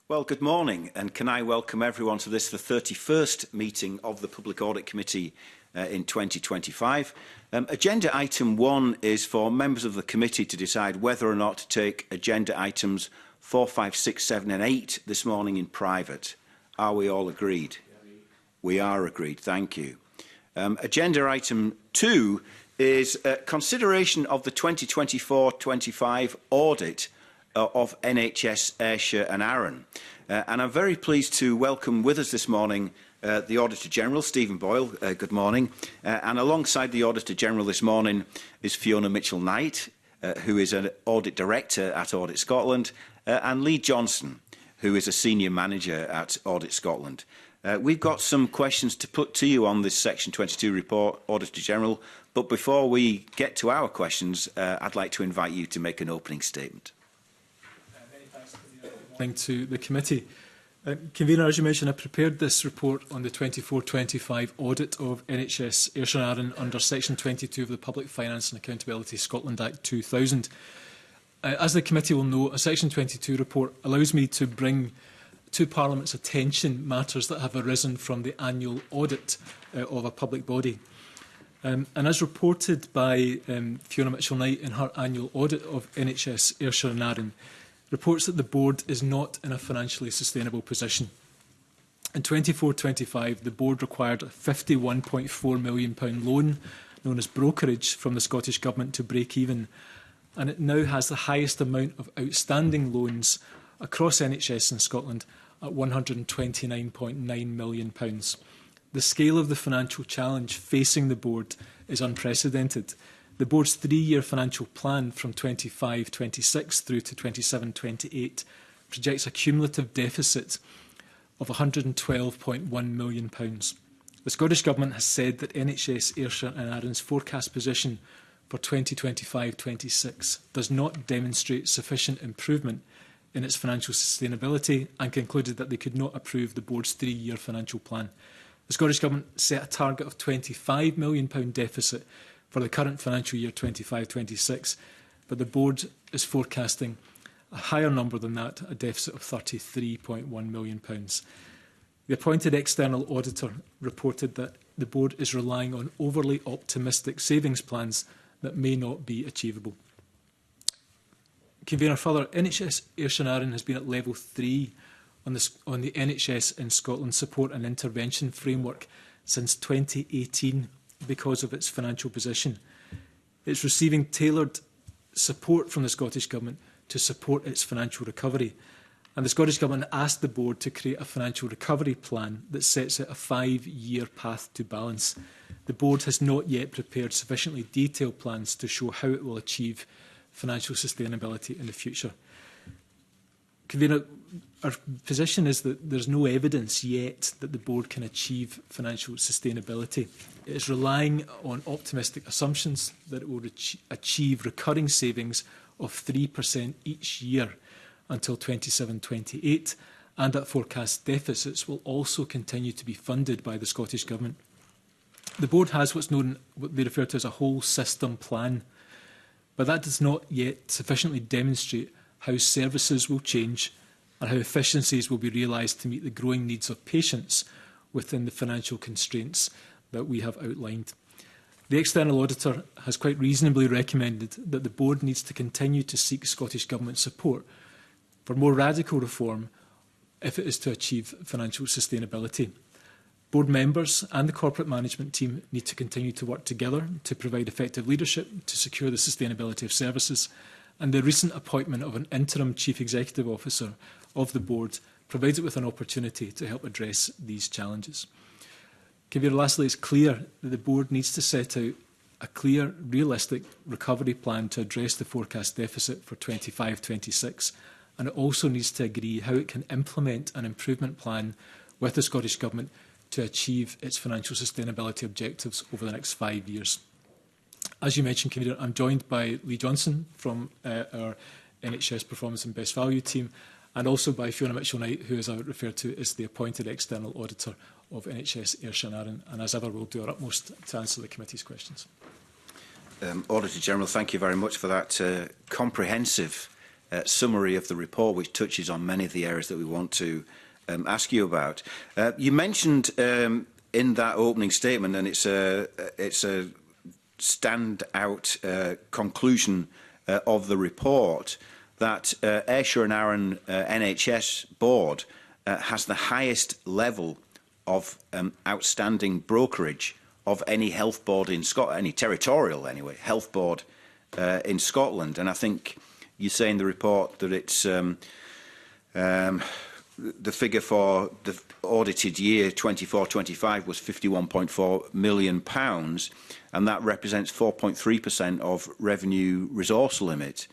Well, good morning, and can I welcome everyone to this, the 31st meeting of the Public Audit Committee in 2025. Agenda item 1 is for members of the committee to decide whether or not to take agenda items 4, 5, 6, 7 and 8 this morning in private. Are we all agreed? We are agreed, thank you. Agenda item 2 is consideration of the 2024-25 audit of NHS Ayrshire and Arran. And I'm very pleased to welcome with us this morning the Auditor General, Stephen Boyle. Good morning. And alongside the Auditor General this morning is Fiona Mitchell-Knight, who is an Audit Director at Audit Scotland, and Lee Johnson, who is a Senior Manager at Audit Scotland. We've got some questions to put to you on this Section 22 report, Auditor General, but before we get to our questions, I'd like to invite you to make an opening statement. To the committee. Convener, as you mentioned, I prepared this report on the 24-25 audit of NHS Ayrshire and Arran under Section 22 of the Public Finance and Accountability Scotland Act 2000. As the committee will know, a Section 22 report allows me to bring to Parliament's attention matters that have arisen from the annual audit of a public body. And as reported by Fiona Mitchell-Knight in her annual audit of NHS Ayrshire and Arran, reports that the board is not in a financially sustainable position. In 24-25, the board required a £51.4 million loan, known as brokerage, from the Scottish Government to break even, and it now has the highest amount of outstanding loans across NHS in Scotland at £129.9 million. The scale of the financial challenge facing the board is unprecedented. The board's 3-year financial plan from 25-26 through to 27-28 projects a cumulative deficit of £112.1 million. The Scottish Government has said that NHS Ayrshire and Arran's forecast position for 2025-26 does not demonstrate sufficient improvement in its financial sustainability and concluded that they could not approve the board's 3-year financial plan. The Scottish Government set a target of £25 million deficit for the current financial year 25-26, but the board is forecasting a higher number than that, a deficit of £33.1 million. The appointed external auditor reported that the board is relying on overly optimistic savings plans that may not be achievable. Convener, further, NHS Ayrshire and Arran has been at level 3 on the NHS in Scotland support and intervention framework since 2018 because of its financial position. It's receiving tailored support from the Scottish Government to support its financial recovery. And the Scottish Government asked the board to create a financial recovery plan that sets out a 5-year path to balance. The board has not yet prepared sufficiently detailed plans to show how it will achieve financial sustainability in the future. Convener, our position is that there's no evidence yet that the board can achieve financial sustainability. It is relying on optimistic assumptions that it will achieve recurring savings of 3% each year until 27-28, and that forecast deficits will also continue to be funded by the Scottish Government. The board has what they refer to as a whole system plan, but that does not yet sufficiently demonstrate how services will change and how efficiencies will be realised to meet the growing needs of patients within the financial constraints that we have outlined. The external auditor has quite reasonably recommended that the board needs to continue to seek Scottish Government support for more radical reform if it is to achieve financial sustainability. Board members and the corporate management team need to continue to work together to provide effective leadership to secure the sustainability of services, and the recent appointment of an interim Chief Executive Officer of the board provides it with an opportunity to help address these challenges. Convener, lastly, it's clear that the board needs to set out a clear, realistic recovery plan to address the forecast deficit for 25-26, and it also needs to agree how it can implement an improvement plan with the Scottish Government to achieve its financial sustainability objectives over the next 5 years. As you mentioned, Convener, I'm joined by Lee Johnson from our NHS Performance and Best Value team, and also by Fiona Mitchell-Knight, who, as I referred to, is the appointed external auditor of NHS Ayrshire and Arran, and as ever, we'll do our utmost to answer the committee's questions. Auditor General, thank you very much for that comprehensive summary of the report, which touches on many of the areas that we want to ask you about. You mentioned in that opening statement, and it's a standout conclusion of the report, that Ayrshire and Arran NHS board has the highest level of outstanding brokerage of any health board in Scotland, any territorial anyway, health board in Scotland. And I think you say in the report that it's the figure for the audited year 24-25 was £51.4 million, and that represents 4.3% of revenue resource limit.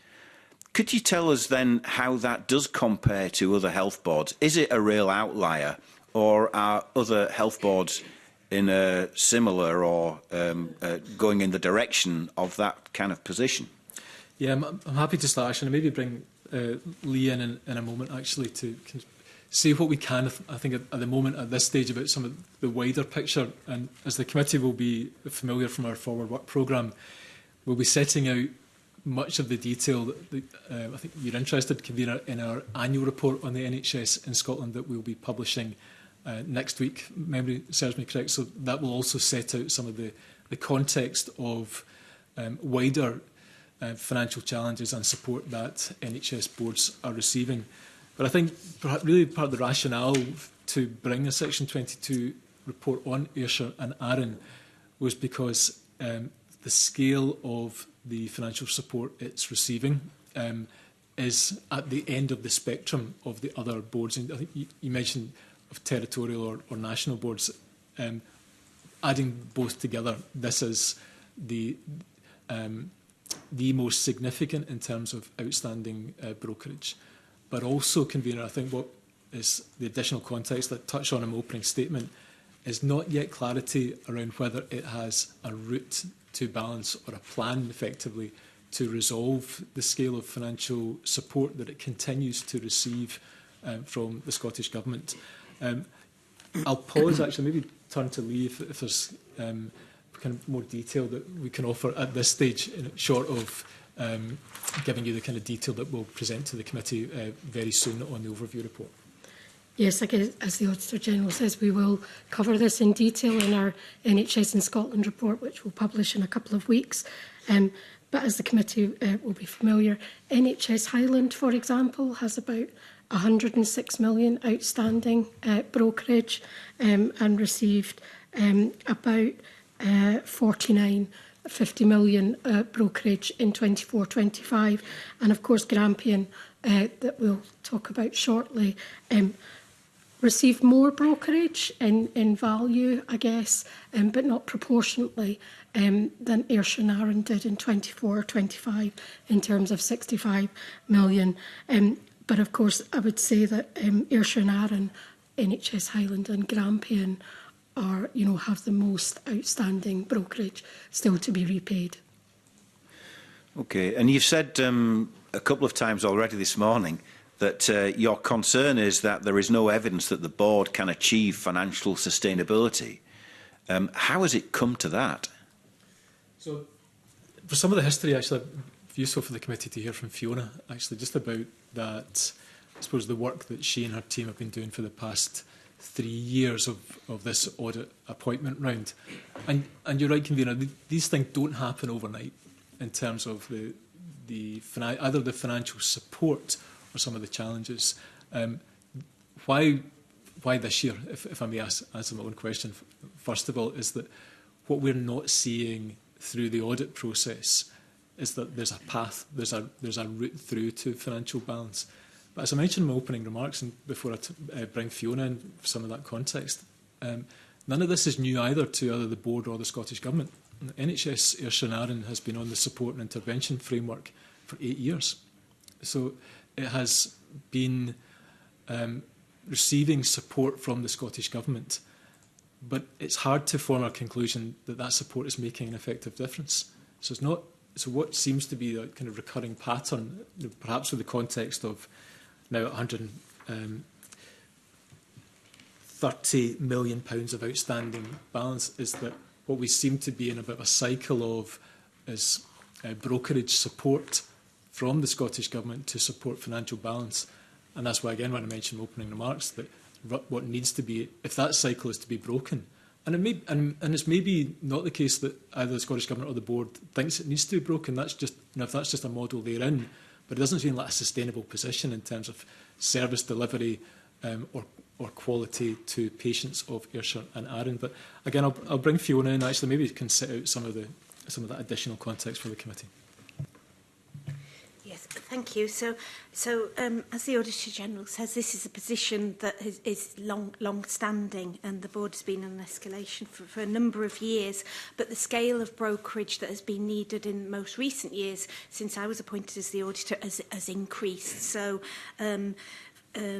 Could you tell us then how that does compare to other health boards? Is it a real outlier, or are other health boards in a similar or going in the direction of that kind of position? Yeah, I'm happy to start, actually. Maybe bring Lee in a moment, actually, to see what we can, I think, at the moment, at this stage, about some of the wider picture. And as the committee will be familiar from our forward work programme, we'll be setting out much of the detail that I think you're interested, Convener, in our annual report on the NHS in Scotland that we'll be publishing next week, memory serves me correct. So that will also set out some of the context of wider financial challenges and support that NHS boards are receiving. But I think perhaps really part of the rationale to bring a Section 22 report on Ayrshire and Arran was because the scale of the financial support it's receiving is at the end of the spectrum of the other boards. And I think you mentioned of territorial or national boards. Adding both together, this is the most significant in terms of outstanding brokerage. But also, Convener, I think what is the additional context that I touched on in my opening statement is not yet clarity around whether it has a route to balance or a plan, effectively, to resolve the scale of financial support that it continues to receive from the Scottish Government. I'll pause, actually, maybe turn to Lee if there's kind of more detail that we can offer at this stage, short of giving you the kind of detail that we'll present to the committee very soon on the overview report. Yes, I guess, as the Auditor General says, we will cover this in detail in our NHS in Scotland report, which we'll publish in a couple of weeks. But as the committee will be familiar, NHS Highland, for example, has about 106 million outstanding brokerage and received about 50 million brokerage in 24-25. And of course, Grampian, that we'll talk about shortly, received more brokerage in value, I guess, but not proportionately than Ayrshire and Arran did in 24-25 in terms of 65 million. But of course, I would say that Ayrshire and Arran, NHS Highland and Grampian are, have the most outstanding brokerage still to be repaid. Okay, and you've said a couple of times already this morning that your concern is that there is no evidence that the board can achieve financial sustainability. How has it come to that? So, for some of the history, actually, it's useful for the committee to hear from Fiona, actually, just about that, I suppose, the work that she and her team have been doing for the past 3 years of this audit appointment round. And you're right, Convener, these things don't happen overnight in terms of either the financial support or some of the challenges. Why this year, if I may answer my own question, first of all, is that what we're not seeing through the audit process is that there's a path, there's a route through to financial balance. But as I mentioned in my opening remarks, and before I bring Fiona in for some of that context, none of this is new either to either the board or the Scottish Government. NHS Ayrshire and Arran has been on the support and intervention framework for 8 years. So it has been receiving support from the Scottish Government, but it's hard to form a conclusion that that support is making an effective difference. So it's not. So what seems to be a kind of recurring pattern, perhaps with the context of now £130 million of outstanding balance, is that what we seem to be in a bit of a cycle of is brokerage support from the Scottish Government to support financial balance. And that's why, again, when I mentioned in opening remarks, that what needs to be, if that cycle is to be broken, and it's maybe not the case that either the Scottish Government or the board thinks it needs to be broken. That's just, if that's just a model they're in, but it doesn't seem like a sustainable position in terms of service delivery or quality to patients of Ayrshire and Arran. But again, I'll bring Fiona in. Actually, maybe you can set out some of that additional context for the committee. Yes, thank you. So as the Auditor General says, this is a position that is long-standing, and the board has been on escalation for a number of years. But the scale of brokerage that has been needed in most recent years, since I was appointed as the auditor, has increased. So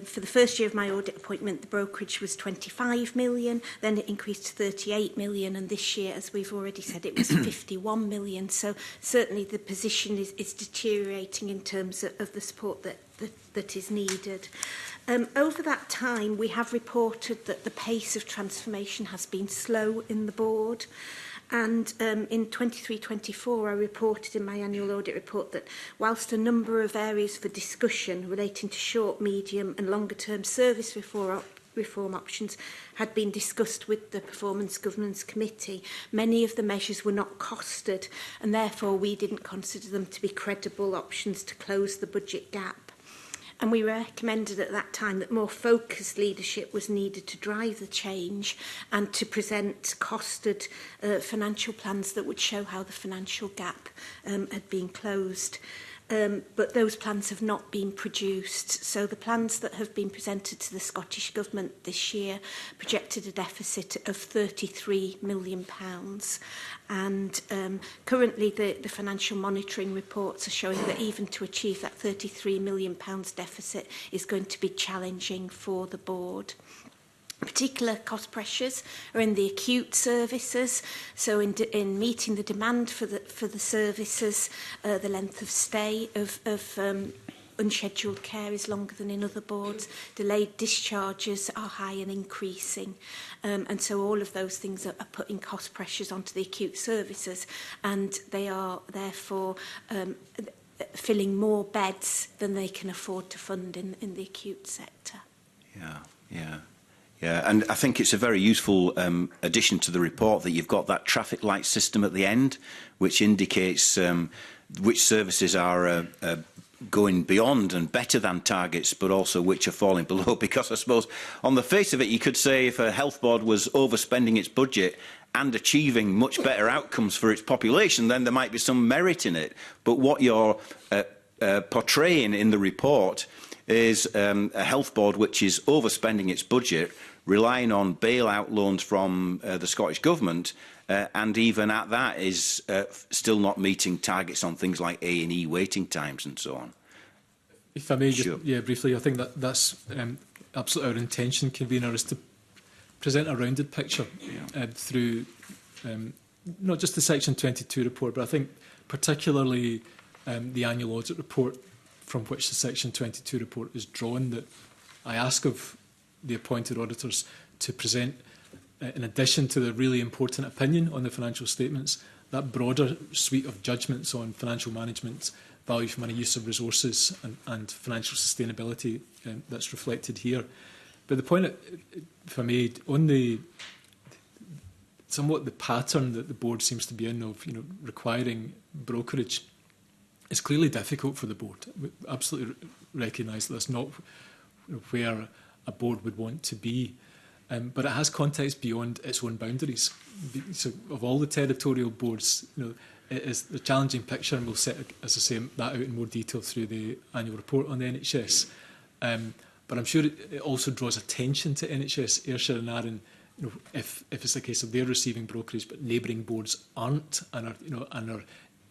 for the first year of my audit appointment, the brokerage was 25 million, then it increased to 38 million, and this year, as we've already said, it was 51 million. So certainly the position is deteriorating in terms of the support that is needed. Over that time, we have reported that the pace of transformation has been slow in the board. And in 23-24, I reported in my annual audit report that whilst a number of areas for discussion relating to short, medium and longer-term service reform options had been discussed with the Performance Governance Committee, many of the measures were not costed, and therefore we didn't consider them to be credible options to close the budget gap. And we recommended at that time that more focused leadership was needed to drive the change and to present costed financial plans that would show how the financial gap had been closed. But those plans have not been produced. So the plans that have been presented to the Scottish Government this year projected a deficit of £33 million. And currently the financial monitoring reports are showing that even to achieve that £33 million deficit is going to be challenging for the board. Particular cost pressures are in the acute services, so in meeting the demand for the services, the length of stay of unscheduled care is longer than in other boards. Delayed discharges are high and increasing, and so all of those things are putting cost pressures onto the acute services, and they are therefore filling more beds than they can afford to fund in the acute sector. Yeah, and I think it's a very useful addition to the report that you've got that traffic light system at the end, which indicates which services are going beyond and better than targets, but also which are falling below. Because I suppose on the face of it, you could say if a health board was overspending its budget and achieving much better outcomes for its population, then there might be some merit in it. But what you're portraying in the report is a health board which is overspending its budget, relying on bailout loans from the Scottish Government, and even at that is still not meeting targets on things like A&E waiting times and so on. If I may, just, briefly, I think that's absolutely our intention, Convener, is to present a rounded picture through not just the Section 22 report, but I think particularly the annual audit report from which the Section 22 report is drawn, that I ask of the appointed auditors to present, in addition to the really important opinion on the financial statements, that broader suite of judgments on financial management, value for money, use of resources and financial sustainability that's reflected here. But the point, if I may, on the somewhat the pattern that the board seems to be in of requiring brokerage is clearly difficult for the board. We absolutely recognise that that's not where a board would want to be. But it has context beyond its own boundaries. So of all the territorial boards, it is a challenging picture, and we'll set, as I say, that out in more detail through the annual report on the NHS. But I'm sure it also draws attention to NHS, Ayrshire and Arran, if it's a case of they're receiving brokerage but neighbouring boards aren't, and are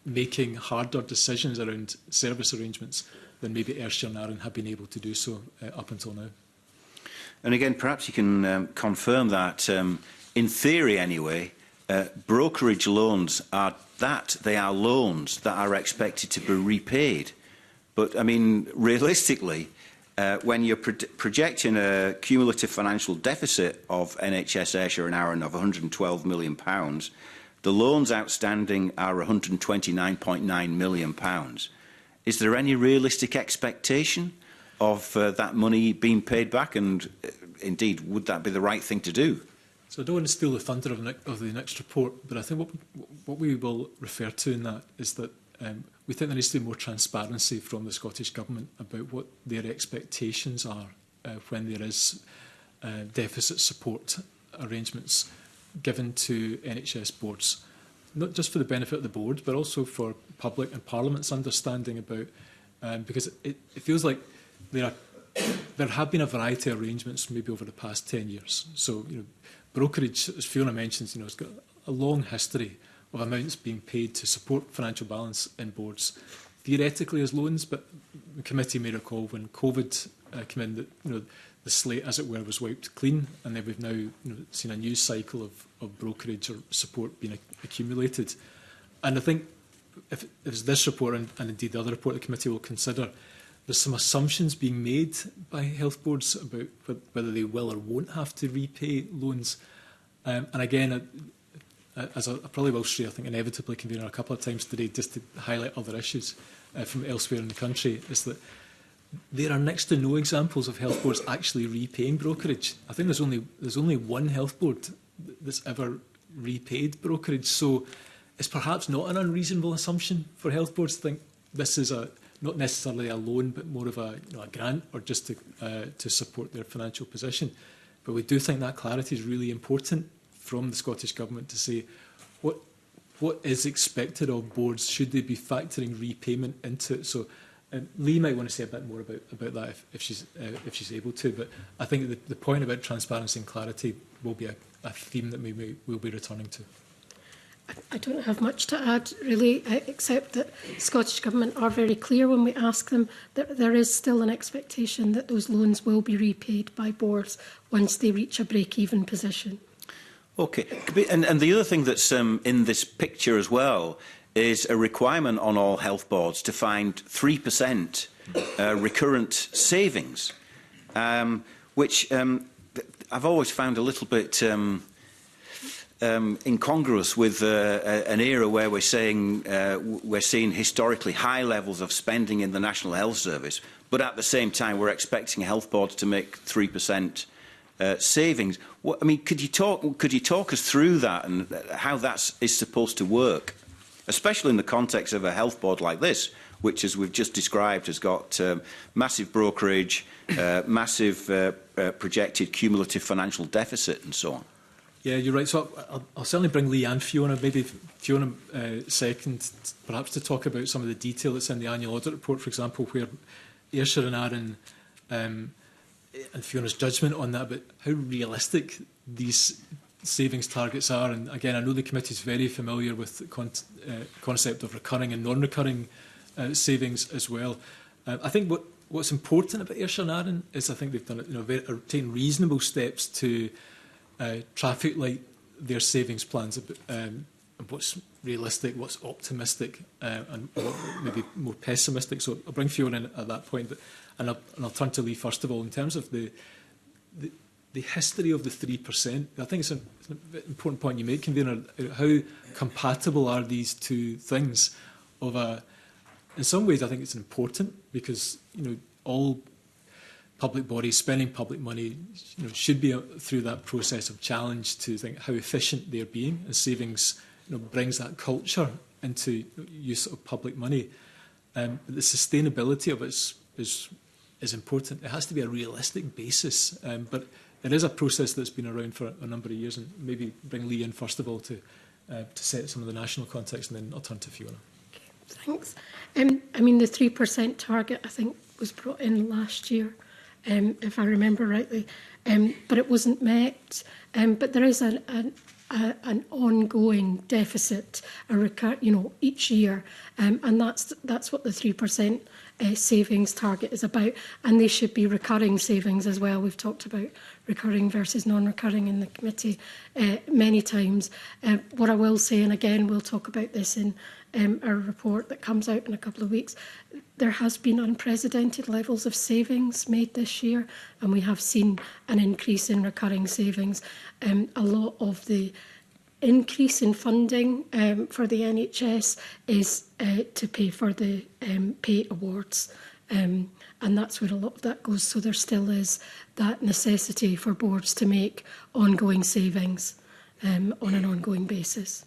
making harder decisions around service arrangements than maybe Ayrshire and Arran have been able to do so up until now. And again, perhaps you can confirm that, in theory anyway, brokerage loans are loans that are expected to be repaid. But, I mean, realistically, when you're projecting a cumulative financial deficit of NHS Ayrshire and Arran of £112 million, the loans outstanding are £129.9 million. Is there any realistic expectation of that money being paid back? And indeed, would that be the right thing to do? So I don't want to steal the thunder of the next report, but I think what we will refer to in that is that we think there needs to be more transparency from the Scottish Government about what their expectations are when there is deficit support arrangements given to NHS boards, not just for the benefit of the board, but also for public and Parliament's understanding about, because it feels like there have been a variety of arrangements maybe over the past 10 years. So, brokerage, as Fiona mentions, it's got a long history of amounts being paid to support financial balance in boards, theoretically as loans, but the committee may recall when COVID came in that the slate, as it were, was wiped clean, and then we've now seen a new cycle of brokerage or support being accumulated. And I think if it's this report and indeed the other report the committee will consider, there's some assumptions being made by health boards about whether they will or won't have to repay loans. And again, as I probably will say, I think inevitably convener a couple of times today just to highlight other issues from elsewhere in the country, is that there are next to no examples of health boards actually repaying brokerage. I think there's only one health board that's ever repaid brokerage. So it's perhaps not an unreasonable assumption for health boards to think this is not necessarily a loan, but more of a grant, or just to support their financial position. But we do think that clarity is really important from the Scottish Government to say what is expected of boards. Should they be factoring repayment into it? So Lee might want to say a bit more about that if she's able to. But I think the point about transparency and clarity will be a theme that we'll be returning to. I don't have much to add, really, except that Scottish Government are very clear when we ask them that there is still an expectation that those loans will be repaid by boards once they reach a break-even position. OK. And the other thing that's in this picture as well is a requirement on all health boards to find 3% recurrent savings, which I've always found a little bit incongruous with an era where we're seeing historically high levels of spending in the National Health Service, but at the same time we're expecting health boards to make 3% savings. Could you talk us through that and how that is supposed to work, especially in the context of a health board like this, which, as we've just described, has got massive brokerage, massive projected cumulative financial deficit, and so on? Yeah, you're right. So I'll certainly bring Lee and Fiona, maybe Fiona second, perhaps to talk about some of the detail that's in the annual audit report, for example, where Ayrshire and Aaron and Fiona's judgment on that, but how realistic these savings targets are. And again, I know the committee is very familiar with the concept of recurring and non-recurring savings as well. I think what's important about Ayrshire and Aaron is I think they've done taken reasonable steps to traffic light their savings plans, what's realistic, what's optimistic, and what maybe more pessimistic. So I'll bring Fiona in at that point, and I'll turn to Lee first of all in terms of the history of the 3%. I think it's an important point you make, convener. How compatible are these two things? In some ways, I think it's important because all public bodies spending public money should be through that process of challenge to think how efficient they're being, and savings brings that culture into use of public money. But the sustainability of it is important. It has to be a realistic basis, but it is a process that's been around for a number of years. And maybe bring Lee in first of all to set some of the national context, and then I'll turn to Fiona. Okay, thanks. The 3% target, I think, was brought in last year, if I remember rightly, but it wasn't met. But there is an ongoing deficit, each year, and that's what the 3% savings target is about. And they should be recurring savings as well. We've talked about recurring versus non-recurring in the committee many times. What I will say, and again we'll talk about this in our report that comes out in a couple of weeks, there has been unprecedented levels of savings made this year, and we have seen an increase in recurring savings. A lot of the increase in funding for the NHS is to pay for the pay awards. And that's where a lot of that goes. So there still is that necessity for boards to make ongoing savings on an ongoing basis.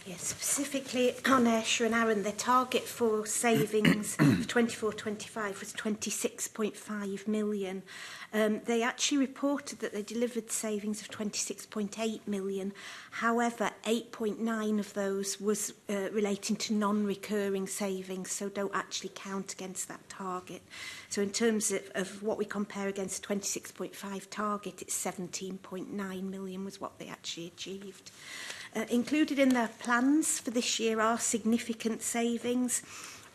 Yes, specifically on Ayrshire and Arran, their target for savings for 24-25 was 26.5 million. They actually reported that they delivered savings of 26.8 million. However, 8.9 of those was relating to non-recurring savings, so don't actually count against that target. So in terms of what we compare against the 26.5 target, it's 17.9 million was what they actually achieved. Included in their plans for this year are significant savings,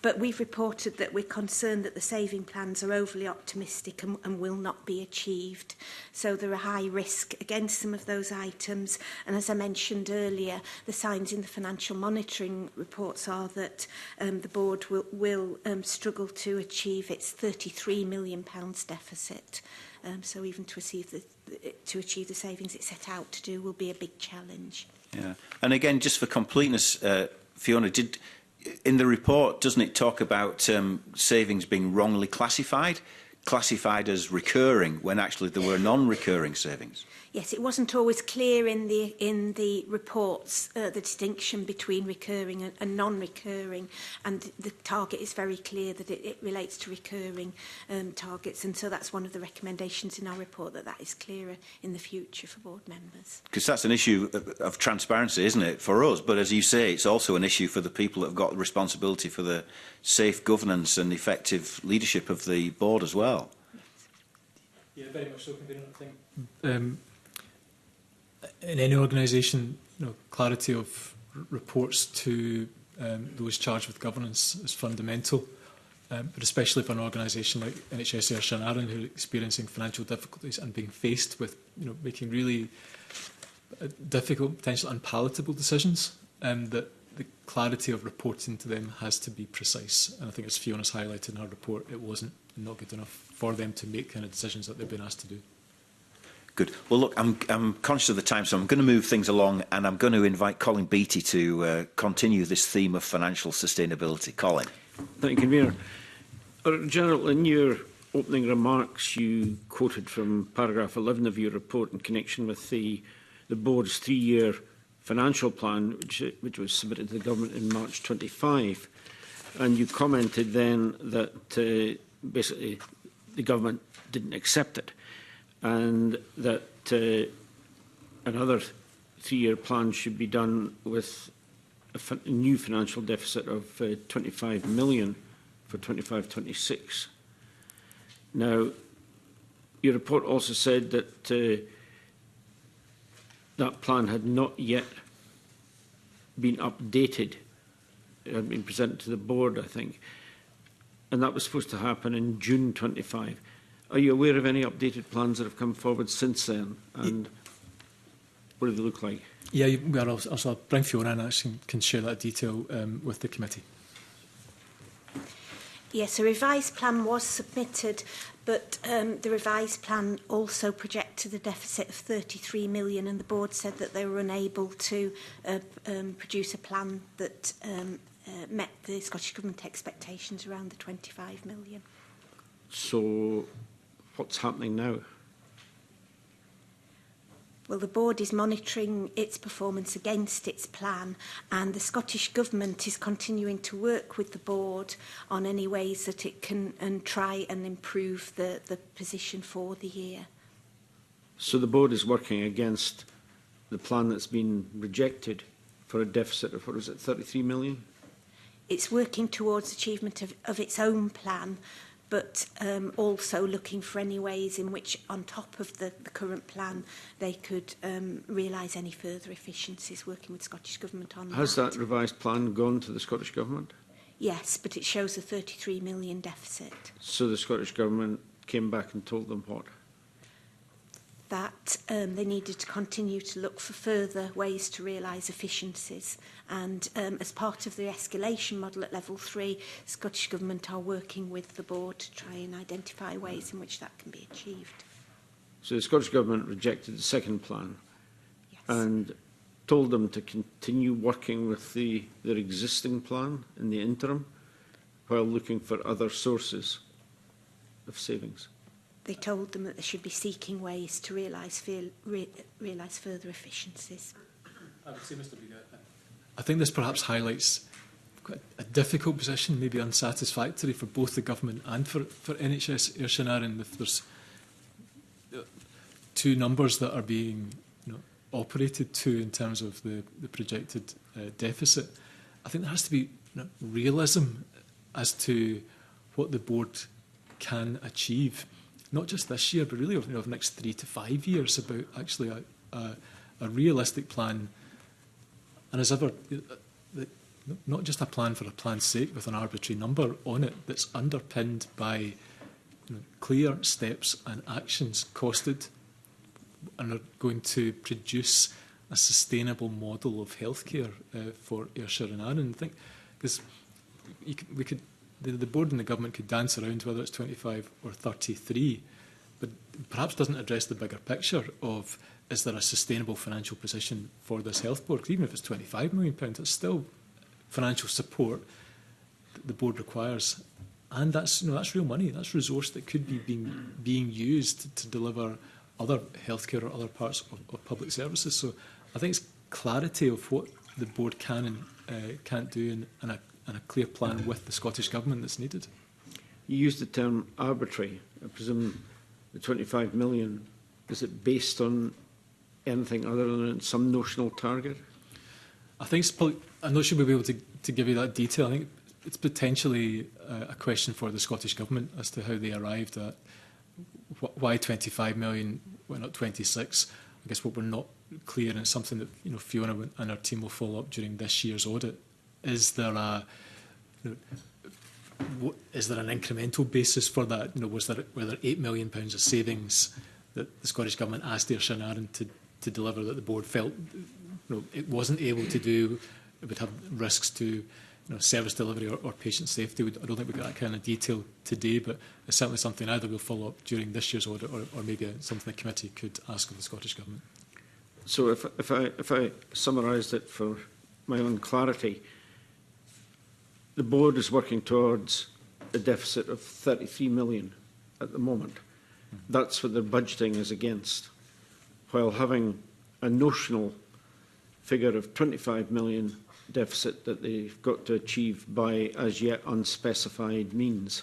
but we've reported that we're concerned that the saving plans are overly optimistic and will not be achieved. So there are high risk against some of those items. And as I mentioned earlier, the signs in the financial monitoring reports are that the board will struggle to achieve its £33 million deficit. So even to achieve the savings it set out to do will be a big challenge. Yeah, and again, just for completeness, Fiona, in the report, doesn't it talk about savings being wrongly classified as recurring when actually there were non-recurring savings? Yes, it wasn't always clear in the reports the distinction between recurring and non-recurring, and the target is very clear that it relates to recurring targets, and so that's one of the recommendations in our report, that is clearer in the future for board members. Because that's an issue of transparency, isn't it, for us? But as you say, it's also an issue for the people that have got the responsibility for the safe governance and effective leadership of the board as well. Yeah, very much so, Convener. I think in any organisation, clarity of reports to those charged with governance is fundamental, but especially for an organisation like NHS Ayrshire and Arran, who are experiencing financial difficulties and being faced with making really difficult, potentially unpalatable decisions, that the clarity of reporting to them has to be precise. And I think, as Fiona's highlighted in her report, it wasn't not good enough for them to make kind of decisions that they've been asked to do. Good. Well, look, I'm conscious of the time, so I'm going to move things along, and I'm going to invite Colin Beattie to continue this theme of financial sustainability. Colin. Thank you, Convener. General, in your opening remarks, you quoted from paragraph 11 of your report in connection with the board's 3-year financial plan, which was submitted to the government in March 25, and you commented then that basically the government didn't accept it, and that another 3-year plan should be done with a new financial deficit of 25 million for 25-26. Now, your report also said that that plan had not yet been updated. It had been presented to the board, I think, and that was supposed to happen in June 25. Are you aware of any updated plans that have come forward since then, and what do they look like? Yeah, well, I'll bring Fiona in and actually can share that detail with the committee. Yes, a revised plan was submitted, but the revised plan also projected a deficit of 33 million, and the board said that they were unable to produce a plan that met the Scottish Government expectations around the 25 million. So what's happening now? Well, the board is monitoring its performance against its plan, and the Scottish Government is continuing to work with the board on any ways that it can try and improve the position for the year. So the board is working against the plan that's been rejected for a deficit of, what was it, 33 million? It's working towards achievement of its own plan, but also looking for any ways in which, on top of the current plan, they could realise any further efficiencies, working with Scottish Government on that. Has that revised plan gone to the Scottish Government? Yes, but it shows a 33 million deficit. So the Scottish Government came back and told them what? That they needed to continue to look for further ways to realise efficiencies. And as part of the escalation model at level 3, Scottish Government are working with the board to try and identify ways in which that can be achieved. So the Scottish Government rejected the second plan and told them to continue working with their existing plan in the interim while looking for other sources of savings. They told them that they should be seeking ways to realise further efficiencies. I would say, Mr. Beager, I think this perhaps highlights quite a difficult position, maybe unsatisfactory for both the government and for NHS Ayrshire. If there's two numbers that are being operated to in terms of the projected deficit, I think there has to be realism as to what the board can achieve, not just this year, but really over the next 3 to 5 years, about actually a realistic plan. And as ever, not just a plan for a plan's sake with an arbitrary number on it, that's underpinned by clear steps and actions costed and are going to produce a sustainable model of healthcare for Ayrshire and Arran. I think because the board and the government could dance around whether it's 25 or 33, but perhaps doesn't address the bigger picture of, is there a sustainable financial position for this health board? Because even if it's £25 million, it's still financial support that the board requires. And that's real money, that's resource that could be being used to deliver other healthcare or other parts of public services. So I think it's clarity of what the board can and can't do, and a clear plan with the Scottish Government that's needed. You used the term arbitrary. I presume the 25 million, is it based on anything other than some notional target? I think it's probably, I'm not sure we'll be able to give you that detail. I think it's potentially a question for the Scottish Government as to how they arrived at why 25 million, why not 26. I guess what we're not clear, and it's something that Fiona and our team will follow up during this year's audit, is there an incremental basis for that? Were there £8 million of savings that the Scottish Government asked Ayrshire and Arran to deliver that the board felt it wasn't able to do? It would have risks to service delivery or patient safety. I don't think we've got that kind of detail today, but it's certainly something either we'll follow up during this year's audit or maybe something the committee could ask of the Scottish Government. So if I summarised it for my own clarity, the board is working towards a deficit of 33 million at the moment. That's what their budgeting is against, while having a notional figure of 25 million deficit that they've got to achieve by as yet unspecified means.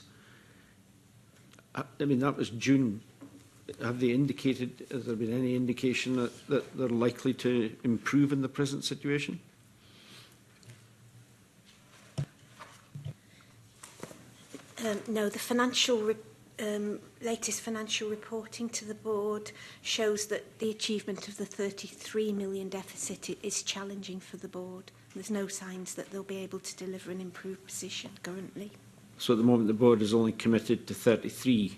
I mean, that was June. Have they indicated, has there been any indication that they're likely to improve in the present situation? No, the latest financial reporting to the board shows that the achievement of the 33 million deficit is challenging for the board. There's no signs that they'll be able to deliver an improved position currently. So at the moment the board is only committed to 33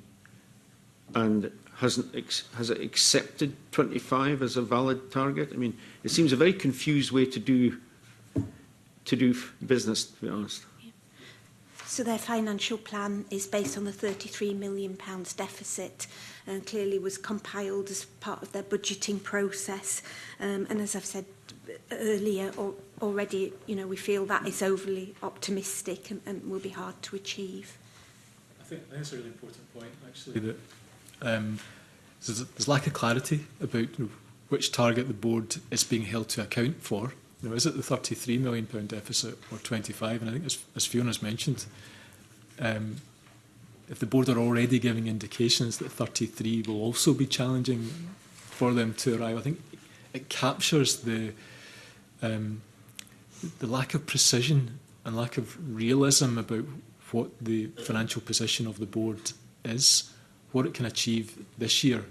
and has it accepted 25 as a valid target? I mean, it seems a very confused way to do business, to be honest. So their financial plan is based on the £33 million deficit and clearly was compiled as part of their budgeting process. And as I've said earlier already, we feel that is overly optimistic and will be hard to achieve. I think that's a really important point, actually, that there's lack of clarity about which target the board is being held to account for. Is it the £33 million deficit or 25? And I think, as Fiona's mentioned, if the board are already giving indications that 33 will also be challenging for them to arrive, I think it captures the lack of precision and lack of realism about what the financial position of the board is, what it can achieve this year,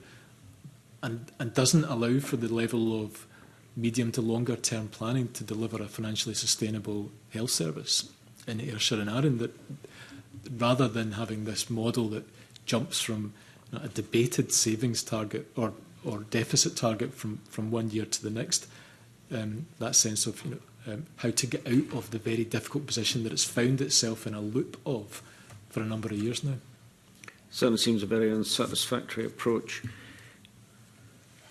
and doesn't allow for the level of medium to longer term planning to deliver a financially sustainable health service in Ayrshire and Arran, that rather than having this model that jumps from a debated savings target or deficit target from one year to the next, that sense of how to get out of the very difficult position that it's found itself in a loop of for a number of years now. Certainly seems a very unsatisfactory approach.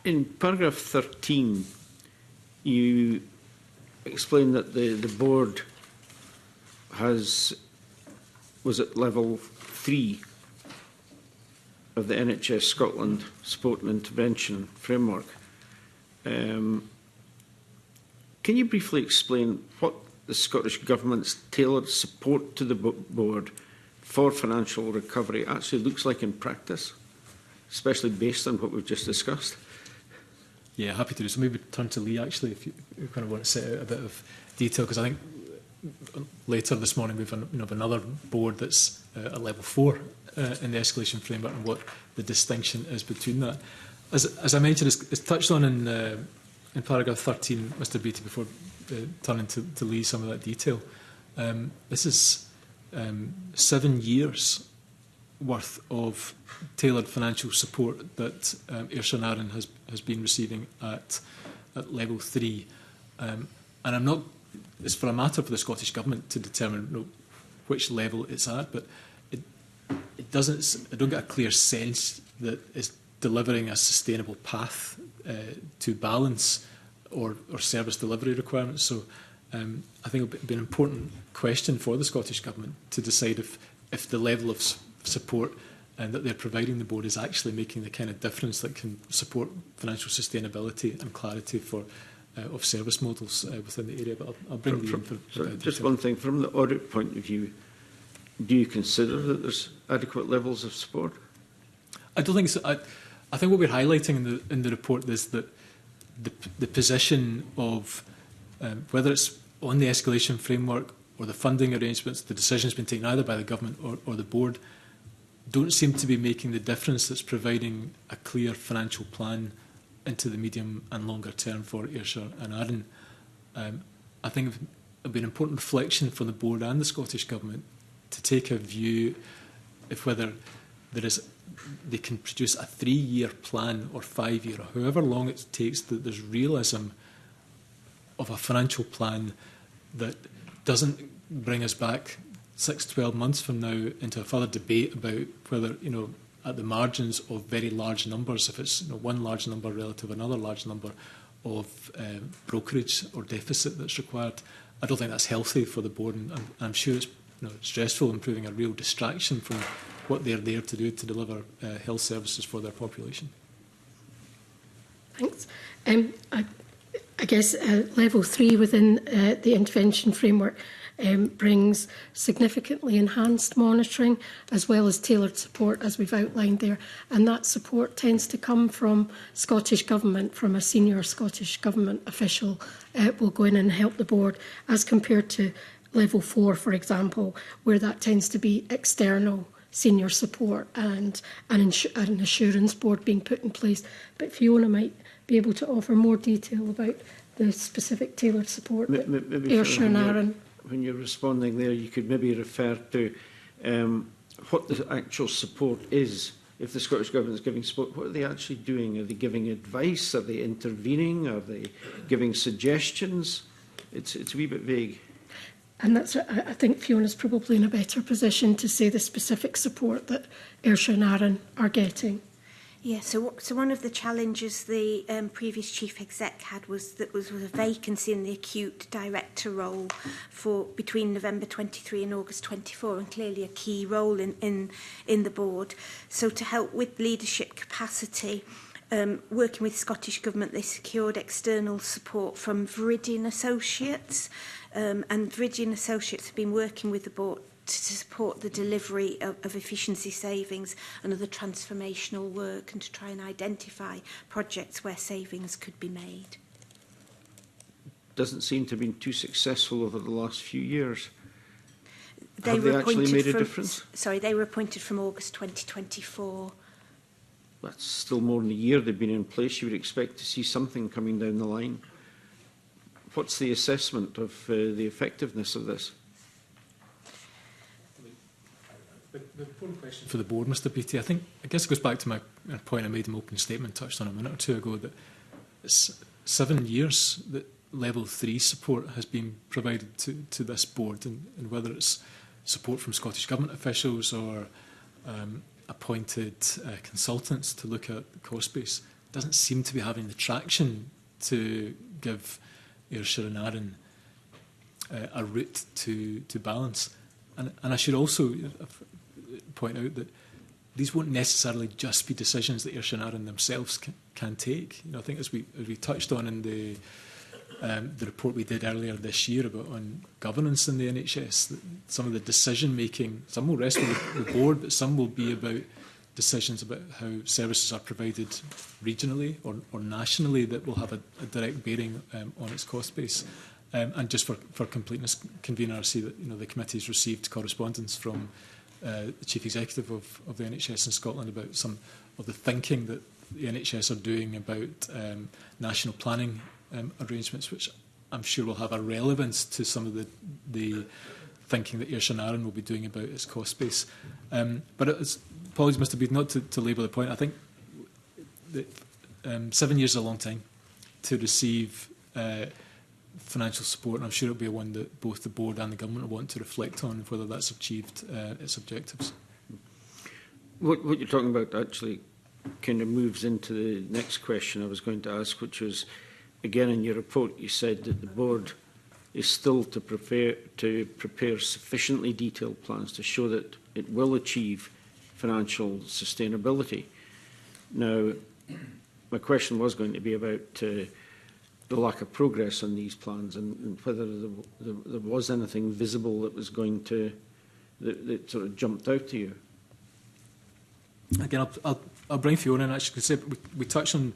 In paragraph 13, you explain that the board was at level 3 of the NHS Scotland Support and Intervention Framework. Can you briefly explain what the Scottish Government's tailored support to the board for financial recovery actually looks like in practice, especially based on what we've just discussed? Yeah, happy to do so. Maybe turn to Lee, actually, if you kind of want to set out a bit of detail, because I think later this morning we've another board that's at level 4 in the escalation framework, and what the distinction is between that. As I mentioned, it's touched on in paragraph 13, Mr. Beattie, before turning to Lee some of that detail. This is 7 years worth of tailored financial support that Ayrshire and Arran has been receiving at level 3. And I'm not, it's for a matter for the Scottish Government to determine which level it's at, but it doesn't, I don't get a clear sense that it's delivering a sustainable path to balance or service delivery requirements. So I think it would be an important question for the Scottish Government to decide if the level of support and that they're providing the board is actually making the kind of difference that can support financial sustainability and clarity for of service models within the area. But I'll bring you in for just one thing, from the audit point of view, do you consider that there's adequate levels of support? I don't think so. I think what we're highlighting in the report is that the position of whether it's on the escalation framework or the funding arrangements, the decisions being taken either by the government or the board don't seem to be making the difference that's providing a clear financial plan into the medium and longer term for Ayrshire and Arran. I think it would be an important reflection for the board and the Scottish Government to take a view of whether they can produce a 3-year plan or 5-year, or however long it takes, that there's realism of a financial plan that doesn't bring us back 6-12 months from now into a further debate about whether, at the margins of very large numbers, if it's one large number relative to another large number of brokerage or deficit that's required. I don't think that's healthy for the board, and I'm sure it's stressful and proving a real distraction from what they're there to do to deliver health services for their population. Thanks. I guess level 3 within the intervention framework brings significantly enhanced monitoring as well as tailored support, as we've outlined there. And that support tends to come from Scottish Government, from a senior Scottish Government official will go in and help the board, as compared to level 4, for example, where that tends to be external senior support and an assurance board being put in place. But Fiona might be able to offer more detail about the specific tailored support that Ayrshire and Arran. When you're responding there, you could maybe refer to what the actual support is. If the Scottish Government is giving support, what are they actually doing? Are they giving advice? Are they intervening? Are they giving suggestions? It's a wee bit vague. And that's, I think Fiona's probably in a better position to say the specific support that Ayrshire and Arran are getting. Yeah, so one of the challenges the previous chief exec had was a vacancy in the acute director role for between November 23 and August 24, and clearly a key role in the board. So to help with leadership capacity, working with Scottish Government, they secured external support from Viridian Associates, and Viridian Associates have been working with the board to support the delivery of efficiency savings and other transformational work, and to try and identify projects where savings could be made. Doesn't seem to have been too successful over the last few years. Have they actually made a difference? Sorry, they were appointed from August 2024. That's still more than a year they've been in place. You would expect to see something coming down the line. What's the assessment of the effectiveness of this? The important question for the board, Mr. Beattie, I guess it goes back to my point I made in my opening statement, touched on a minute or two ago, that it's 7 years that level 3 support has been provided to this board, and whether it's support from Scottish Government officials or appointed consultants to look at the cost base, doesn't seem to be having the traction to give Ayrshire and Arran a route to balance. And I should also point out that these won't necessarily just be decisions that Ayrshire and Arran themselves can take. I think as we touched on in the report we did earlier this year on governance in the NHS, that some of the decision making, some will rest with the board, but some will be about decisions about how services are provided regionally or nationally that will have a direct bearing on its cost base. And just for completeness, convener, I see that the committee's received correspondence from the Chief Executive of the NHS in Scotland about some of the thinking that the NHS are doing about national planning arrangements, which I'm sure will have a relevance to some of the thinking that Ayrshire and Arran will be doing about its cost base. But apologies, Mr. Bede, not to labour the point. I think that 7 years is a long time to receive financial support, and I'm sure it'll be one that both the board and the government will want to reflect on whether that's achieved its objectives. What you're talking about actually kind of moves into the next question I was going to ask, which was, again, in your report, you said that the board is still to prepare sufficiently detailed plans to show that it will achieve financial sustainability. Now, my question was going to be about the lack of progress on these plans and whether there was anything visible that was going to that sort of jumped out to you. Again, I'll bring Fiona in. Actually, because we touched on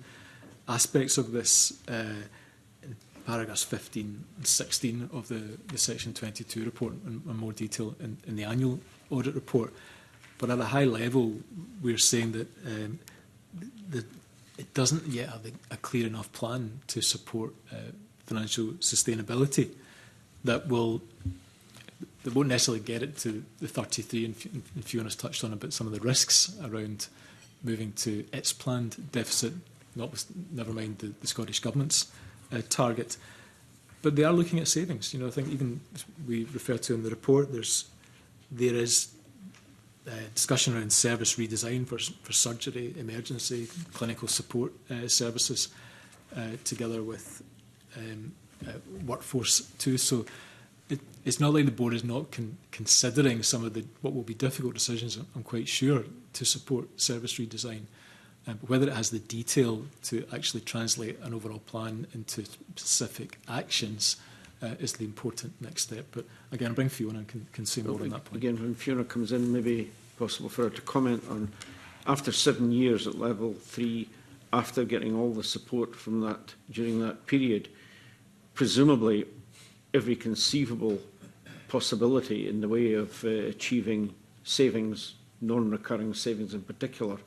aspects of this in paragraphs 15 and 16 of the Section 22 report in more detail in the annual audit report. But at a high level, we're saying that it doesn't yet have a clear enough plan to support financial sustainability that won't necessarily get it to the 33, and Fiona's touched on about some of the risks around moving to its planned deficit, never mind the Scottish Government's target. But they are looking at savings. I think even we refer to in the report, there is discussion around service redesign for surgery, emergency, clinical support services, together with workforce too. So it's not like the board is not considering some of what will be difficult decisions, I'm quite sure, to support service redesign. But whether it has the detail to actually translate an overall plan into specific actions is the important next step. But again, I'll bring Fiona and can say more on that point. Again, when Fiona comes in, maybe possible for her to comment on, after 7 years at level 3, after getting all the support from that during that period, presumably every conceivable possibility in the way of achieving savings, non-recurring savings in particular,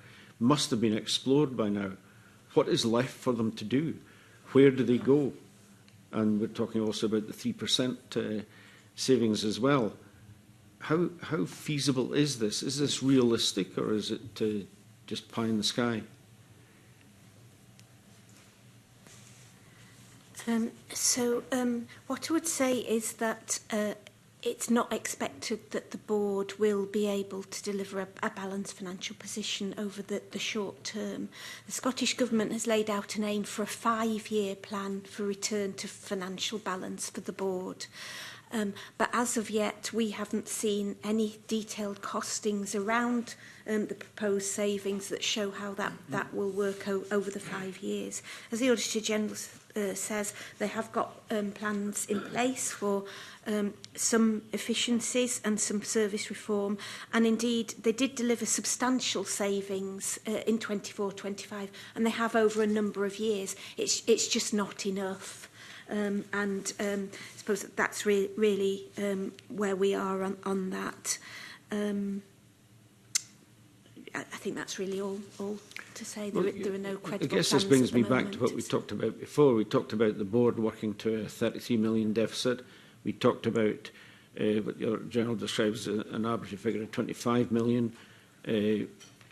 must have been explored by now. What is left for them to do? Where do they go? And we're talking also about the 3% savings as well. How feasible is this? Is this realistic, or is it just pie in the sky? What I would say is that it's not expected that the board will be able to deliver a balanced financial position over the short term. The Scottish Government has laid out an aim for a 5-year plan for return to financial balance for the board. But as of yet, we haven't seen any detailed costings around the proposed savings that show how that will work over the 5 years. As the Auditor General says, they have got plans in place for some efficiencies and some service reform, and indeed they did deliver substantial savings in 24-25, and they have over a number of years. It's just not enough. I suppose that's really where we are on that. I think that's really all to say. There are no credible plans. I guess this brings me back to what we talked about before. We talked about the board working to a 33 million deficit. We talked about what your General describes as an arbitrary figure of 25 million,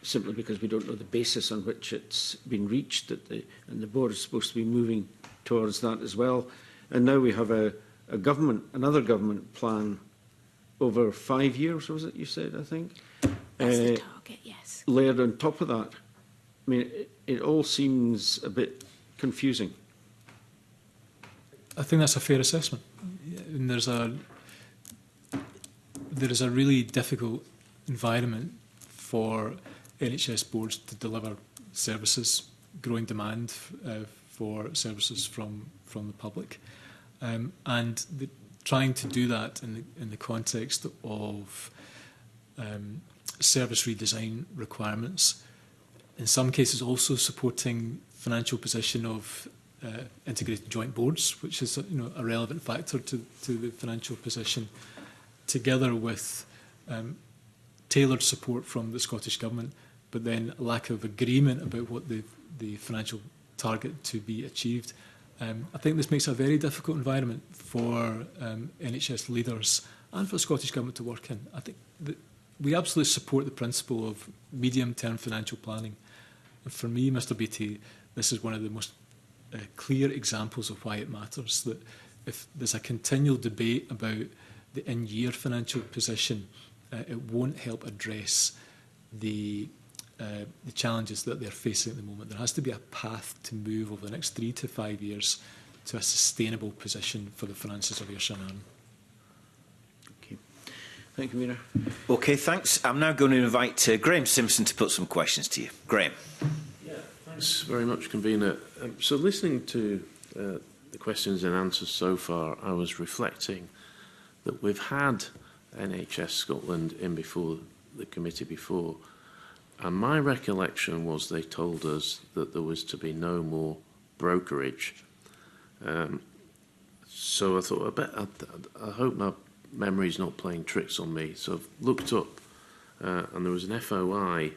simply because we don't know the basis on which it's been reached, and the board is supposed to be moving towards that as well. And now we have another government plan over 5 years, was it you said, I think? That's the target, yes. Layered on top of that. I mean, it all seems a bit confusing. I think that's a fair assessment. And there is a really difficult environment for NHS boards to deliver services, growing demand for services from the public, and trying to do that in the context of service redesign requirements. In some cases, also supporting financial position of integrated joint boards, which is a relevant factor to the financial position, together with tailored support from the Scottish Government, but then a lack of agreement about what the financial target to be achieved. I think this makes a very difficult environment for NHS leaders and for the Scottish Government to work in. I think that we absolutely support the principle of medium-term financial planning. And for me, Mr Beattie, this is one of the most clear examples of why it matters, that if there's a continual debate about the in-year financial position, it won't help address the challenges that they're facing at the moment. There has to be a path to move over the next 3 to 5 years to a sustainable position for the finances of Ayrshire and Arran. Okay. Thank you, Mira. Okay, thanks. I'm now going to invite Graham Simpson to put some questions to you. Graham. Yeah, thanks very much, Convener. So listening to the questions and answers so far, I was reflecting that we've had NHS Scotland in before the committee before, and my recollection was they told us that there was to be no more brokerage. So I thought, I hope my memory's not playing tricks on me. So I've looked up, and there was an FOI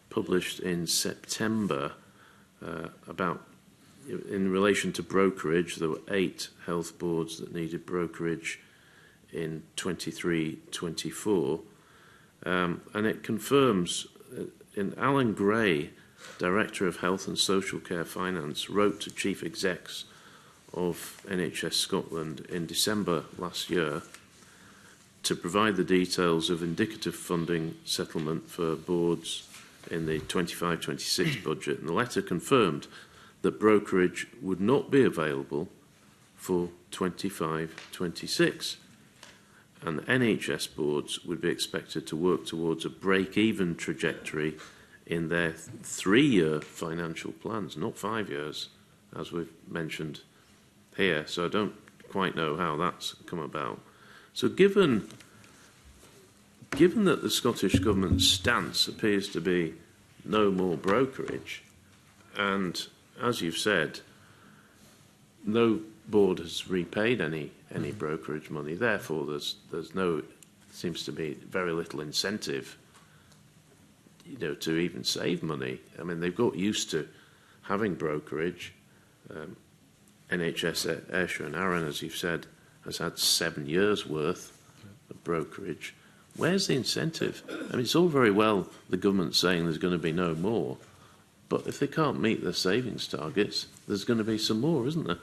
published in September about, in relation to brokerage. There were 8 health boards that needed brokerage in 23-24, and it confirms. In Alan Gray, Director of Health and Social Care Finance, wrote to Chief Execs of NHS Scotland in December last year to provide the details of indicative funding settlement for boards in the 25-26 budget, and the letter confirmed that brokerage would not be available for 25-26. And NHS boards would be expected to work towards a break-even trajectory in their 3-year financial plans, not 5 years, as we've mentioned here. So I don't quite know how that's come about. So given that the Scottish Government's stance appears to be no more brokerage, and as you've said, no board has repaid any brokerage money. Therefore, seems to be very little incentive, to even save money. I mean, they've got used to having brokerage. NHS Ayrshire and Arran, as you've said, has had 7 years' worth of brokerage. Where's the incentive? I mean, it's all very well the government saying there's going to be no more, but if they can't meet their savings targets, there's going to be some more, isn't there?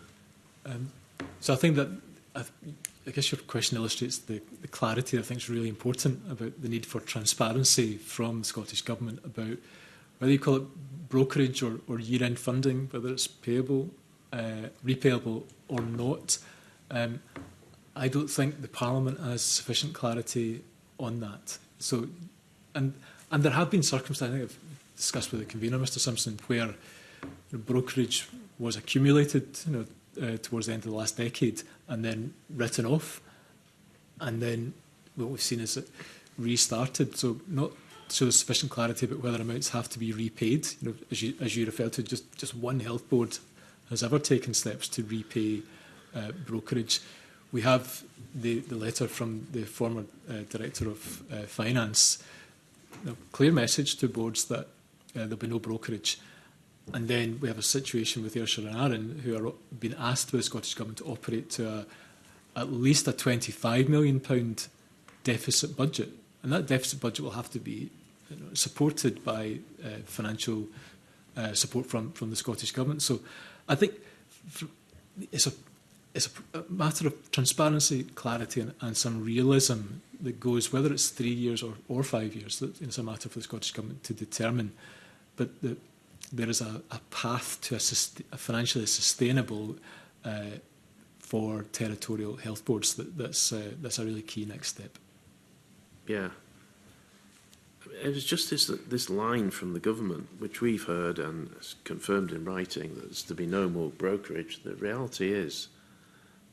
So I think that, I guess your question illustrates the clarity I think is really important about the need for transparency from the Scottish Government about whether you call it brokerage or year-end funding, whether it's payable, repayable or not. I don't think the Parliament has sufficient clarity on that. So, and there have been circumstances, I think I've discussed with the convener, Mr Simpson, where brokerage was accumulated, towards the end of the last decade, and then written off, and then what we've seen is it restarted. So not so there's sufficient clarity about whether amounts have to be repaid. As you referred to, just one health board has ever taken steps to repay brokerage. We have the letter from the former Director of Finance, clear message to boards that there'll be no brokerage. And then we have a situation with Ayrshire and Arran, who are being asked by the Scottish Government to operate to at least a £25 million deficit budget. And that deficit budget will have to be supported by financial support from the Scottish Government. So I think it's a matter of transparency, clarity and some realism that goes, whether it's 3 years or 5 years, that it's a matter for the Scottish Government to determine. But there is a path to a financially sustainable for territorial health boards. That's a really key next step. Yeah. It was just this line from the government, which we've heard and confirmed in writing, that there's to be no more brokerage. The reality is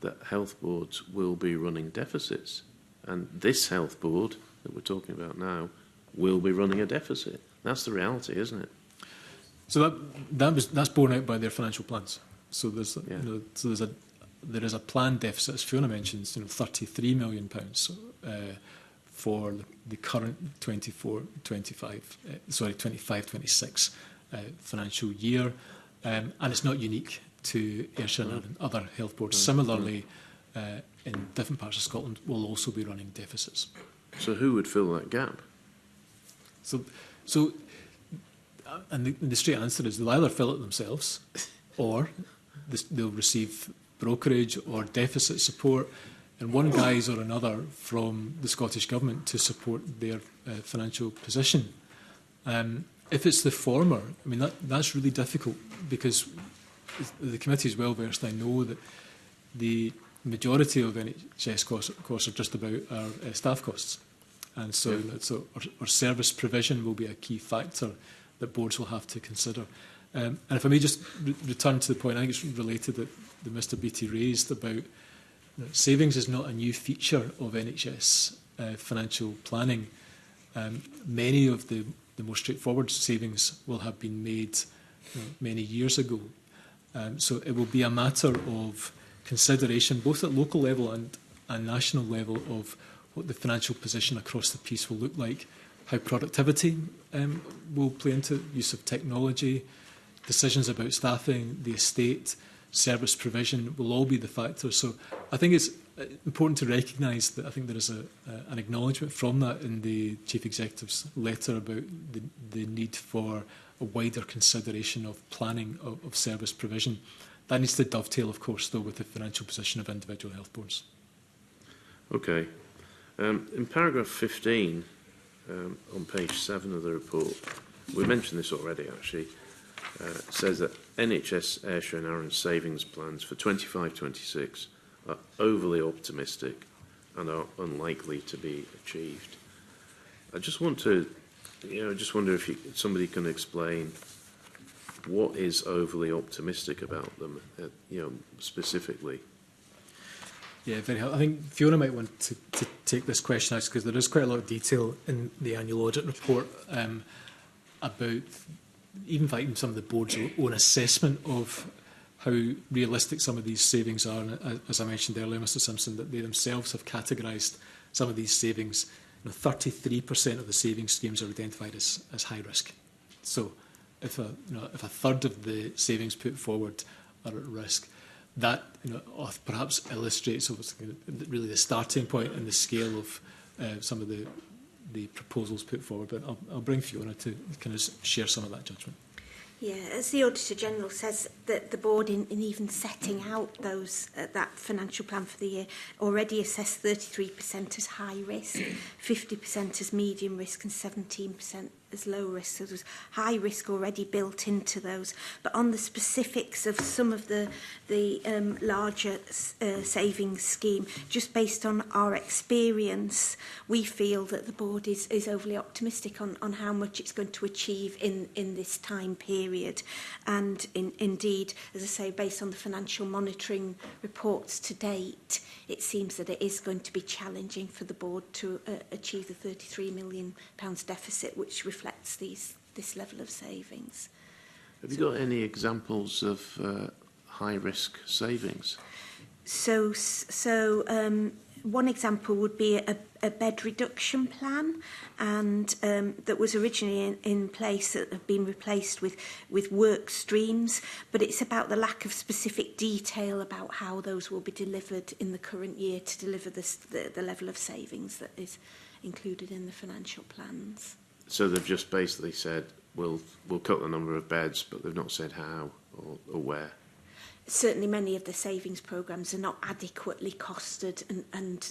that health boards will be running deficits. And this health board that we're talking about now will be running a deficit. That's the reality, isn't it? So that's borne out by their financial plans. So there's Yeah. there is a planned deficit, as Fiona mentions, £33 million for the current 25-26 financial year, and it's not unique to Ayrshire and other health boards. Similarly, in different parts of Scotland, will also be running deficits. So who would fill that gap? And the straight answer is they'll either fill it themselves, or they'll receive brokerage or deficit support in one guise or another from the Scottish Government to support their financial position. If it's the former, I mean, that's really difficult, because the committee is well versed. I know that the majority of NHS costs are just about our staff costs. And so our service provision will be a key factor that boards will have to consider. And if I may just return to the point, I think it's related that Mr Beattie raised about savings is not a new feature of NHS financial planning. Many of the more straightforward savings will have been made many years ago. So it will be a matter of consideration, both at local level and national level, of what the financial position across the piece will look like, how productivity will play into use of technology, decisions about staffing, the estate, service provision will all be the factors. So I think it's important to recognise that I think there is an acknowledgement from that in the Chief Executive's letter about the need for a wider consideration of planning of service provision. That needs to dovetail, of course, though, with the financial position of individual health boards. Okay. In paragraph 15, on page 7 of the report, we mentioned this already actually, it says that NHS Ayrshire and Arran savings plans for 25-26 are overly optimistic and are unlikely to be achieved. I just want to, just wonder if somebody can explain what is overly optimistic about them, specifically. Yeah, very helpful. I think Fiona might want to take this question out, because there is quite a lot of detail in the annual audit report about even some of the board's own assessment of how realistic some of these savings are. And as I mentioned earlier, Mr Simpson, that they themselves have categorised some of these savings. 33% of the savings schemes are identified as high risk. So if a third of the savings put forward are at risk, that perhaps illustrates really the starting point and the scale of some of the proposals put forward. But I'll bring Fiona to kind of share some of that judgment. Yeah, as the Auditor General says, that the board, in even setting out that financial plan for the year, already assessed 33% as high risk, 50% as medium risk, and 17% as low risk. So there's high risk already built into those. But on the specifics of some of the larger savings scheme, just based on our experience, we feel that the board is overly optimistic on how much it's going to achieve in this time period. And indeed, as I say, based on the financial monitoring reports to date, it seems that it is going to be challenging for the board to achieve the £33 million deficit, which reflects this level of savings. Have you got any examples of high-risk savings? So one example would be a bed reduction plan, and that was originally in place, that have been replaced with work streams, but it's about the lack of specific detail about how those will be delivered in the current year to deliver the level of savings that is included in the financial plans. So they've just basically said, we'll cut the number of beds, but they've not said how or where. Certainly many of the savings programmes are not adequately costed, and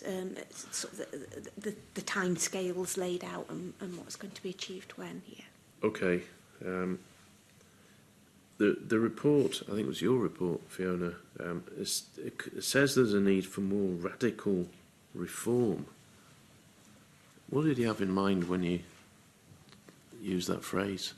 sort of the time scales laid out and what's going to be achieved when here. Okay. The report, I think it was your report, Fiona, it says there's a need for more radical reform. What did you have in mind when you used that phrase?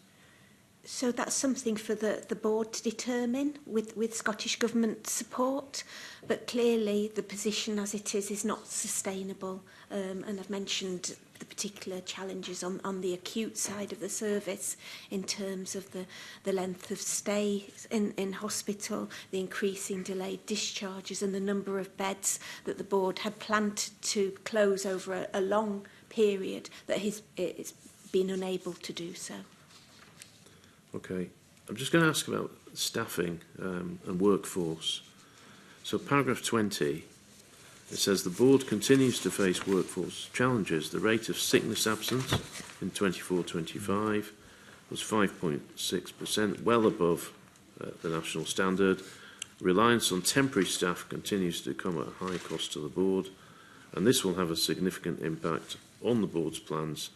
So that's something for the board to determine with Scottish Government support, but clearly the position as it is not sustainable, and I've mentioned the particular challenges on the acute side of the service in terms of the length of stay in hospital, the increasing delayed discharges and the number of beds that the board had planned to close over a long period that it's been unable to do so. Okay, I'm just going to ask about staffing and workforce. So paragraph 20, it says the board continues to face workforce challenges. The rate of sickness absence in 24-25 was 5.6%, well above the national standard. Reliance on temporary staff continues to come at a high cost to the board, and this will have a significant impact on the board's plans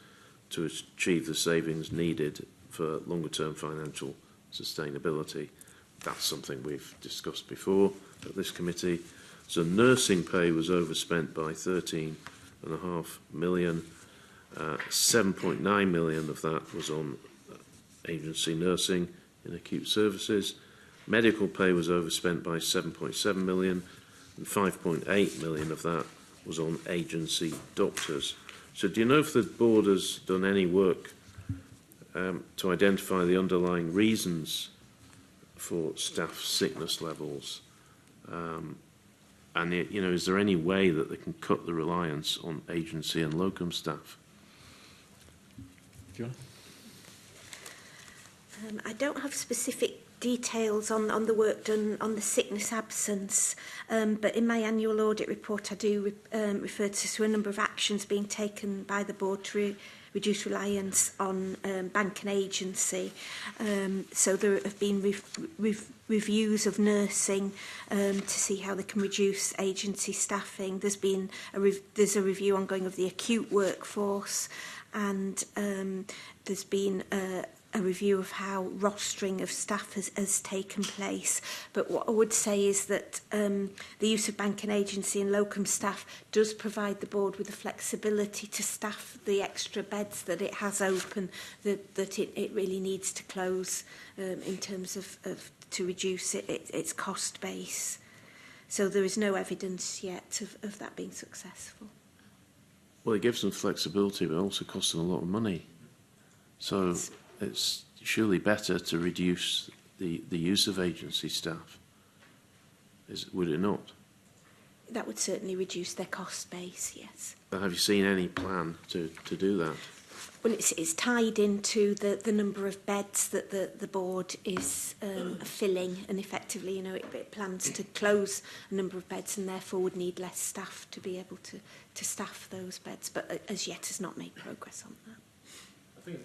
to achieve the savings needed for longer-term financial sustainability. That's something we've discussed before at this committee. So nursing pay was overspent by £13.5 million. 7.9 million of that was on agency nursing in acute services. Medical pay was overspent by 7.7 million, and 5.8 million of that was on agency doctors. So do you know if the board has done any work to identify the underlying reasons for staff sickness levels? And is there any way that they can cut the reliance on agency and locum staff? Fiona? I don't have specific details on the work done on the sickness absence, but in my annual audit report I do refer to a number of actions being taken by the board to reduce reliance on bank and agency. So there have been reviews of nursing to see how they can reduce agency staffing. There's a review ongoing of the acute workforce, and there's been a review of how rostering of staff has taken place. But what I would say is that the use of bank and agency and locum staff does provide the board with the flexibility to staff the extra beds that it has open, that it really needs to close in terms of to reduce its cost base. So there is no evidence yet of that being successful. Well, it gives them flexibility, but it also costs them a lot of money. So it's surely better to reduce the use of agency staff, would it not? That would certainly reduce their cost base, yes. But have you seen any plan to do that? Well, it's tied into the number of beds that the board is filling, and effectively, it plans to close a number of beds and therefore would need less staff to be able to staff those beds, but as yet has not made progress on that. I think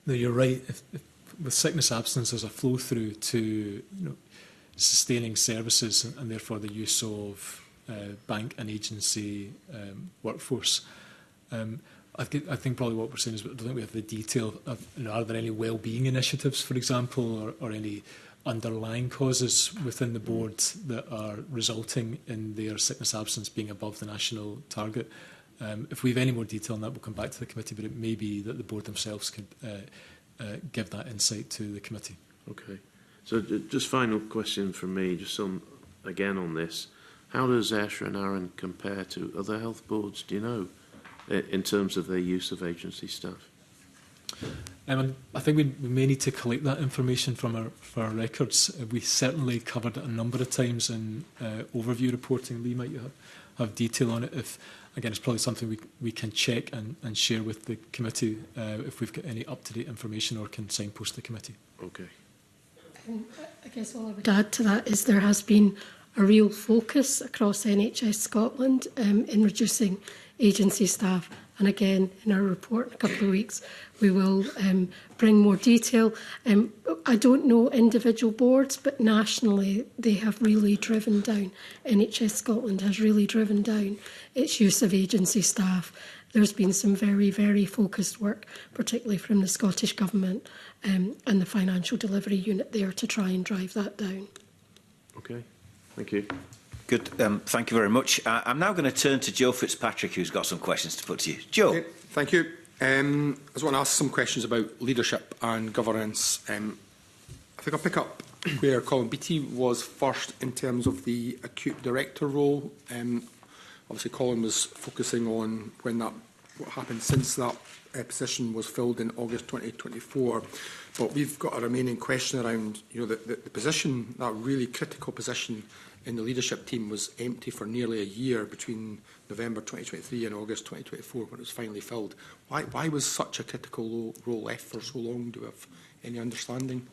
no, you're right. If with sickness absence, there's a flow through to sustaining services and therefore the use of bank and agency workforce. I think probably what we're saying is I don't think we have the detail of are there any well-being initiatives, for example, or any underlying causes within the board that are resulting in their sickness absence being above the national target. If we have any more detail on that, we'll come back to the committee, but it may be that the board themselves could give that insight to the committee. Okay. So just final question from me, just again on this. How does Ayrshire and Arran compare to other health boards, do you know, in terms of their use of agency staff? I think we may need to collect that information from our records. We certainly covered it a number of times in overview reporting. Lee, might you have detail on it? Again, it's probably something we can check and share with the committee if we've got any up-to-date information or can signpost the committee. Okay. I guess all I would add to that is there has been a real focus across NHS Scotland in reducing agency staff. And again, in our report in a couple of weeks, we will bring more detail. I don't know individual boards, but nationally they have really driven down, NHS Scotland has really driven down its use of agency staff. there's been some very, very focused work, particularly from the Scottish Government and the Financial Delivery Unit there to try and drive that down. Okay, thank you. Good, thank you very much. I'm now going to turn to Joe Fitzpatrick, who's got some questions to put to you. Joe. Okay, thank you. I just want to ask some questions about leadership and governance. I think I'll pick up where Colin Beattie was first in terms of the acute director role. Obviously, Colin was focusing on what happened since that position was filled in August 2024. But we've got a remaining question around, the position, that really critical position in the leadership team was empty for nearly a year between November 2023 and August 2024 when it was finally filled. Why was such a critical role left for so long? Do we have any understanding?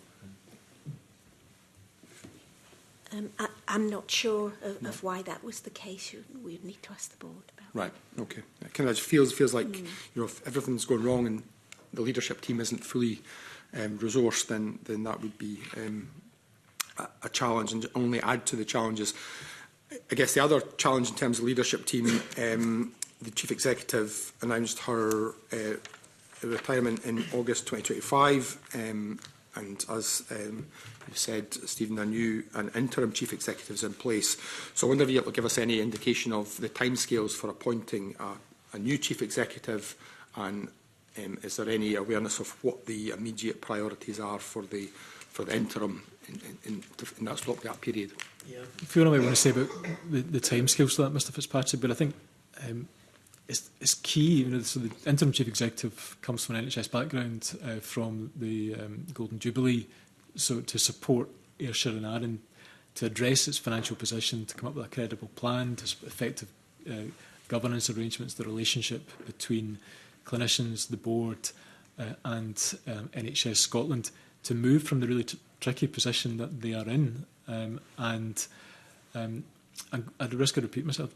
I'm not sure of why that was the case. We would need to ask the board about Right, okay. It kind of feels like if everything's going wrong and the leadership team isn't fully resourced, then that would be a challenge, and only add to the challenges. I guess the other challenge in terms of leadership team, the Chief Executive announced her retirement in August 2025, and as you said, Stephen, an interim Chief Executive is in place. So I wonder if you could give us any indication of the timescales for appointing a new Chief Executive, and is there any awareness of what the immediate priorities are for the interim in that stopgap period? Yeah. Fiona might want to say about the timescales for that, Mr Fitzpatrick, but I think it's key. So the interim chief executive comes from an NHS background from the Golden Jubilee, so to support Ayrshire and Arran to address its financial position, to come up with a credible plan, to effective governance arrangements, the relationship between clinicians, the board and NHS Scotland, to move from the really tricky position that they are in, and at the risk of repeating myself,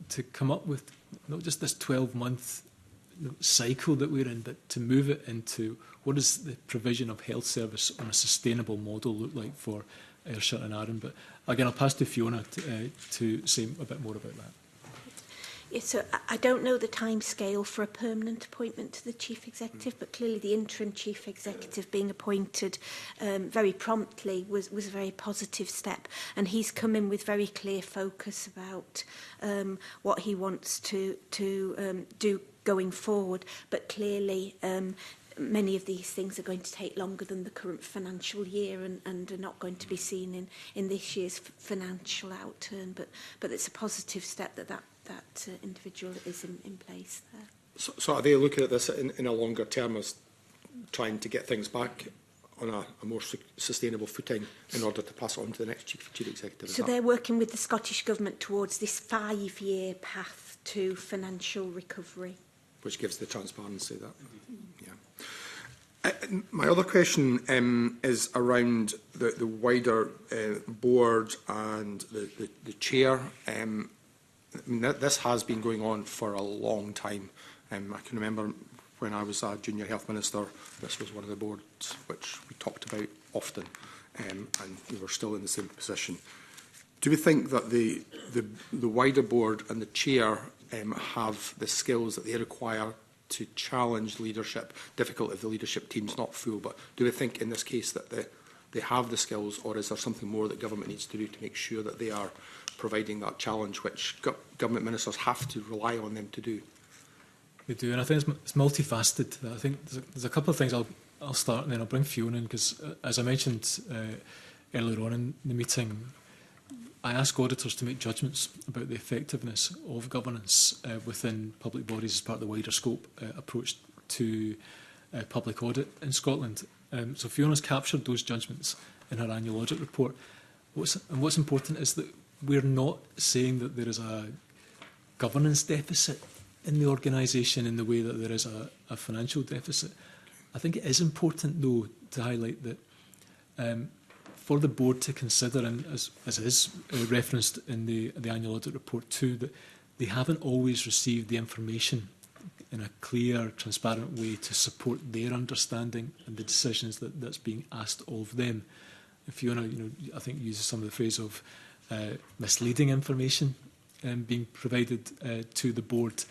to come up with not just this 12-month cycle that we're in, but to move it into what does the provision of health service on a sustainable model look like for Ayrshire and Arran. But again, I'll pass to Fiona to say a bit more about that. Yes, so I don't know the timescale for a permanent appointment to the Chief Executive, but clearly the interim Chief Executive being appointed very promptly was a very positive step. And he's come in with very clear focus about what he wants to do going forward. But clearly many of these things are going to take longer than the current financial year and are not going to be seen in this year's financial outturn. But it's a positive step that individual is in place there. So are they looking at this in a longer term as trying to get things back on a more sustainable footing in order to pass it on to the next chief executive? So they're working with the Scottish Government towards this 5-year path to financial recovery. Which gives the transparency that, yeah. My other question is around the wider board and the chair. I mean, this has been going on for a long time. I can remember when I was a junior health minister, this was one of the boards which we talked about often, and we were still in the same position. Do we think that the wider board and the chair have the skills that they require to challenge leadership? Difficult if the leadership team's not full, but do we think in this case that they have the skills, or is there something more that government needs to do to make sure that they are providing that challenge which government ministers have to rely on them to do? They do, and I think it's multifaceted. I think there's a couple of things I'll start, and then I'll bring Fiona in, because as I mentioned earlier on in the meeting, I ask auditors to make judgments about the effectiveness of governance within public bodies as part of the wider scope approach to public audit in Scotland. So Fiona's captured those judgments in her annual audit report. What's important is that we're not saying that there is a governance deficit in the organisation in the way that there is a financial deficit. I think it is important, though, to highlight that for the board to consider, and as is referenced in the annual audit report too, that they haven't always received the information in a clear, transparent way to support their understanding and the decisions that's being asked of them. Fiona, I think uses some of the phrase of misleading information being provided to the board.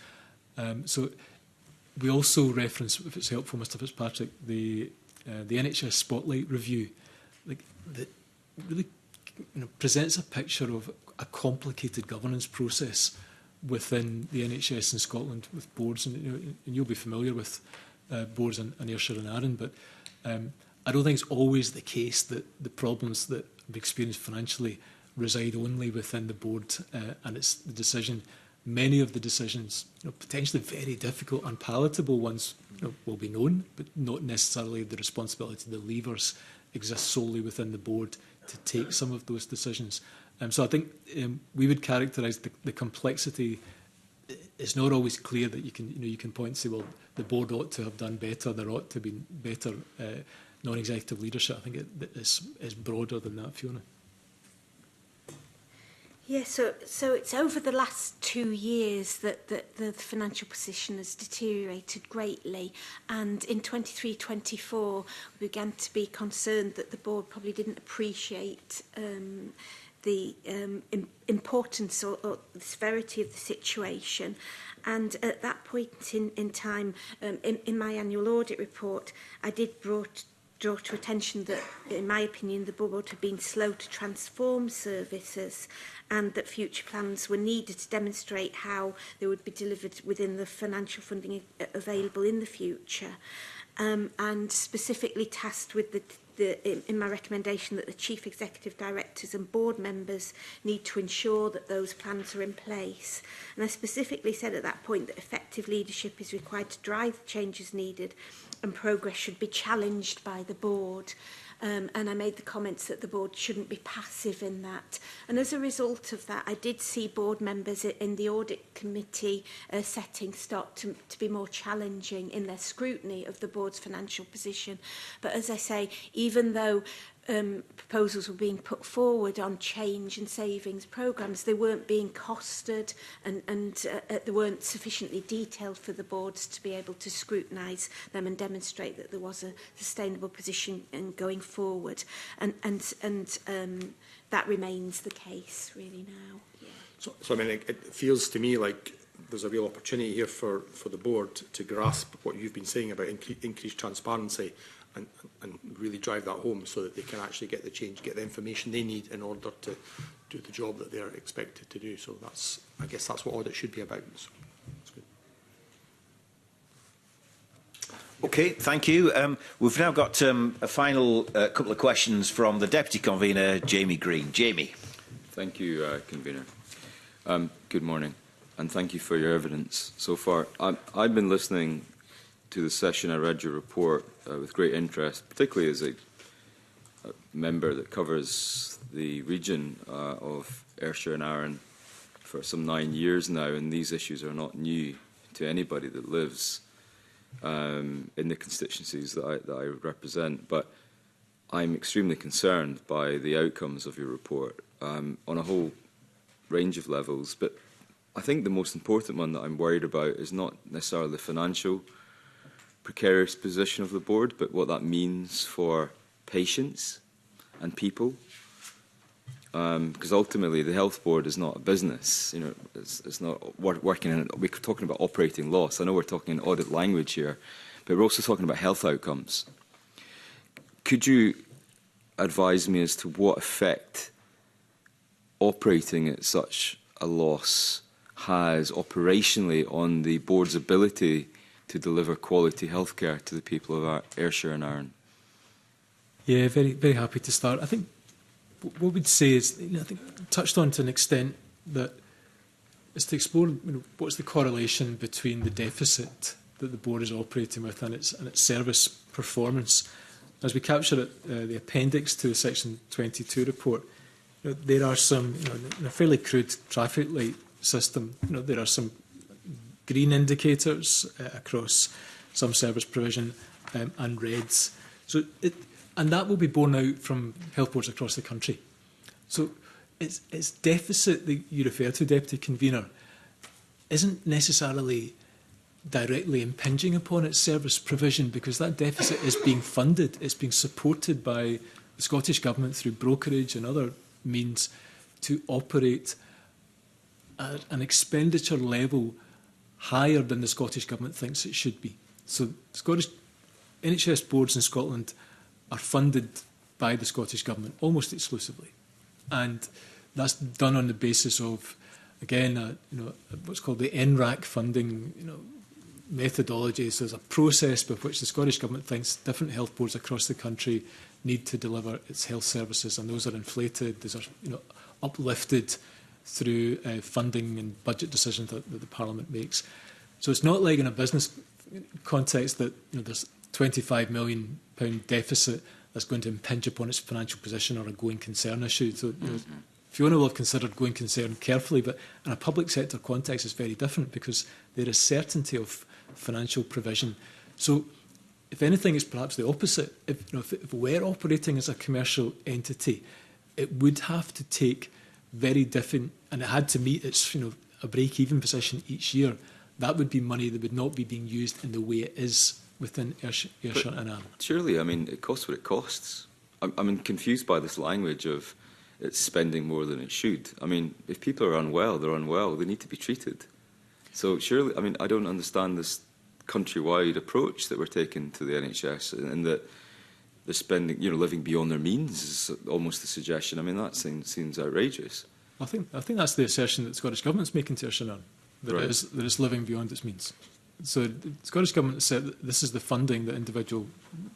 So we also reference, if it's helpful, Mr Fitzpatrick, the NHS Spotlight Review, that really presents a picture of a complicated governance process within the NHS in Scotland with boards, and you'll be familiar with boards in Ayrshire and Arran, but I don't think it's always the case that the problems that we experience financially reside only within the board, and it's the decision. Many of the decisions, potentially very difficult, unpalatable ones, will be known, but not necessarily the responsibility. The levers exist solely within the board to take some of those decisions. So I think we would characterise the complexity. It's not always clear that you can point and say, well, the board ought to have done better. There ought to be better non-executive leadership. I think it's broader than that, Fiona. Yeah, so it's over the last 2 years that the financial position has deteriorated greatly, and in 23-24 we began to be concerned that the board probably didn't appreciate the importance or the severity of the situation. And at that point in time, in my annual audit report, I did draw to attention that, in my opinion, the board had been slow to transform services, and that future plans were needed to demonstrate how they would be delivered within the financial funding available in the future, and specifically tasked with in my recommendation that the chief executive directors and board members need to ensure that those plans are in place. And I specifically said at that point that effective leadership is required to drive the changes needed, and progress should be challenged by the board. And I made the comments that the board shouldn't be passive in that. And as a result of that, I did see board members in the audit committee setting start to be more challenging in their scrutiny of the board's financial position. But as I say, even though proposals were being put forward on change and savings programmes, they weren't being costed, and they weren't sufficiently detailed for the boards to be able to scrutinise them and demonstrate that there was a sustainable position in going forward. And that remains the case really now. Yeah. So I mean, it feels to me like there's a real opportunity here for the board to grasp what you've been saying about increased transparency and really drive that home, so that they can actually get the change, get the information they need in order to do the job that they're expected to do. So I guess that's what audit should be about. So that's good. Okay, thank you. We've now got a final couple of questions from the Deputy Convener, Jamie Green. Jamie. Thank you, Convener. Good morning, and thank you for your evidence so far. I've been listening to the session. I read your report with great interest, particularly as a member that covers the region of Ayrshire and Arran for some 9 years now, and these issues are not new to anybody that lives in the constituencies that I represent. But I'm extremely concerned by the outcomes of your report on a whole range of levels. But I think the most important one that I'm worried about is not necessarily the financial precarious position of the board, but what that means for patients and people. Because ultimately, the health board is not a business. It's not working in. We're talking about operating loss. I know we're talking in audit language here, but we're also talking about health outcomes. Could you advise me as to what effect operating at such a loss has operationally on the board's ability to deliver quality healthcare to the people of Ayrshire and Arran? Yeah, very, very happy to start. I think what we'd say is, I think touched on to an extent, that is to explore what's the correlation between the deficit that the board is operating with and its service performance. As we capture it, the appendix to the Section 22 report, there are some, in a fairly crude traffic light system, there are some green indicators across some service provision and reds. And that will be borne out from health boards across the country. So its deficit that you refer to, Deputy Convener, isn't necessarily directly impinging upon its service provision, because that deficit is being funded, it's being supported by the Scottish Government through brokerage and other means to operate at an expenditure level higher than the Scottish Government thinks it should be. So Scottish NHS boards in Scotland are funded by the Scottish Government almost exclusively. And that's done on the basis of, again, what's called the NRAC funding, methodology. So there's a process by which the Scottish Government thinks different health boards across the country need to deliver its health services, and those are inflated, those are uplifted through funding and budget decisions that the Parliament makes. So it's not like in a business context that there's £25 million deficit that's going to impinge upon its financial position or a going concern issue. So Fiona will have considered going concern carefully, but in a public sector context it's very different because there is certainty of financial provision. So if anything, it's perhaps the opposite. If we're operating as a commercial entity, it would have to take very different, and it had to meet its a break-even position each year. That would be money that would not be being used in the way it is within Ayrshire and Arran. Surely, I mean, it costs what it costs. I'm confused by this language of it's spending more than it should. I mean, if people are unwell, they're unwell. They need to be treated. So surely, I mean, I don't understand this countrywide approach that we're taking to the NHS, and that they're spending, living beyond their means is almost the suggestion. I mean, that seems outrageous. I think that's the assertion that the Scottish Government's making to Ayrshire and Arran, that, right. that it's living beyond its means. So the Scottish Government said that this is the funding that individual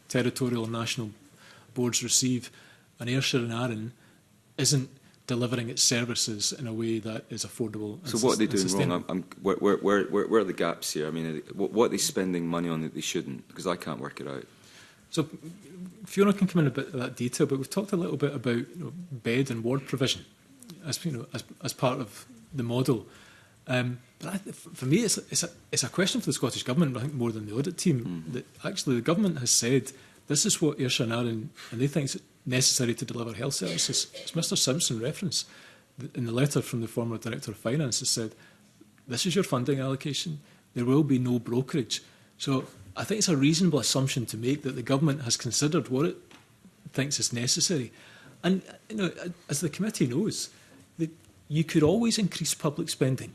territorial and national boards receive, and Ayrshire and Arran isn't delivering its services in a way that is affordable. So what are they doing wrong? Where are the gaps here? I mean, what are they spending money on that they shouldn't? Because I can't work it out. So Fiona can come in a bit of that detail, but we've talked a little bit about bed and ward provision as part of the model. But for me, it's a question for the Scottish Government, I think, more than the audit team. That actually the Government has said this is what Ayrshire and Arran, and they think it's necessary to deliver health services. As Mr Simpson referenced in the letter from the former Director of Finance, has said this is your funding allocation. There will be no brokerage. So I think it's a reasonable assumption to make that the Government has considered what it thinks is necessary. And as the committee knows, you could always increase public spending.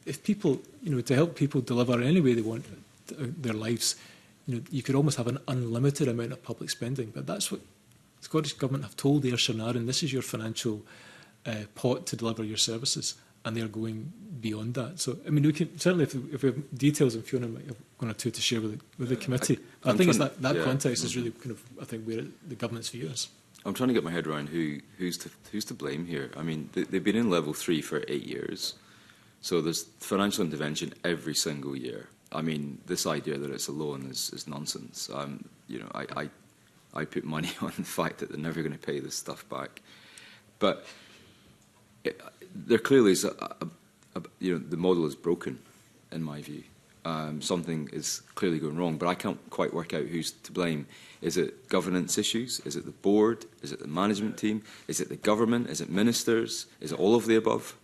If people, to help people deliver any way they want their lives, you could almost have an unlimited amount of public spending. But that's what the Scottish Government have told Ayrshire and Arran. This is your financial pot to deliver your services, and they're going beyond that. So, I mean, we can certainly, if we have details, and Fiona might have one or two to share with the committee. I think that context is really kind of, I think, where the Government's view is. I'm trying to get my head around who's to blame here. I mean, they've been in level 3 for 8 years, so there's financial intervention every single year. I mean, this idea that it's a loan is nonsense. I put money on the fact that they're never going to pay this stuff back. But there clearly is the model is broken, in my view. Something is clearly going wrong, but I can't quite work out who's to blame. Is it governance issues? Is it the board? Is it the management team? Is it the government? Is it ministers? Is it all of the above?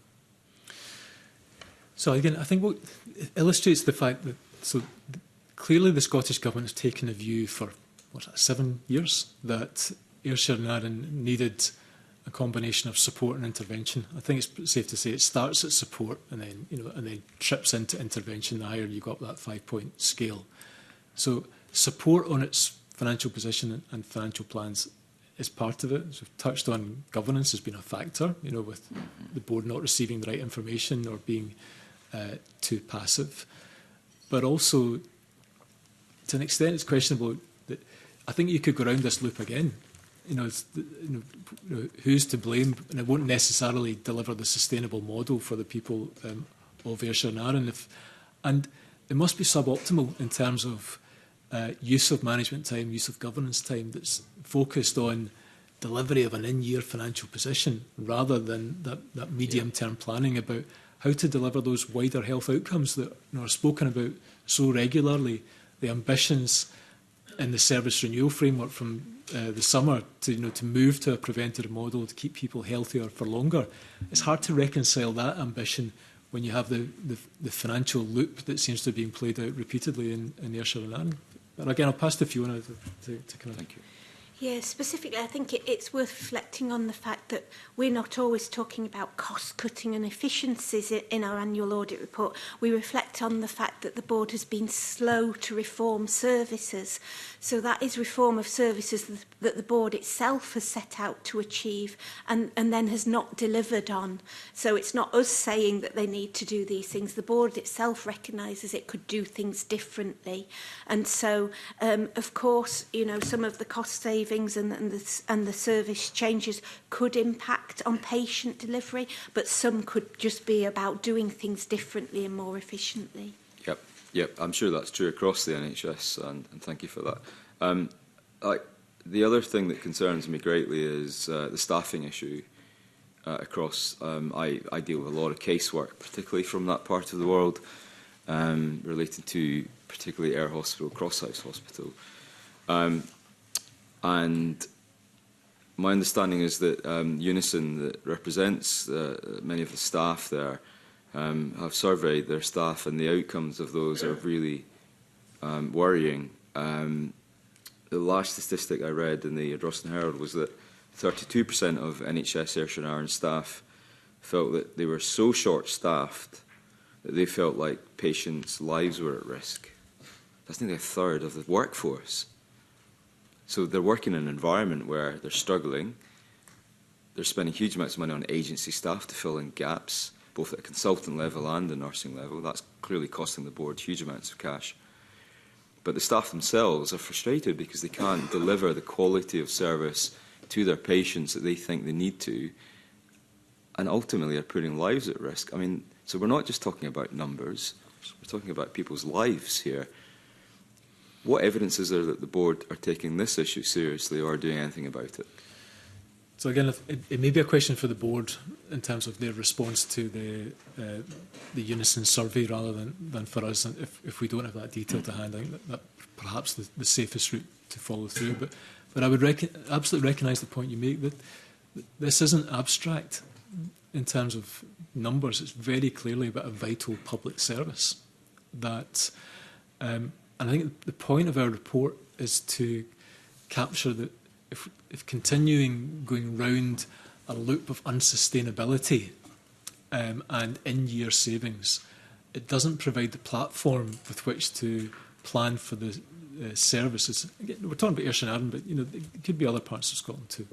So again, I think what illustrates the fact that clearly the Scottish Government has taken a view for 7 years that Ayrshire and Arran needed a combination of support and intervention. I think it's safe to say it starts at support and then trips into intervention the higher you go up that 5-point scale. So support on its financial position and financial plans is part of it. As we've touched on, governance has been a factor, with the board not receiving the right information or being too passive. But also, to an extent, it's questionable that I think you could go around this loop again. Who's to blame? And it won't necessarily deliver the sustainable model for the people of Ayrshire and Arran. And it must be suboptimal in terms of use of management time, use of governance time that's focused on delivery of an in-year financial position rather than that medium-term planning about how to deliver those wider health outcomes that are spoken about so regularly, the ambitions in the service renewal framework from the summer to move to a preventative model to keep people healthier for longer. It's hard to reconcile that ambition when you have the financial loop that seems to be being played out repeatedly in Ayrshire and Arran. But again, I'll pass to Fiona to come in. Thank you. Yeah, specifically, I think it's worth reflecting on the fact that we're not always talking about cost-cutting and efficiencies in our annual audit report. We reflect on the fact that the board has been slow to reform services. So that is reform of services that the board itself has set out to achieve and then has not delivered on. So it's not us saying that they need to do these things. The board itself recognises it could do things differently. And so, of course, you know, some of the cost savings and the service changes could impact on patient delivery, but some could just be about doing things differently and more efficiently. Yep, I'm sure that's true across the NHS, and thank you for that. The other thing that concerns me greatly is the staffing issue across. I deal with a lot of casework, particularly from that part of the world, related to particularly Ayr Hospital, Crosshouse Hospital. And my understanding is that Unison, that represents many of the staff there, have surveyed their staff, and the outcomes of those are really worrying. The last statistic I read in the Drogheda Herald was that 32% of NHS Ayrshire and Arran staff felt that they were so short-staffed that they felt like patients' lives were at risk. That's nearly a third of the workforce. So they're working in an environment where they're struggling. They're spending huge amounts of money on agency staff to fill in gaps, both at a consultant level and the nursing level. That's clearly costing the board huge amounts of cash. But the staff themselves are frustrated because they can't deliver the quality of service to their patients that they think they need to, and ultimately are putting lives at risk. I mean, so we're not just talking about numbers, we're talking about people's lives here. What evidence is there that the board are taking this issue seriously or doing anything about it? So again, it may be a question for the board in terms of their response to the Unison survey rather than for us. And if we don't have that detail to hand, I think that perhaps the safest route to follow through. But I would absolutely recognise the point you make that this isn't abstract in terms of numbers. It's very clearly about a vital public service. That, and I think the point of our report is to capture that if continuing going round a loop of unsustainability and in-year savings, it doesn't provide the platform with which to plan for the services. Again, we're talking about Ayrshire and Arran, but it could be other parts of Scotland too,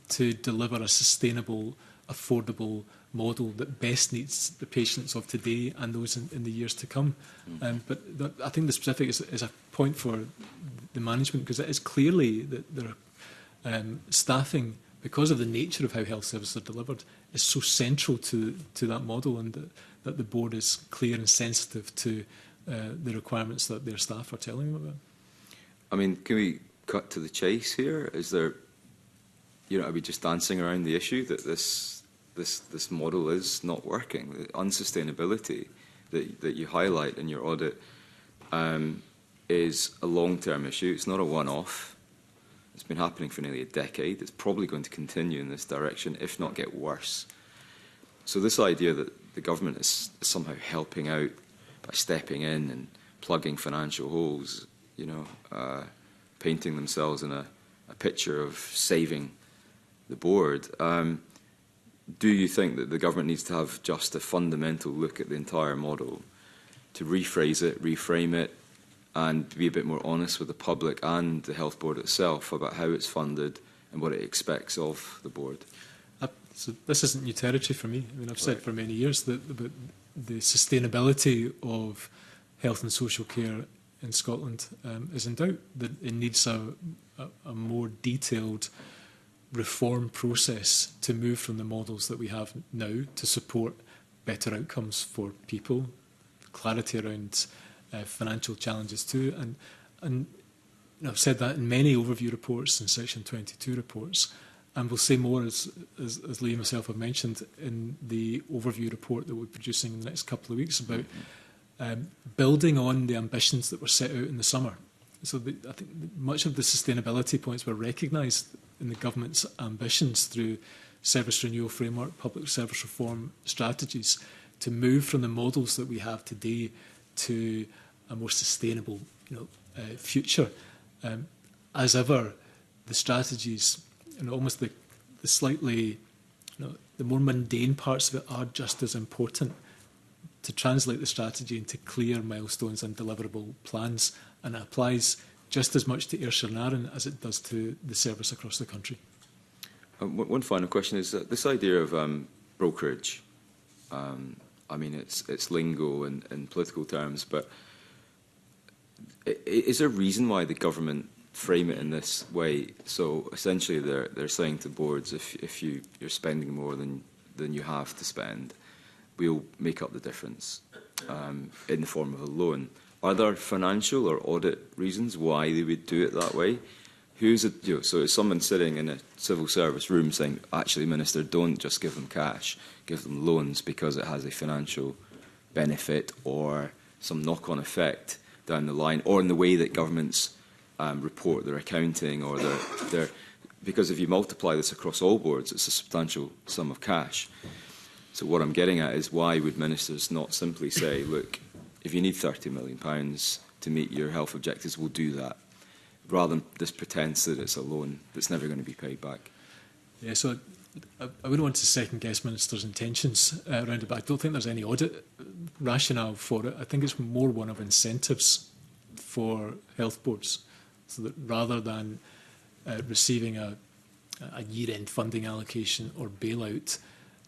to deliver a sustainable, affordable model that best meets the patients of today and those in the years to come. But I think the specific is a point for the management, because it is clearly that there are staffing, because of the nature of how health services are delivered, is so central to that model, and that the board is clear and sensitive to the requirements that their staff are telling them about. I mean, can we cut to the chase here? Is there, are we just dancing around the issue that this model is not working? The unsustainability that you highlight in your audit is a long-term issue. It's not a one-off. It's been happening for nearly a decade. It's probably going to continue in this direction, if not get worse. So this idea that the government is somehow helping out by stepping in and plugging financial holes, painting themselves in a picture of saving the board, do you think that the government needs to have just a fundamental look at the entire model, to rephrase it, reframe it, and be a bit more honest with the public and the health board itself about how it's funded and what it expects of the board? So this isn't new territory for me. I mean, I've said for many years that the sustainability of health and social care in Scotland is in doubt, that it needs a more detailed reform process to move from the models that we have now to support better outcomes for people, clarity around financial challenges too. And I've said that in many overview reports and Section 22 reports, and we'll say more, as Lee and myself have mentioned, in the overview report that we're producing in the next couple of weeks about building on the ambitions that were set out in the summer. So I think much of the sustainability points were recognised in the government's ambitions through service renewal framework, public service reform strategies, to move from the models that we have today to a more sustainable future. As ever, the strategies and almost the slightly, the more mundane parts of it are just as important to translate the strategy into clear milestones and deliverable plans, and it applies just as much to Ayrshire and Arran as it does to the service across the country. One final question is this idea of brokerage. I mean, it's lingo in political terms, but is there a reason why the government frame it in this way? So essentially, they're saying to boards, if you're spending more than you have to spend, we'll make up the difference in the form of a loan. Are there financial or audit reasons why they would do it that way? Who's it? So is someone sitting in a civil service room saying, actually, Minister, don't just give them cash, give them loans because it has a financial benefit or some knock-on effect down the line, or in the way that governments report their accounting or their because if you multiply this across all boards, it's a substantial sum of cash. So what I'm getting at is, why would ministers not simply say, look, if you need £30 million to meet your health objectives, we'll do that, rather than this pretense that it's a loan that's never going to be paid back? Yeah, so I wouldn't want to second-guess ministers' intentions around it, but I don't think there's any audit rationale for it. I think it's more one of incentives for health boards, so that rather than receiving a year-end funding allocation or bailout,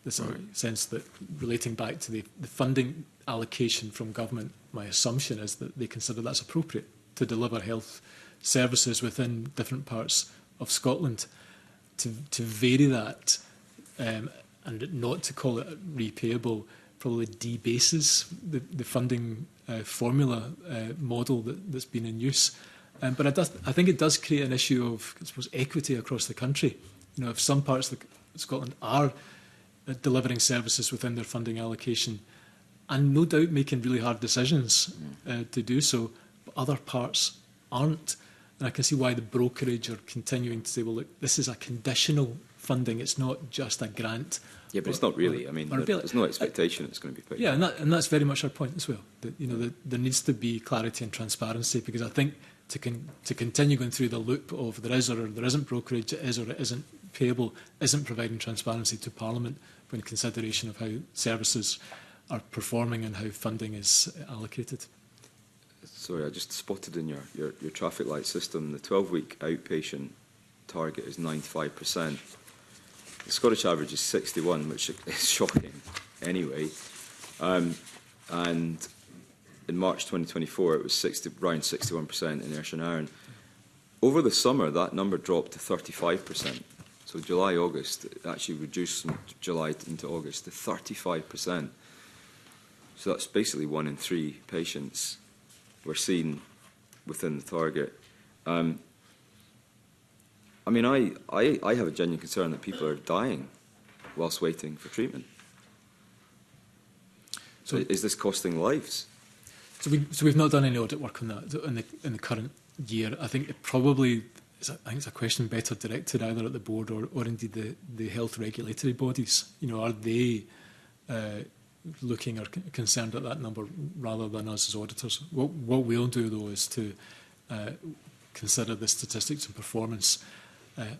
there's a sense that, relating back to the funding allocation from government, my assumption is that they consider that's appropriate to deliver health services within different parts of Scotland. To vary that and not to call it repayable probably debases the funding formula model that's been in use. But I think it does create an issue of, I suppose, equity across the country. If some parts of Scotland are delivering services within their funding allocation, and no doubt making really hard decisions to do so, but other parts aren't. And I can see why the brokerage are continuing to say, well, look, this is a conditional funding, it's not just a grant. Yeah, but it's not really. I mean, there's no expectation it's going to be paid. Yeah, and that's very much our point as well. That, there needs to be clarity and transparency, because I think to continue going through the loop of there is or there isn't brokerage, it is or it isn't payable, isn't providing transparency to Parliament when consideration of how services are performing and how funding is allocated. Sorry, I just spotted in your traffic light system, the 12-week outpatient target is 95%. The Scottish average is 61, which is shocking anyway. And in March 2024, it was around 61% in Ayrshire and Arran. Over the summer, that number dropped to 35%. So July, August, it actually reduced from July into August to 35%. So that's basically 1 in 3 patients were seen within the target. I mean, I have a genuine concern that people are dying whilst waiting for treatment. So is this costing lives? So we've not done any audit work on that in the current year. I think it probably is it's a question better directed either at the board or indeed the health regulatory bodies. Are they looking or concerned at that number rather than us as auditors? What we'll do, though, is to consider the statistics and performance.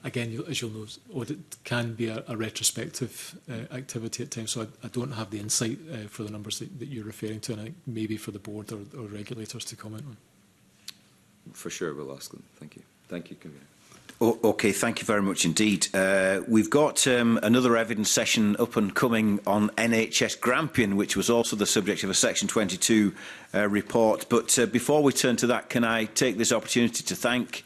Again, as you'll know, audit can be a retrospective activity at times, so I don't have the insight for the numbers that you're referring to, and I think maybe for the board or regulators to comment on. For sure, we'll ask them. Thank you. Thank you, Convener. OK, thank you very much indeed. We've got another evidence session up and coming on NHS Grampian, which was also the subject of a Section 22 report. But before we turn to that, can I take this opportunity to thank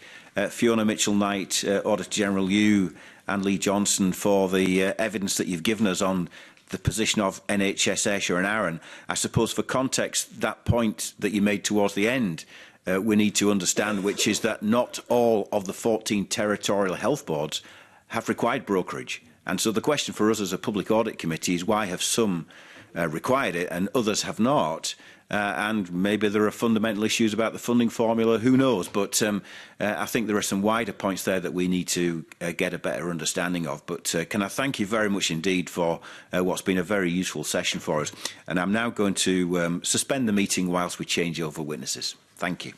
Fiona Mitchell-Knight, Auditor General, you and Lee Johnson for the evidence that you've given us on the position of NHS Ayrshire and Arran. I suppose for context, that point that you made towards the end, we need to understand, which is that not all of the 14 territorial health boards have required brokerage. And so the question for us as a public audit committee is, why have some required it and others have not? And maybe there are fundamental issues about the funding formula, who knows? But I think there are some wider points there that we need to get a better understanding of. But can I thank you very much indeed for what's been a very useful session for us. And I'm now going to suspend the meeting whilst we change over witnesses. Thank you.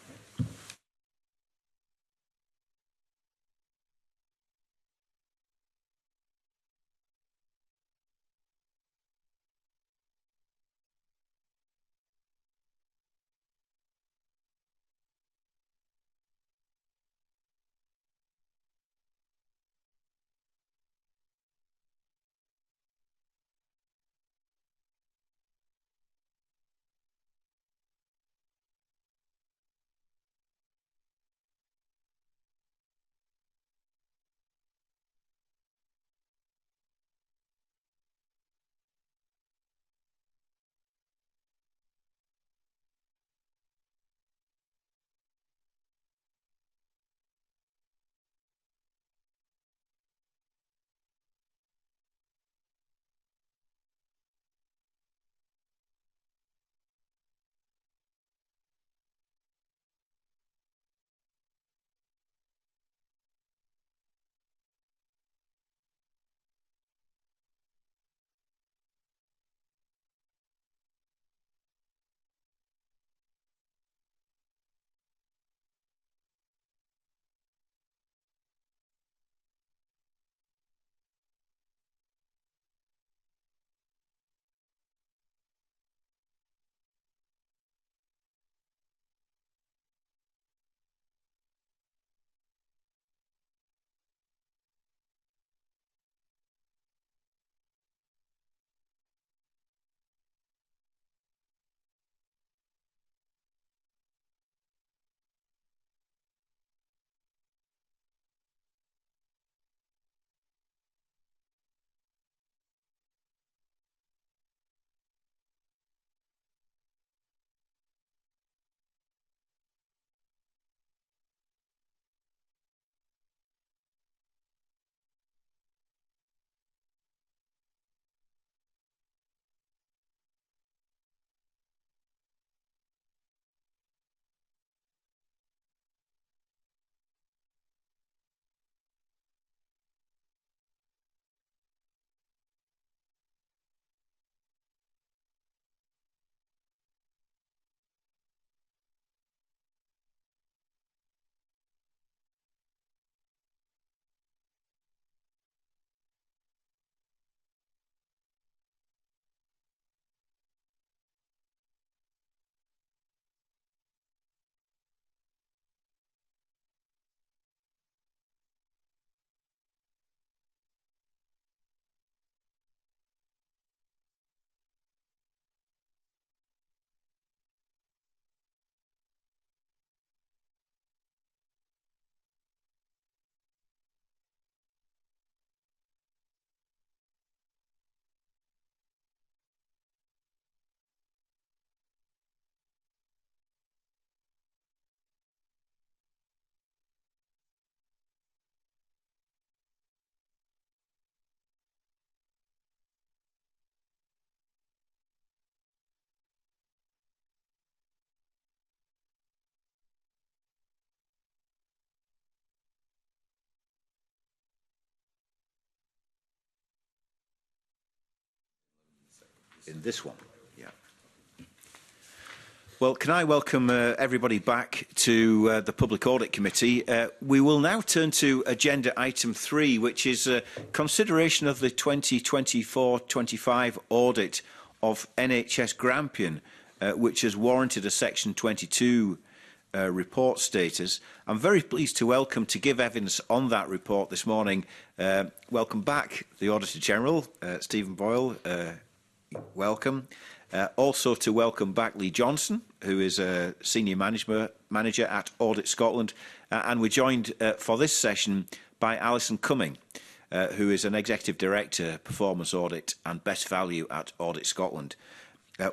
in this one. Yeah. Well, can I welcome everybody back to the Public Audit Committee. We will now turn to agenda item 3, which is consideration of the 2024-25 audit of NHS Grampian, which has warranted a Section 22 report status. I'm very pleased to welcome, to give evidence on that report this morning, welcome back the Auditor General, Stephen Boyle, welcome. Also to welcome back Lee Johnson, who is a Senior Manager at Audit Scotland. And we're joined for this session by Alison Cumming, who is an Executive Director, Performance Audit and Best Value at Audit Scotland.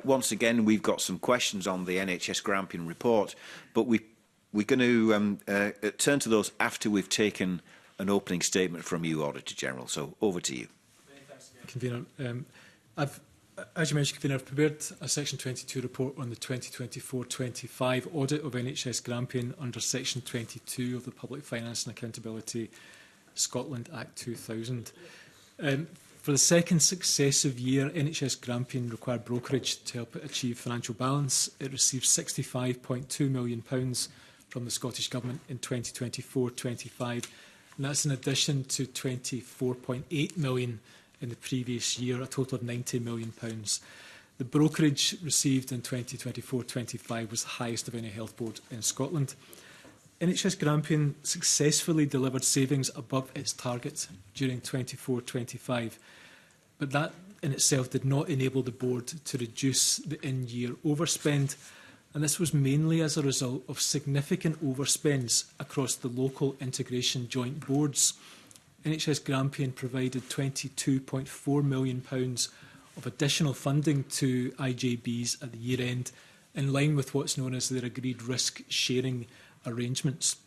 Once again, we've got some questions on the NHS Grampian report, but we're going to turn to those after we've taken an opening statement from you, Auditor General. So over to you. Convener, as you mentioned, Convener, I've prepared a Section 22 report on the 2024-25 audit of NHS Grampian under Section 22 of the Public Finance and Accountability Scotland Act 2000. For the second successive year, NHS Grampian required brokerage to help it achieve financial balance. It received £65.2 million from the Scottish Government in 2024-25, and that's in addition to £24.8 million in the previous year, a total of £90 million. The brokerage received in 2024-25 was the highest of any health board in Scotland. NHS Grampian successfully delivered savings above its target during 24-25, but that in itself did not enable the board to reduce the in-year overspend, and this was mainly as a result of significant overspends across the local integration joint boards. NHS Grampian provided £22.4 million of additional funding to IJBs at the year end, in line with what's known as their agreed risk-sharing arrangements.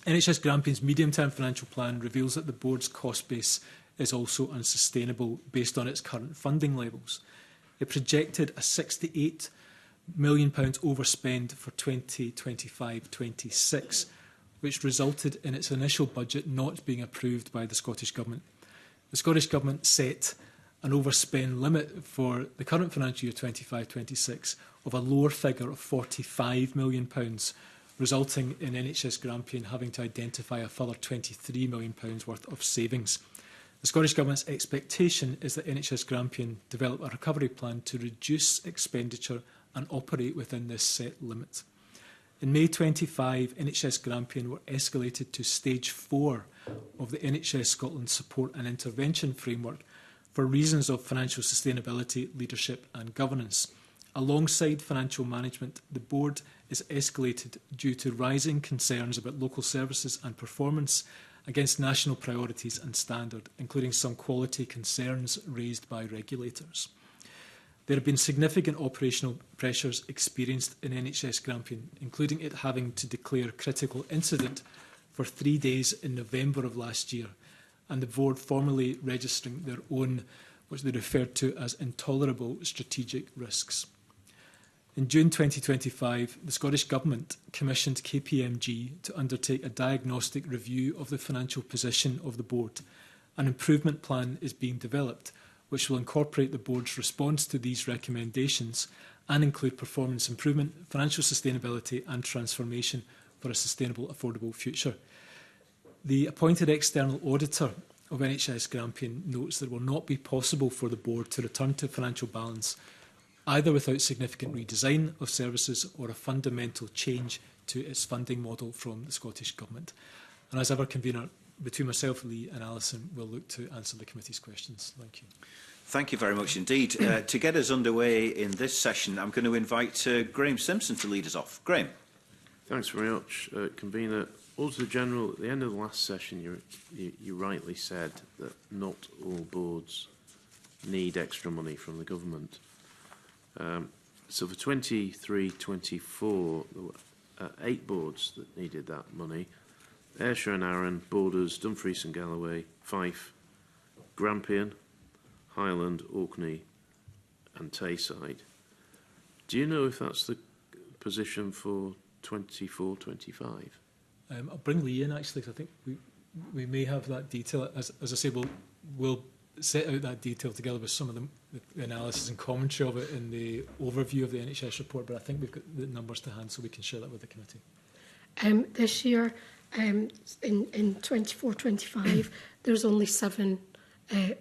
NHS Grampian's medium-term financial plan reveals that the board's cost base is also unsustainable based on its current funding levels. It projected a £68 million overspend for 2025-26, which resulted in its initial budget not being approved by the Scottish Government. The Scottish Government set an overspend limit for the current financial year 25-26 of a lower figure of £45 million, resulting in NHS Grampian having to identify a further £23 million worth of savings. The Scottish Government's expectation is that NHS Grampian develop a recovery plan to reduce expenditure and operate within this set limit. In May 25, NHS Grampian were escalated to Stage 4 of the NHS Scotland Support and Intervention Framework for reasons of financial sustainability, leadership and governance. Alongside financial management, the board is escalated due to rising concerns about local services and performance against national priorities and standard, including some quality concerns raised by regulators. There have been significant operational pressures experienced in NHS Grampian, including it having to declare critical incident for 3 days in November of last year, and the board formally registering their own, which they referred to as intolerable strategic risks. In June 2025, the Scottish Government commissioned KPMG to undertake a diagnostic review of the financial position of the board. An improvement plan is being developed, which will incorporate the board's response to these recommendations and include performance improvement, financial sustainability and transformation for a sustainable, affordable future. The appointed external auditor of NHS Grampian notes that it will not be possible for the board to return to financial balance either without significant redesign of services or a fundamental change to its funding model from the Scottish Government. And as ever, Convener, between myself, Lee and Alison, we'll look to answer the committee's questions. Thank you. Thank you very much indeed. To get us underway in this session, I'm going to invite Graham Simpson to lead us off. Graham. Thanks very much, Convener. Auditor General, at the end of the last session, you rightly said that not all boards need extra money from the government. So for 23-24, there were 8 boards that needed that money. Ayrshire and Arran, Borders, Dumfries and Galloway, Fife, Grampian, Highland, Orkney and Tayside. Do you know if that's the position for 24-25? I'll bring Lee in actually, because I think we may have that detail. As I say, we'll set out that detail together with some of the analysis and commentary of it in the overview of the NHS report, but I think we've got the numbers to hand so we can share that with the committee. This year, in 24-25, there's only 7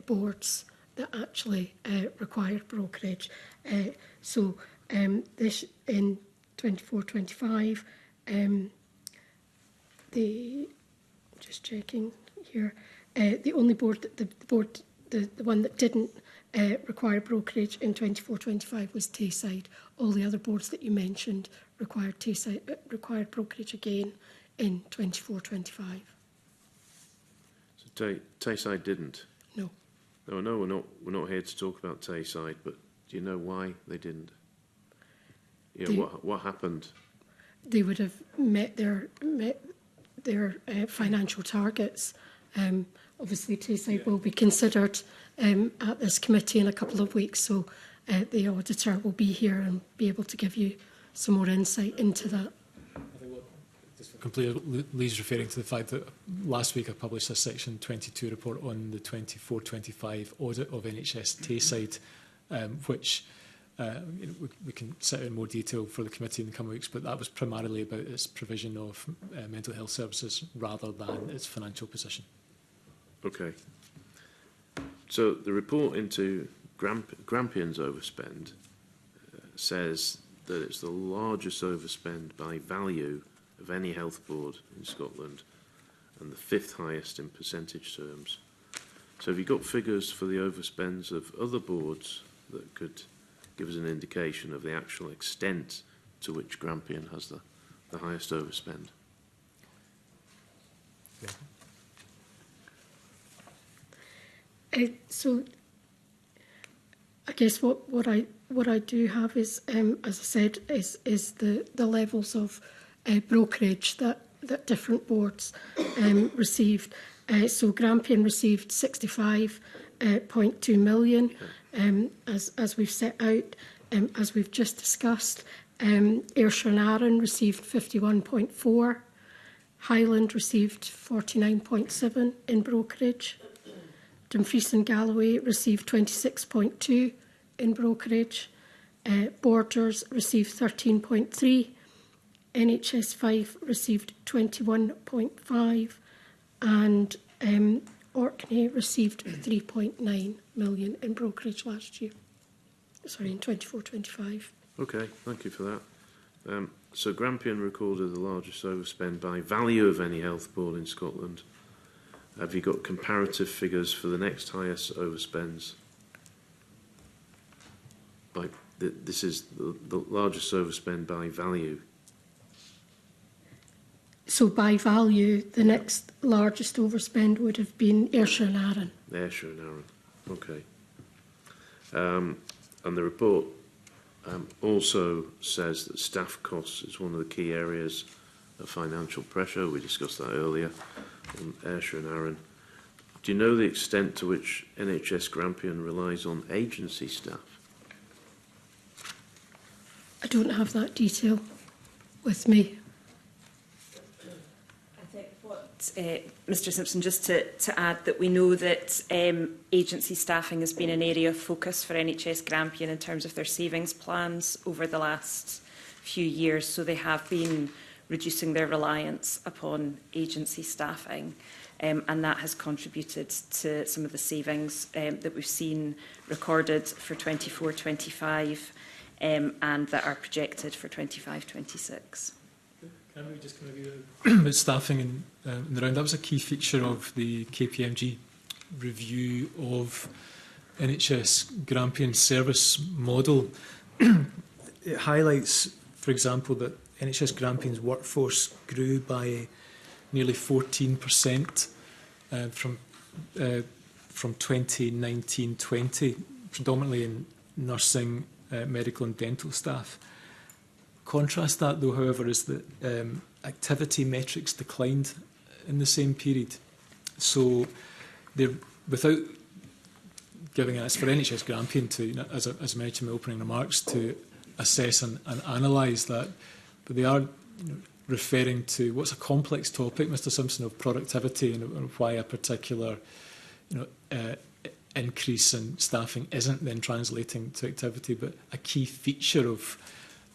boards that actually require brokerage. So this in 24-25, just checking here, the only board, the one that didn't require brokerage in 24-25 was Tayside. All the other boards that you mentioned required brokerage again in 24-25. So Tayside didn't? No. No, we're not here to talk about Tayside, but do you know why they didn't? What happened? They would have met their financial targets. Obviously, Tayside will be considered at this committee in a couple of weeks, so the auditor will be here and be able to give you some more insight into that. Completely, Lee's referring to the fact that last week I published a Section 22 report on the 24-25 audit of NHS Tayside, which we can set out in more detail for the committee in the coming weeks, but that was primarily about its provision of mental health services rather than its financial position. Okay. So the report into Grampian's overspend says that it's the largest overspend by value of any health board in Scotland and the 5th highest in percentage terms. So have you got figures for the overspends of other boards that could give us an indication of the actual extent to which Grampian has the highest overspend? Yeah. So I guess what I do have is, as I said, is the levels of brokerage that different boards received. So Grampian received 65.2 million, as we've set out, as we've just discussed. Ayrshire and Arran received 51.4. Highland received 49.7 in brokerage. Dumfries and Galloway received 26.2 in brokerage. Borders received 13.3. NHS 5 received 21.5, and Orkney received 3.9 million in brokerage last year. Sorry, in 24-25. Okay, thank you for that. So Grampian recorded the largest overspend by value of any health board in Scotland. Have you got comparative figures for the next highest overspends? This is the largest overspend by value. So by value, the next largest overspend would have been Ayrshire and Arran. Ayrshire and Arran, okay. And the report also says that staff costs is one of the key areas of financial pressure. We discussed that earlier on Ayrshire and Arran. Do you know the extent to which NHS Grampian relies on agency staff? I don't have that detail with me. Mr Simpson, just to add that we know that agency staffing has been an area of focus for NHS Grampian in terms of their savings plans over the last few years, so they have been reducing their reliance upon agency staffing, and that has contributed to some of the savings that we've seen recorded for 24-25 and that are projected for 25-26. Can we just kind of about staffing in the round? That was a key feature of the KPMG review of NHS Grampian service model. It highlights, for example, that NHS Grampian's workforce grew by nearly 14% from 2019-20, predominantly in nursing, medical and dental staff. Contrast that, though, however, is that activity metrics declined in the same period. So, without giving us for NHS Grampian to, as I mentioned in my opening remarks, to assess and analyse that, but they are referring to what's a complex topic, Mr Simpson, of productivity and why a particular increase in staffing isn't then translating to activity, but a key feature of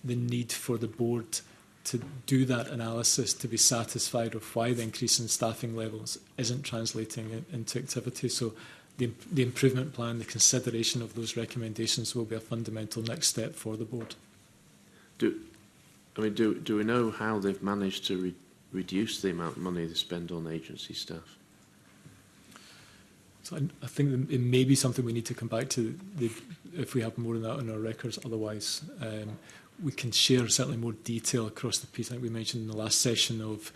the need for the board to do that analysis to be satisfied of why the increase in staffing levels isn't translating into activity. So the improvement plan, the consideration of those recommendations will be a fundamental next step for the board. Do we know how they've managed to reduce the amount of money they spend on agency staff? So I think it may be something we need to come back to if we have more of that on our records. Otherwise, we can share certainly more detail across the piece. I think we mentioned in the last session of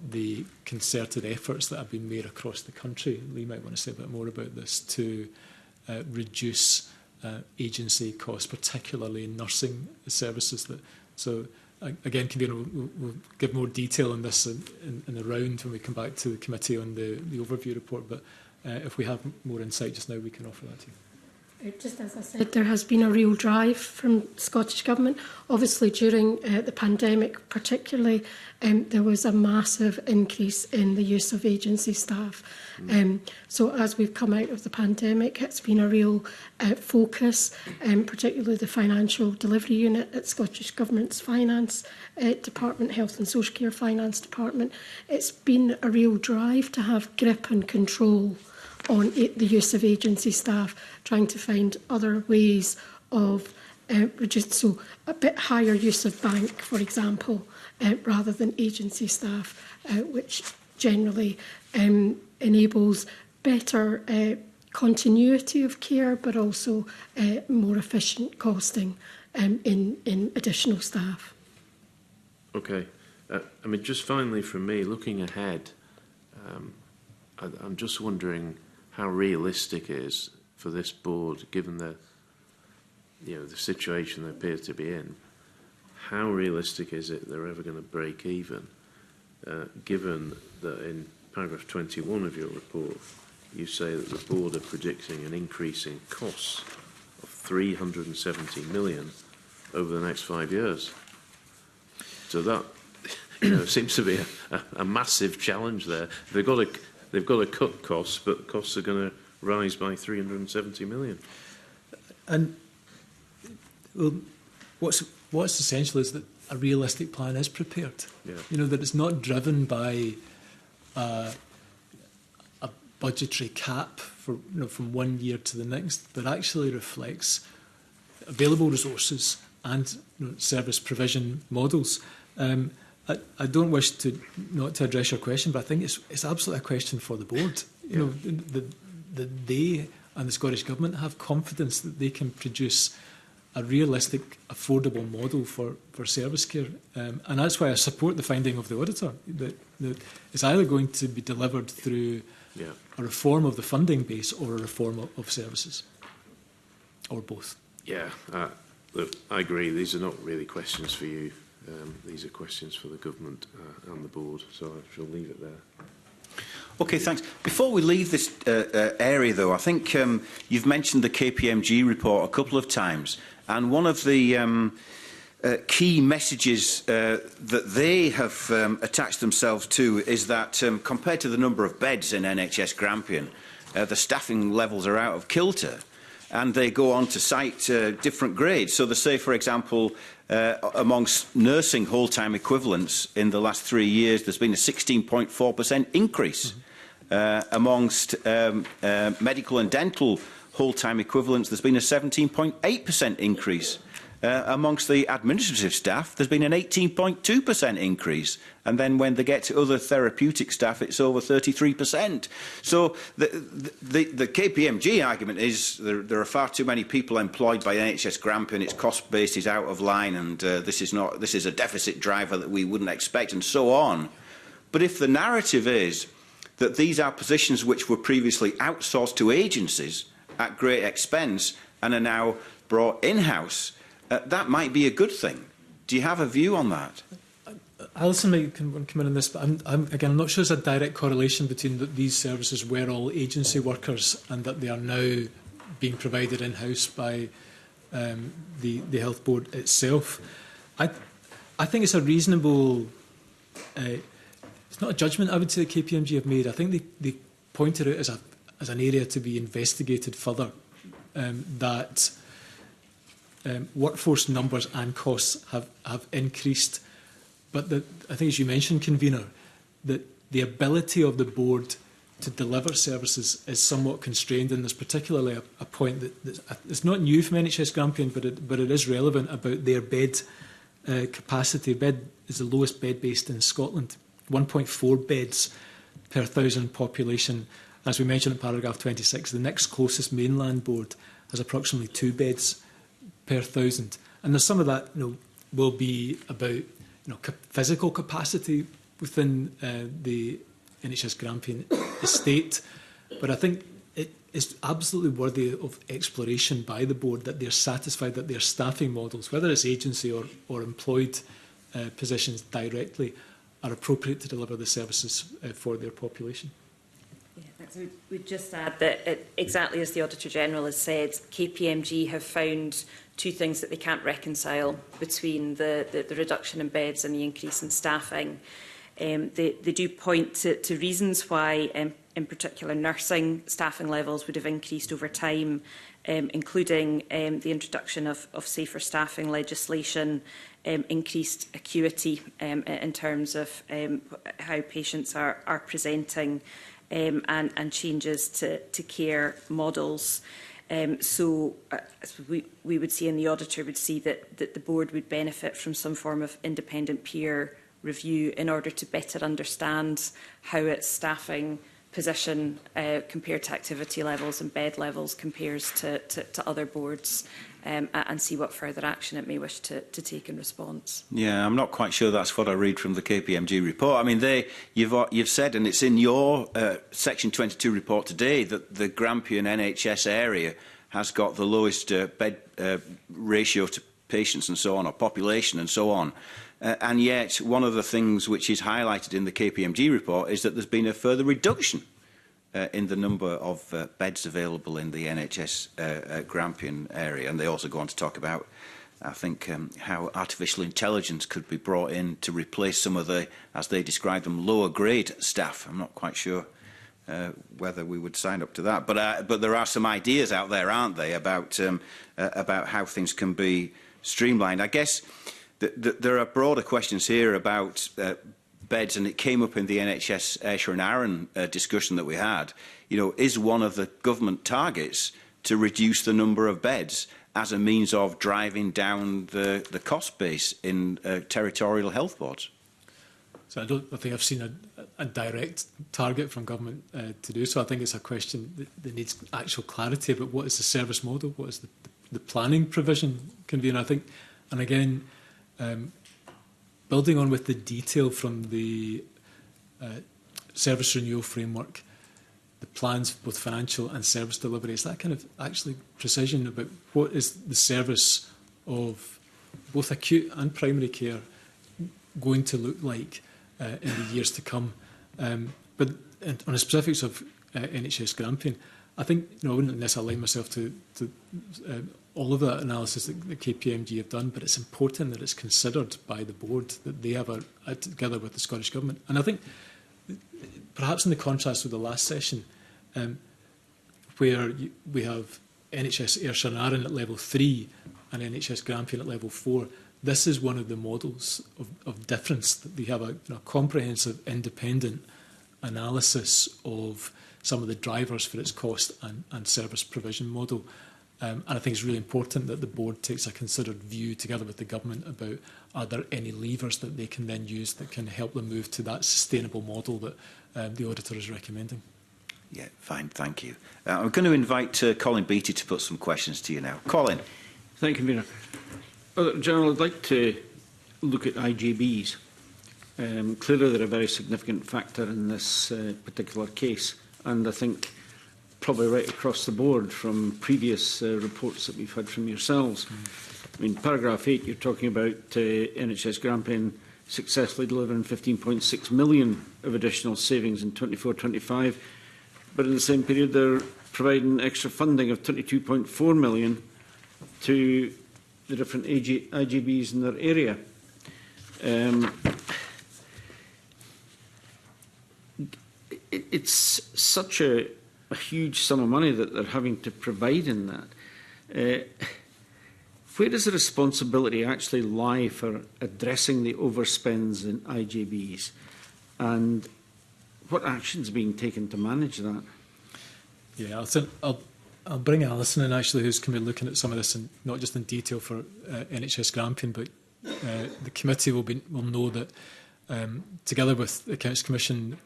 the concerted efforts that have been made across the country. Lee might want to say a bit more about this to reduce agency costs, particularly in nursing services. So again, Convener, we'll give more detail on this in the round when we come back to the committee on the overview report. But if we have more insight just now, we can offer that to you. Just as I said, there has been a real drive from Scottish Government. Obviously, during the pandemic particularly, there was a massive increase in the use of agency staff. So as we've come out of the pandemic, it's been a real focus, particularly the Financial Delivery Unit at Scottish Government's Finance Department, Health and Social Care Finance Department. It's been a real drive to have grip and control on the use of agency staff, trying to find other ways of reducing, so a bit higher use of bank, for example, rather than agency staff, which generally enables better continuity of care, but also more efficient costing in additional staff. Okay. Just finally from me, looking ahead, I'm just wondering how realistic it is for this board, given the situation they appear to be in. How realistic is it they're ever going to break even, given that in paragraph 21 of your report, you say that the board are predicting an increase in costs of 370 million over the next 5 years. So that seems to be a massive challenge there. They've got to cut costs, but costs are going to rise by 370 million. And well, what's essential is that a realistic plan is prepared. Yeah. That it's not driven by a budgetary cap for from 1 year to the next, but actually reflects available resources and service provision models. I don't wish not to address your question, but I think it's absolutely a question for the board. That they and the Scottish Government have confidence that they can produce a realistic, affordable model for service care. And that's why I support the finding of the auditor, that it's either going to be delivered through a reform of the funding base or a reform of services, or both. Yeah, look, I agree. These are not really questions for you. These are questions for the government and the board, so I shall leave it there. Okay, thanks. Before we leave this area, though, I think you've mentioned the KPMG report a couple of times, and one of the key messages that they have attached themselves to is that compared to the number of beds in NHS Grampian, the staffing levels are out of kilter. And they go on to cite different grades. So they say, for example, amongst nursing whole-time equivalents in the last 3 years, there's been a 16.4% increase. Amongst medical and dental whole-time equivalents, there's been a 17.8% increase. Amongst the administrative staff, there's been an 18.2% increase. And then when they get to other therapeutic staff, it's over 33%. So the KPMG argument is there are far too many people employed by NHS Grampian, its cost base is out of line, and this is a deficit driver that we wouldn't expect, and so on. But if the narrative is that these are positions which were previously outsourced to agencies at great expense and are now brought in-house, that might be a good thing. Do you have a view on that? Alison might come in on this, but I'm not sure there's a direct correlation between these services were all agency workers and that they are now being provided in-house by the Health Board itself. I think it's a reasonable... it's not a judgment, I would say, the KPMG have made. I think they pointed out as as an area to be investigated further, that workforce numbers and costs have increased. But I think, as you mentioned, Convener, that the ability of the board to deliver services is somewhat constrained, and there's particularly a point that it's not new from NHS Grampian, but it is relevant about their bed capacity. Bed is the lowest bed based in Scotland, 1.4 beds per 1,000 population. As we mentioned in paragraph 26, the next closest mainland board has approximately 2 beds per 1,000. And there's some of that, will be about physical capacity within the NHS Grampian estate. But I think it is absolutely worthy of exploration by the board that they're satisfied that their staffing models, whether it's agency or employed positions directly, are appropriate to deliver the services for their population. Yeah, thanks. We'd just add that, exactly as the Auditor-General has said, KPMG have found 2 things that they can't reconcile between the reduction in beds and the increase in staffing. They do point to reasons why, in particular, nursing staffing levels would have increased over time, including the introduction of safer staffing legislation, increased acuity in terms of how patients are presenting, and changes to care models. So we would see, and the auditor would see, that the board would benefit from some form of independent peer review in order to better understand how its staffing position compared to activity levels and bed levels compares to other boards, and see what further action it may wish to take in response. Yeah, I'm not quite sure that's what I read from the KPMG report. I mean, you've said, and it's in your Section 22 report today, that the Grampian NHS area has got the lowest bed ratio to patients and so on, or population and so on. And yet, one of the things which is highlighted in the KPMG report is that there's been a further reduction in the number of beds available in the NHS Grampian area. And they also go on to talk about, I think, how artificial intelligence could be brought in to replace some of the, as they describe them, lower grade staff. I'm not quite sure whether we would sign up to that. But there are some ideas out there, aren't they, about how things can be streamlined. I guess there are broader questions here about beds, and it came up in the NHS Ayrshire and Arran discussion that we had. Is one of the government targets to reduce the number of beds as a means of driving down the cost base in territorial health boards? So I don't think I've seen a direct target from government to do so. I think it's a question that needs actual clarity about what is the service model, what is the planning provision convener. I think, and again, building on with the detail from the service renewal framework, the plans, both financial and service delivery, is that kind of actually precision about what is the service of both acute and primary care going to look like in the years to come. But on the specifics of NHS Grampian, I think I wouldn't necessarily line myself to all of that analysis that KPMG have done, but it's important that it's considered by the board, that they have together with the Scottish Government. And I think perhaps in the contrast with the last session, where we have NHS Ayrshire and Arran at level 3 and NHS Grampian at level 4, this is one of the models of difference, that we have a comprehensive independent analysis of some of the drivers for its cost and service provision model. And I think it's really important that the board takes a considered view together with the government about, are there any levers that they can then use that can help them move to that sustainable model that the auditor is recommending. Yeah, fine, thank you. I'm going to invite Colin Beattie to put some questions to you now. Colin. Thank you, Convener. General, I'd like to look at IGBs. Clearly, they're a very significant factor in this particular case, and I think probably right across the board from previous reports that we've had from yourselves. I mean, paragraph 8, you're talking about NHS Grampian successfully delivering 15.6 million of additional savings in 24-25, but in the same period they're providing extra funding of 22.4 million to the different IGBs in their area. It's such a a huge sum of money that they're having to provide in that. Where does the responsibility actually lie for addressing the overspends in IJBs, and what actions are being taken to manage that? Yeah, I'll bring Alison in, actually, who's going to be looking at some of this, and not just in detail for NHS Grampian, but the committee will know that together with the Accounts Commission,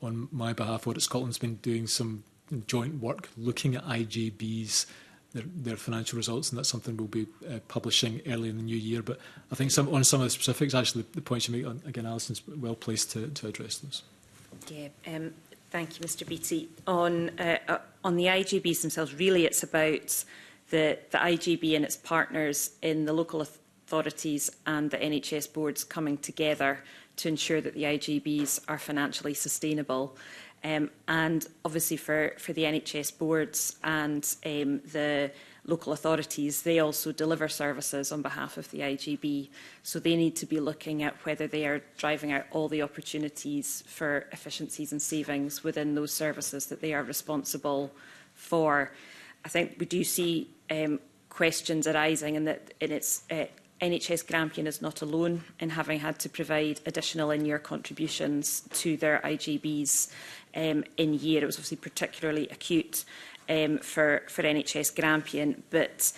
on my behalf, Audit Scotland's been doing some joint work looking at IJBs, their financial results, and that's something we'll be publishing early in the new year. But I think on some of the specifics, actually, the points you make, again, Alison's well placed to address those. Yeah, thank you, Mr Beattie. On the IJBs themselves, really it's about the IJB and its partners in the local authorities and the NHS boards coming together to ensure that the IJBs are financially sustainable. And obviously for the NHS boards and the local authorities, they also deliver services on behalf of the IJB. So they need to be looking at whether they are driving out all the opportunities for efficiencies and savings within those services that they are responsible for. I think we do see questions arising, and that NHS Grampian is not alone in having had to provide additional in-year contributions to their IJBs in year. It was obviously particularly acute for NHS Grampian, but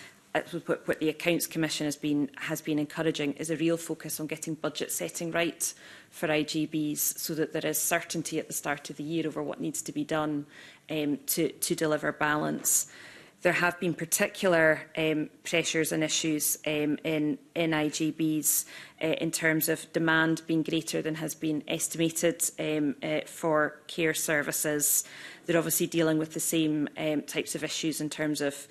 what the Accounts Commission has been encouraging is a real focus on getting budget setting right for IJBs, so that there is certainty at the start of the year over what needs to be done to deliver balance. There have been particular pressures and issues in IJBs in terms of demand being greater than has been estimated for care services. They're obviously dealing with the same types of issues in terms of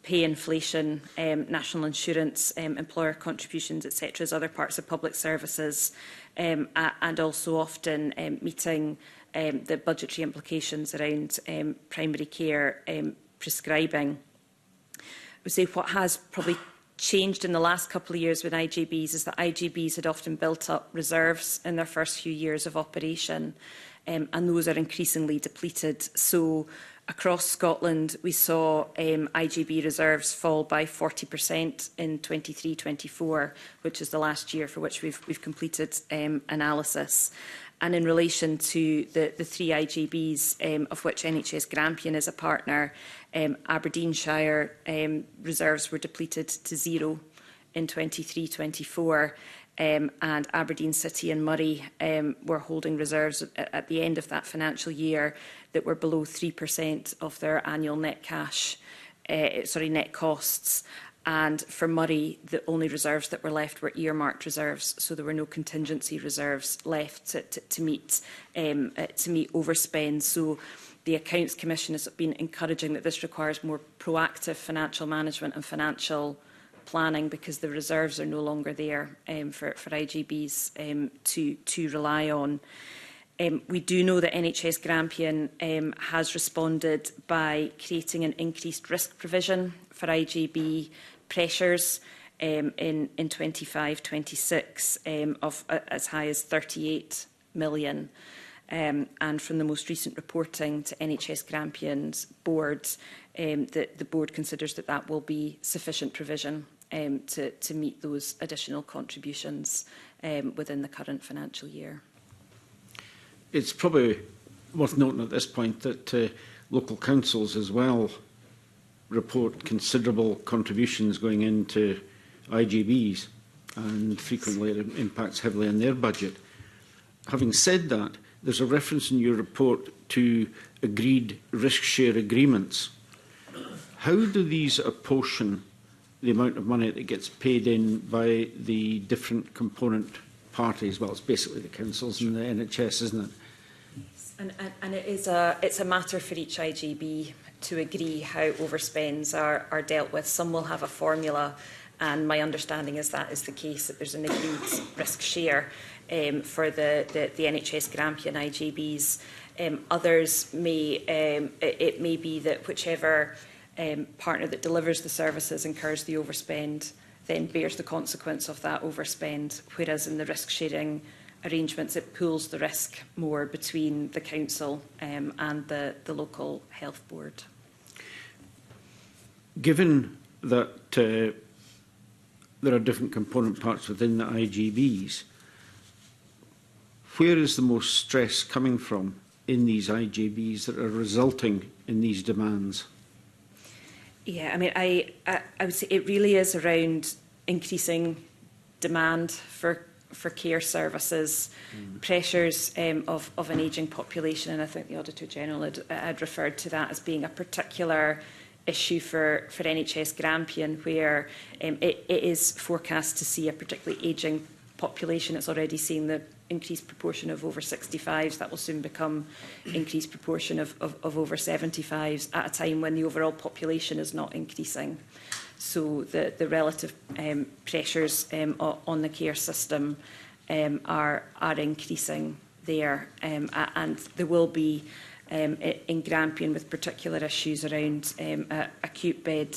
pay inflation, national insurance, employer contributions, etc., as other parts of public services, and also often meeting the budgetary implications around primary care prescribing. I would say what has probably changed in the last couple of years with IJBs is that IJBs had often built up reserves in their first few years of operation, and those are increasingly depleted. So across Scotland, we saw IJB reserves fall by 40% in 23-24, which is the last year for which we've completed analysis. And in relation to the three IJBs, of which NHS Grampian is a partner, Aberdeenshire reserves were depleted to zero in 23-24, and Aberdeen City and Murray were holding reserves at the end of that financial year that were below 3% of their annual net costs. And for Murray, the only reserves that were left were earmarked reserves, so there were no contingency reserves left to meet overspend. So the Accounts Commission has been encouraging that this requires more proactive financial management and financial planning, because the reserves are no longer there for IJBs to rely on. We do know that NHS Grampian has responded by creating an increased risk provision for IJB pressures in 25-26 of as high as 38 million. And from the most recent reporting to NHS Grampian's board, the board considers that will be sufficient provision to meet those additional contributions within the current financial year. It's probably worth noting at this point that local councils as well report considerable contributions going into IJBs, and frequently it impacts heavily on their budget. Having said that, there's a reference in your report to agreed risk share agreements. How do these apportion the amount of money that gets paid in by the different component parties? Well, it's basically the councils and the NHS, isn't it? And it's a matter for each IJB to agree how overspends are dealt with. Some will have a formula, and my understanding is that is the case, that there's an agreed risk share for the NHS Grampian IJBs. Others it may be that whichever partner that delivers the services incurs the overspend then bears the consequence of that overspend, whereas in the risk sharing arrangements, it pools the risk more between the council and the local health board. Given that there are different component parts within the IGBs, where is the most stress coming from in these IGBs that are resulting in these demands? Yeah, I mean, I would say it really is around increasing demand for care services, pressures of an ageing population, and I think the Auditor General had referred to that as being a particular issue for NHS Grampian, where it is forecast to see a particularly ageing population. It's already seen the increased proportion of over 65s. That will soon become increased proportion of over 75s at a time when the overall population is not increasing. So the relative pressures on the care system are increasing there, and there will be in Grampian with particular issues around acute bed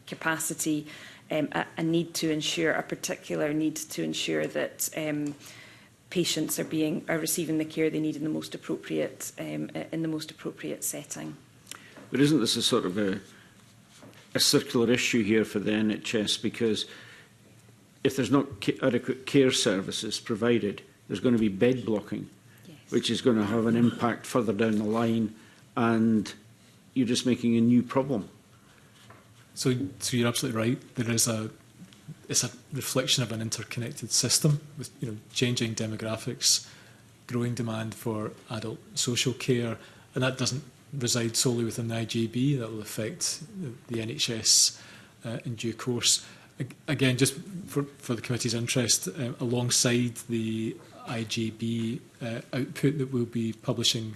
capacity, a need to ensure, a particular need to ensure that patients are receiving the care they need in the most appropriate setting. But isn't this a sort of a circular issue here for the NHS? Because if there's not adequate care services provided, there's going to be bed blocking, yes, which is going to have an impact further down the line, and you're just making a new problem. So you're absolutely right. It's a reflection of an interconnected system with changing demographics, growing demand for adult social care, and that doesn't reside solely within the IGB. That will affect the NHS in due course. Again, just for the committee's interest, alongside the IGB output that we'll be publishing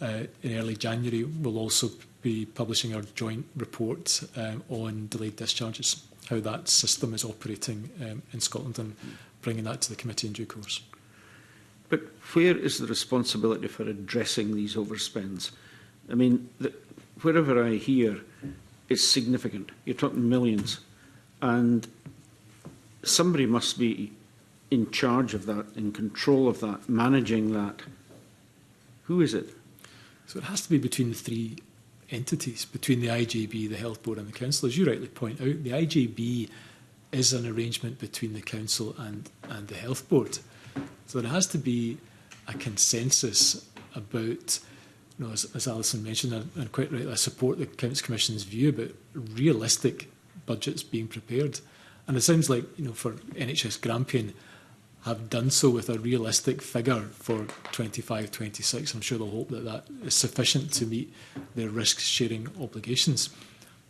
in early January, we'll also be publishing our joint report on delayed discharges, how that system is operating in Scotland, and bringing that to the committee in due course. But where is the responsibility for addressing these overspends? I mean, wherever I hear, it's significant. You're talking millions. And somebody must be in charge of that, in control of that, managing that. Who is it? So it has to be between the three entities, between the IGB, the Health Board and the Council. As you rightly point out, the IGB is an arrangement between the Council and the Health Board. So there has to be a consensus about, as Alison mentioned, and quite rightly, I support the Accounts Commission's view about realistic budgets being prepared. And it sounds like, for NHS Grampian, have done so with a realistic figure for 25-26. I'm sure they'll hope that is sufficient to meet their risk-sharing obligations.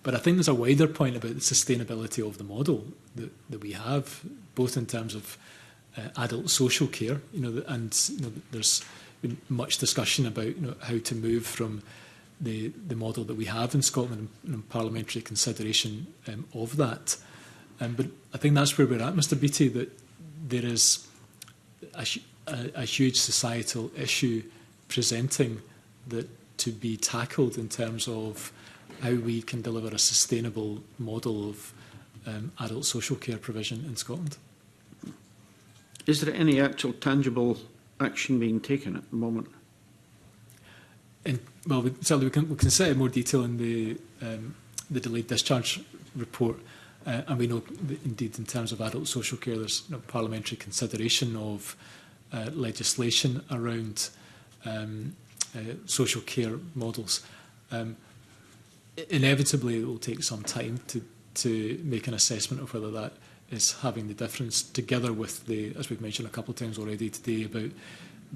But I think there's a wider point about the sustainability of the model that we have, both in terms of adult social care, and there's been much discussion about how to move from the model that we have in Scotland and parliamentary consideration of that. But I think that's where we're at, Mr Beattie, that there is a huge societal issue presenting that to be tackled in terms of how we can deliver a sustainable model of adult social care provision in Scotland. Is there any actual tangible action being taken at the moment? Well, certainly we can set in more detail in the delayed discharge report. And we know that indeed in terms of adult social care there's parliamentary consideration of legislation around social care models. Inevitably it will take some time to make an assessment of whether that is having the difference, together with as we've mentioned a couple of times already today, about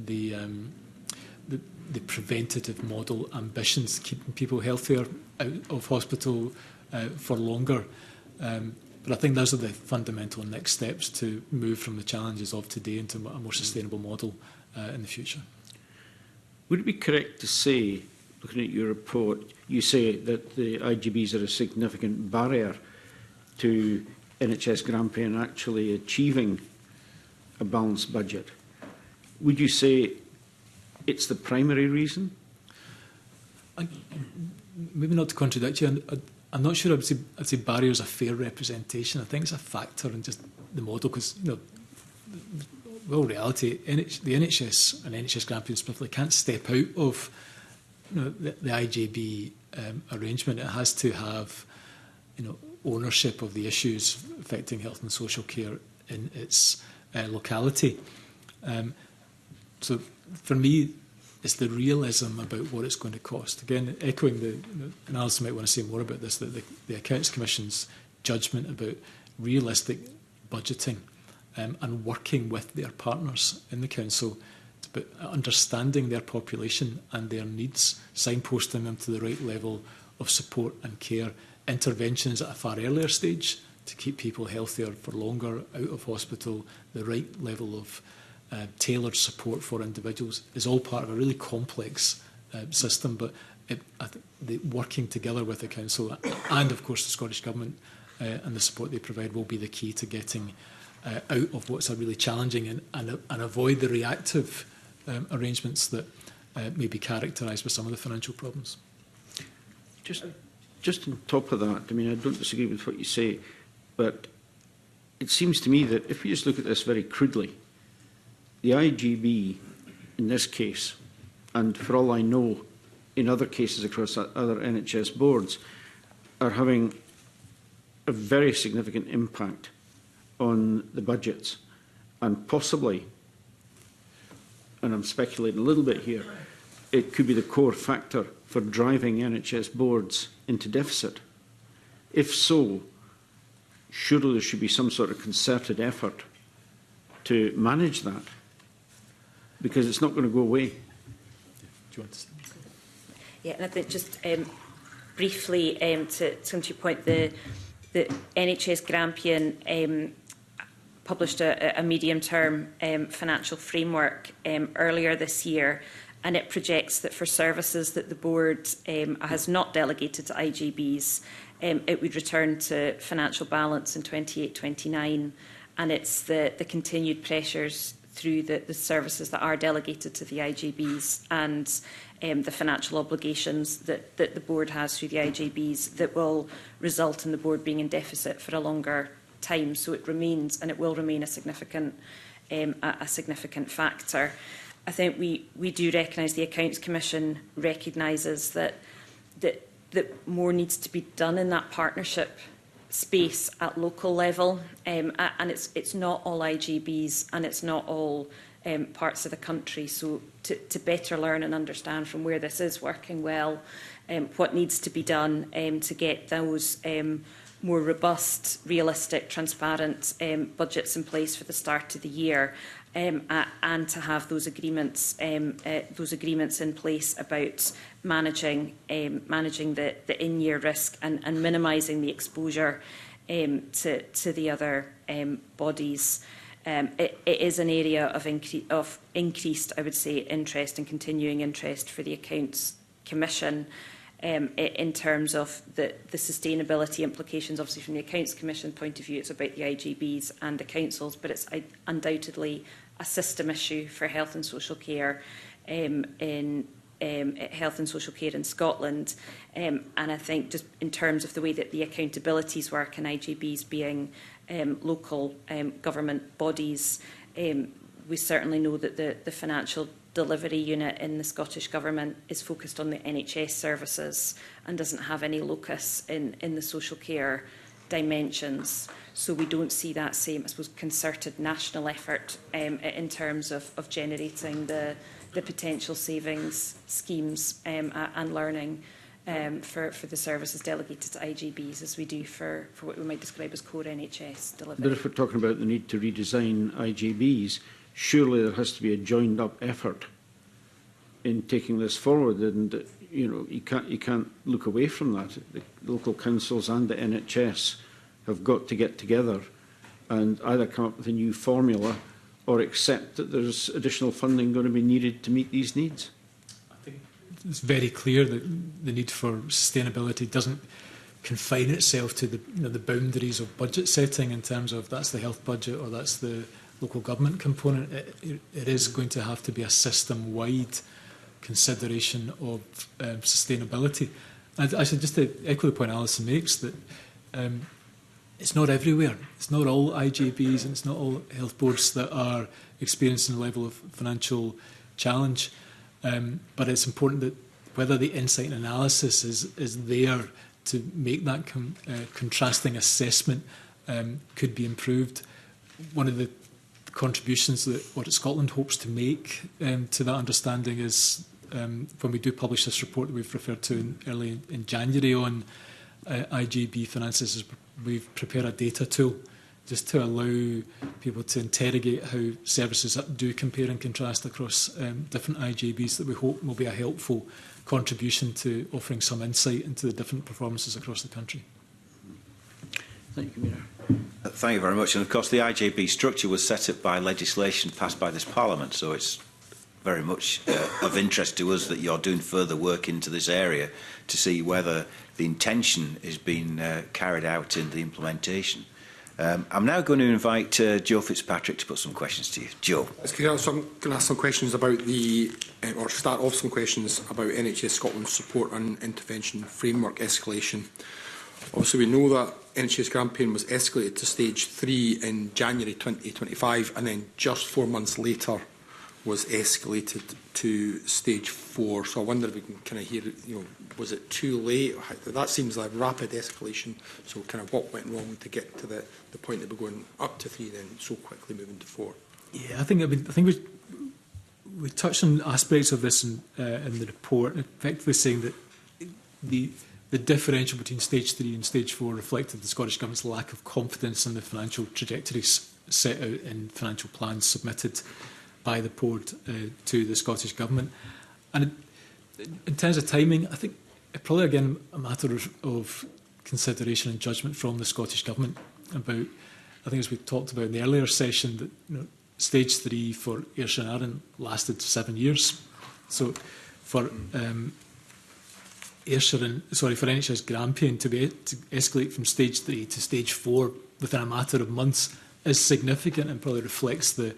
the preventative model ambitions, keeping people healthier out of hospital for longer. But I think those are the fundamental next steps to move from the challenges of today into a more sustainable model in the future. Would it be correct to say, looking at your report, you say that the IGBs are a significant barrier to NHS Grampian actually achieving a balanced budget? Would you say it's the primary reason? Maybe not to contradict you. I'm not sure I'd say barriers a fair representation. I think it's a factor in just the model, because well, reality, the NHS and NHS Grampian specifically can't step out of the IJB arrangement. It has to have ownership of the issues affecting health and social care in its locality. So for me, it's the realism about what it's going to cost. Again, echoing and Alison might want to say more about this, that the Accounts Commission's judgment about realistic budgeting and working with their partners in the council, but understanding their population and their needs, signposting them to the right level of support and care, interventions at a far earlier stage to keep people healthier for longer out of hospital, the right level of tailored support for individuals is all part of a really complex system. But I think working together with the council and, of course, the Scottish Government and the support they provide will be the key to getting out of what's a really challenging and avoid the reactive arrangements that may be characterised with some of the financial problems. Just on top of that, I mean, I don't disagree with what you say, but it seems to me that if we just look at this very crudely, the IGB in this case, and for all I know, in other cases across other NHS boards, are having a very significant impact on the budgets, and possibly, and I'm speculating a little bit here, it could be the core factor for driving NHS boards into deficit. If so, surely there should be some sort of concerted effort to manage that, because it's not going to go away. Do you want to say? Yeah, and I think just briefly to come to your point, the NHS Grampian published a medium-term financial framework earlier this year, and it projects that for services that the board has not delegated to IGBs, it would return to financial balance in 28-29, and it's the continued pressures through the services that are delegated to the IGBs and the financial obligations that the board has through the IGBs that will result in the board being in deficit for a longer time. So it remains, and it will remain, a significant factor. I think we do recognise, the Accounts Commission recognises that more needs to be done in that partnership space at local level, and it's not all IGBs and it's not all parts of the country. So to better learn and understand from where this is working well, what needs to be done to get those more robust, realistic, transparent budgets in place for the start of the year, and to have those agreements in place about managing the in-year risk and minimising the exposure to the other bodies. It is an area of increased, I would say, interest and continuing interest for the Accounts Commission in terms of the sustainability implications. Obviously, from the Accounts Commission point of view, it's about the IGBs and the councils, but it's undoubtedly a system issue for health and social care in Scotland. And I think just in terms of the way that the accountabilities work and IGBs being local government bodies, we certainly know that the financial delivery unit in the Scottish Government is focused on the NHS services and doesn't have any locus in the social care dimensions. So we don't see that same, I suppose, concerted national effort in terms of generating the potential savings schemes and learning for the services delegated to IGBs as we do for what we might describe as core NHS delivery. But if we're talking about the need to redesign IGBs, surely there has to be a joined-up effort in taking this forward, and you can't look away from that. The local councils and the NHS have got to get together and either come up with a new formula or accept that there's additional funding going to be needed to meet these needs. I think it's very clear that the need for sustainability doesn't confine itself to the boundaries of budget setting in terms of that's the health budget or that's the local government component. It is going to have to be a system-wide consideration of sustainability. And I should just to echo the point Alison makes, that it's not everywhere. It's not all IGBs and it's not all health boards that are experiencing a level of financial challenge. But it's important that whether the insight and analysis is there to make that contrasting assessment could be improved. One of the contributions that Audit Scotland hopes to make to that understanding is when we do publish this report that we've referred to early in January on IJB finances, is we've prepared a data tool just to allow people to interrogate how services do compare and contrast across different IJBs that we hope will be a helpful contribution to offering some insight into the different performances across the country. Thank you, Mayor. Thank you very much. And of course, the IJB structure was set up by legislation passed by this Parliament, so it's very much of interest to us that you're doing further work into this area to see whether the intention is being carried out in the implementation. I'm now going to invite Joe Fitzpatrick to put some questions to you. Joe. So I'm going to ask some questions about or start off some questions about NHS Scotland's support and intervention framework escalation. Obviously, we know that NHS Grampian was escalated to stage 3 in January 2025, and then just 4 months later was escalated to stage 4. So I wonder if we can kind of hear, was it too late? That seems like rapid escalation. So kind of what went wrong to get to the point that we're going up to 3, then so quickly moving to 4? Yeah, I think we touched on aspects of this in the report, effectively saying that the differential between stage 3 and stage 4 reflected the Scottish Government's lack of confidence in the financial trajectories set out in financial plans submitted by the board to the Scottish Government. And in terms of timing, I think it's probably again a matter of consideration and judgment from the Scottish Government about, I think as we talked about in the earlier session, that stage 3 for Ayrshire and Arran lasted 7 years. So for for NHS Grampian to escalate from stage 3 to stage 4 within a matter of months is significant and probably reflects the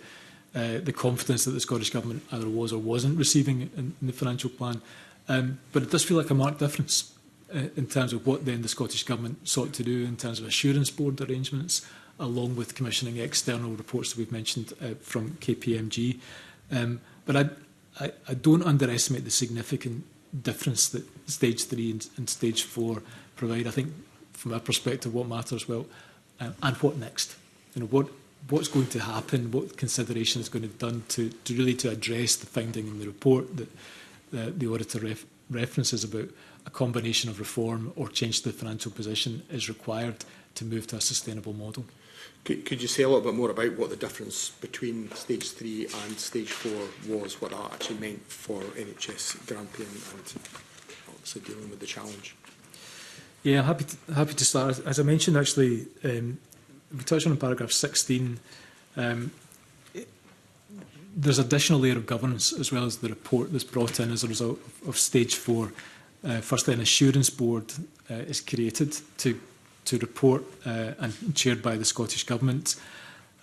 confidence that the Scottish Government either was or wasn't receiving in the financial plan. But it does feel like a marked difference in terms of what then the Scottish Government sought to do in terms of assurance board arrangements, along with commissioning external reports that we've mentioned from KPMG. But I don't underestimate the significant difference that stage 3 and stage 4 provide. I think from our perspective what matters, well, and what next? What's going to happen, what consideration is going to be done to really address the finding in the report that the auditor references about a combination of reform or change to the financial position is required to move to a sustainable model. Could you say a little bit more about what the difference between stage 3 and stage 4 was, what that actually meant for NHS Grampian and obviously dealing with the challenge? Yeah, happy to start. As I mentioned, actually, we touched on paragraph 16. There's additional layer of governance as well as the report that's brought in as a result of stage 4. Firstly, an assurance board is created to report and chaired by the Scottish Government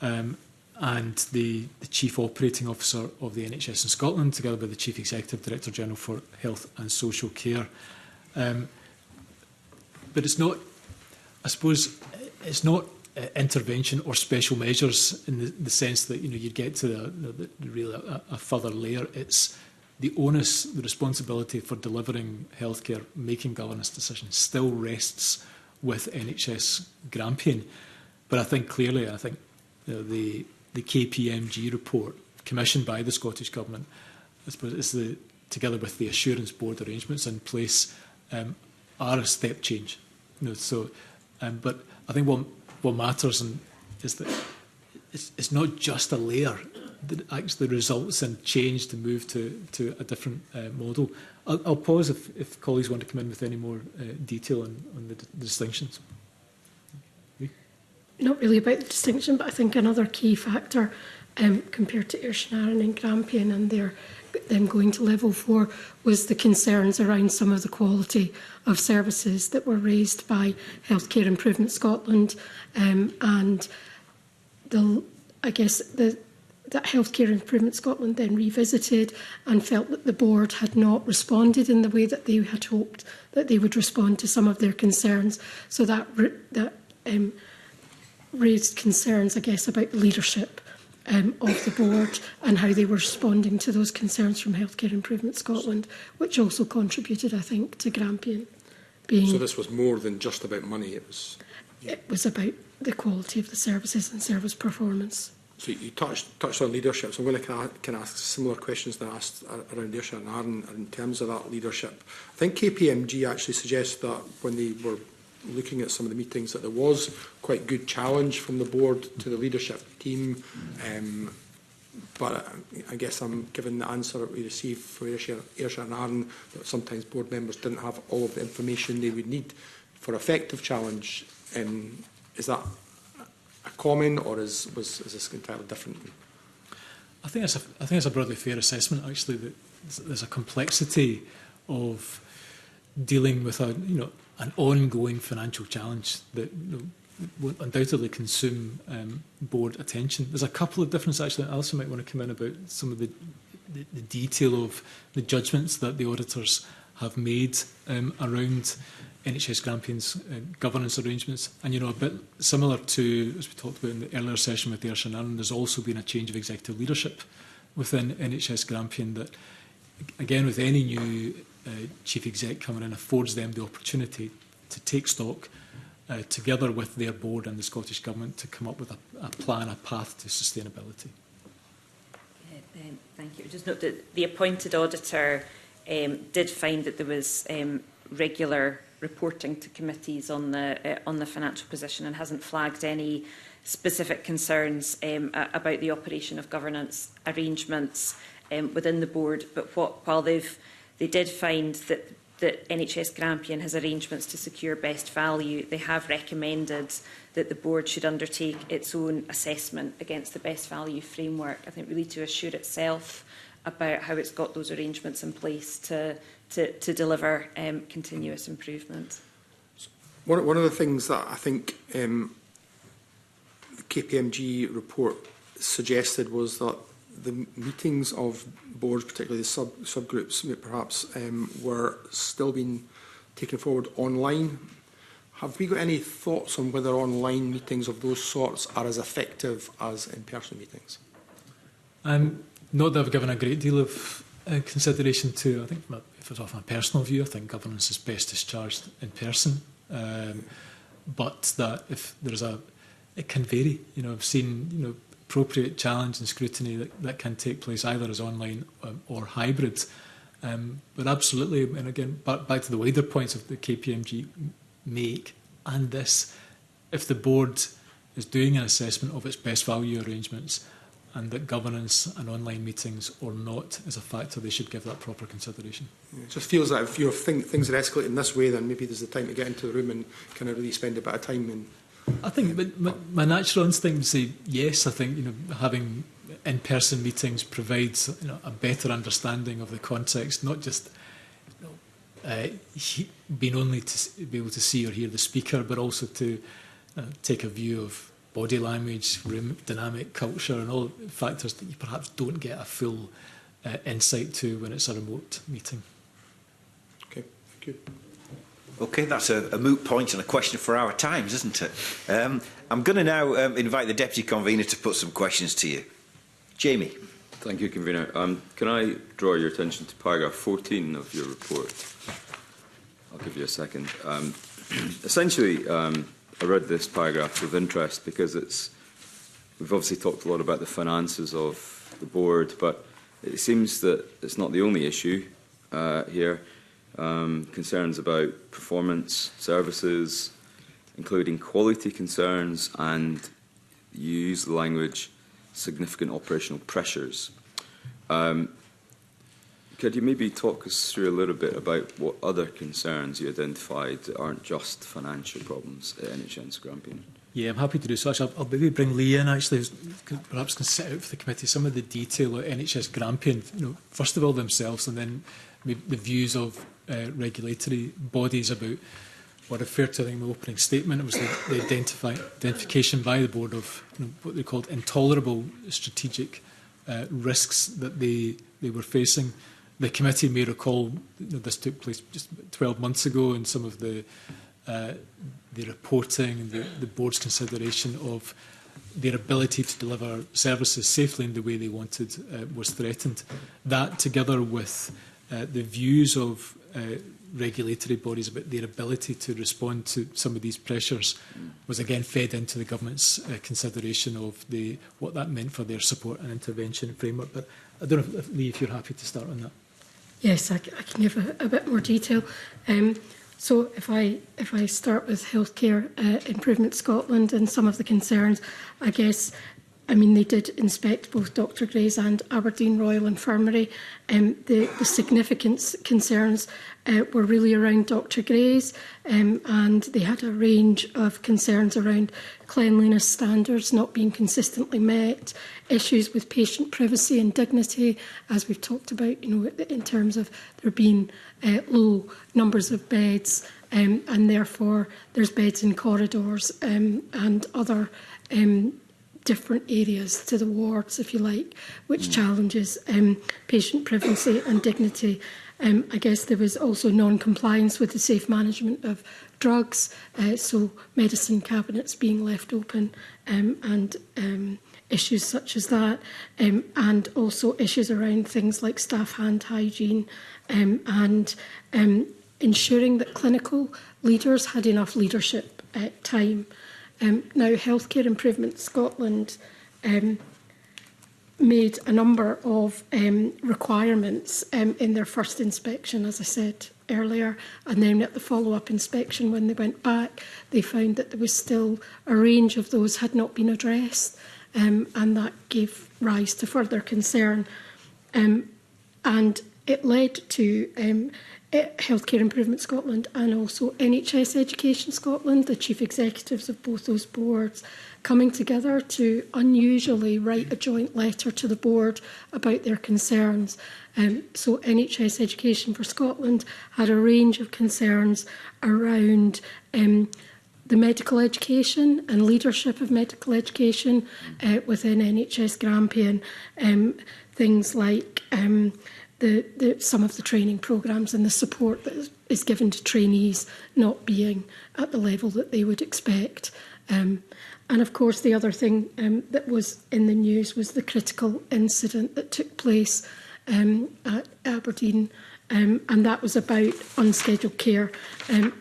and the Chief Operating Officer of the NHS in Scotland, together with the Chief Executive Director General for Health and Social Care. But it's not, I suppose, it's not intervention or special measures in the sense that you get to really a further layer. It's the onus, the responsibility for delivering healthcare, making governance decisions, still rests with NHS Grampian. But I think clearly, the KPMG report commissioned by the Scottish Government, I suppose, is together with the assurance board arrangements in place, are a step change. But I think what matters is that it's not just a layer that actually results in change to move to a different model. I'll pause if colleagues want to come in with any more detail on the distinctions. Not really about the distinction, but I think another key factor compared to Ayrshire and Arran and Grampian and them going to level 4 was the concerns around some of the quality of services that were raised by Healthcare Improvement Scotland and that Healthcare Improvement Scotland then revisited and felt that the board had not responded in the way that they had hoped that they would respond to some of their concerns. So that raised concerns, I guess, about leadership of the board and how they were responding to those concerns from Healthcare Improvement Scotland, which also contributed, I think, to Grampian being... So this was more than just about money, it was... It was about the quality of the services and service performance. So you touched on leadership, so I'm going to can ask similar questions that I asked around Ayrshire and Arran in terms of that leadership. I think KPMG actually suggests that when they were looking at some of the meetings that there was quite good challenge from the board to the leadership team, but I guess I'm given the answer that we received for Ayrshire and Arran that sometimes board members didn't have all of the information they would need for effective challenge. Is that a common, or was this entirely different? I think it's a broadly fair assessment, actually, that there's a complexity of dealing with an ongoing financial challenge that will undoubtedly consume board attention. There's a couple of differences, actually. Alison might want to come in about some of the detail of the judgments that the auditors have made around NHS Grampian's governance arrangements. And, a bit similar to, as we talked about in the earlier session with Ayrshire and Arran, there's also been a change of executive leadership within NHS Grampian that, again, with any new chief exec coming in, affords them the opportunity to take stock together with their board and the Scottish Government to come up with a plan, a path to sustainability. Thank you. Just note that the appointed auditor did find that there was regular reporting to committees on the financial position and hasn't flagged any specific concerns about the operation of governance arrangements within the board. But while they did find that NHS Grampian has arrangements to secure best value, they have recommended that the board should undertake its own assessment against the best value framework, I think really to assure itself about how it's got those arrangements in place to deliver continuous improvement. One of the things that I think the KPMG report suggested was that the meetings of boards, particularly the subgroups, perhaps, were still being taken forward online. Have we got any thoughts on whether online meetings of those sorts are as effective as in-person meetings? Not that I've given a great deal of consideration to. I think, if it's off my personal view, I think governance is best discharged in person. But that if there's it can vary. I've seen, appropriate challenge and scrutiny that can take place either as online or hybrid. But absolutely, and again, back to the wider points of the KPMG make, and this, if the board is doing an assessment of its best value arrangements and that governance and online meetings or not is a factor, they should give that proper consideration. It just feels like if things are escalating this way, then maybe there's the time to get into the room and kind of really spend a bit of time in. I think my natural instinct would say yes. I think having in-person meetings provides a better understanding of the context, not just being only to be able to see or hear the speaker, but also to take a view of body language, room dynamic, culture, and all factors that you perhaps don't get a full insight to when it's a remote meeting. Okay, thank you. Okay, that's a moot point and a question for our times, isn't it? I'm going to now invite the Deputy Convener to put some questions to you. Jamie. Thank you, Convener. Can I draw your attention to paragraph 14 of your report? I'll give you a second. Essentially, I read this paragraph with interest because we've obviously talked a lot about the finances of the board, but it seems that it's not the only issue here. Concerns about performance, services, including quality concerns, and you use the language significant operational pressures. Could you maybe talk us through a little bit about what other concerns you identified that aren't just financial problems at NHS Grampian? Yeah, I'm happy to do so. Actually, I'll maybe bring Lee in, actually, who perhaps can set out for the committee some of the detail at NHS Grampian, first of all themselves, and then the views of regulatory bodies about what I referred to in the opening statement. It was the identification by the board of what they called intolerable strategic risks that they were facing. The committee may recall this took place just 12 months ago, and some of the reporting and the board's consideration of their ability to deliver services safely in the way they wanted was threatened. That, together with the views of regulatory bodies about their ability to respond to some of these pressures, was again fed into the government's consideration of what that meant for their support and intervention framework. But I don't know, Lee, if you're happy to start on that. Yes, I can give a bit more detail. So if I start with Healthcare Improvement Scotland and some of the concerns, I guess, I mean, they did inspect both Dr Gray's and Aberdeen Royal Infirmary. The significant concerns were really around Dr Gray's, and they had a range of concerns around cleanliness standards not being consistently met, issues with patient privacy and dignity, as we've talked about, in terms of there being low numbers of beds, and therefore there's beds in corridors and other different areas to the wards, if you like, which challenges patient privacy and dignity. I guess there was also non-compliance with the safe management of drugs, so medicine cabinets being left open and issues such as that, and also issues around things like staff hand hygiene and ensuring that clinical leaders had enough leadership time. Now, Healthcare Improvement Scotland made a number of requirements in their first inspection, as I said earlier, and then at the follow-up inspection, when they went back, they found that there was still a range of those had not been addressed, and that gave rise to further concern. And it led to Healthcare Improvement Scotland and also NHS Education Scotland, the chief executives of both those boards, coming together to unusually write a joint letter to the board about their concerns. So NHS Education for Scotland had a range of concerns around the medical education and leadership of medical education within NHS Grampian, things like some of the training programmes and the support that is given to trainees not being at the level that they would expect. And of course, the other thing that was in the news was the critical incident that took place at Aberdeen, and that was about unscheduled care,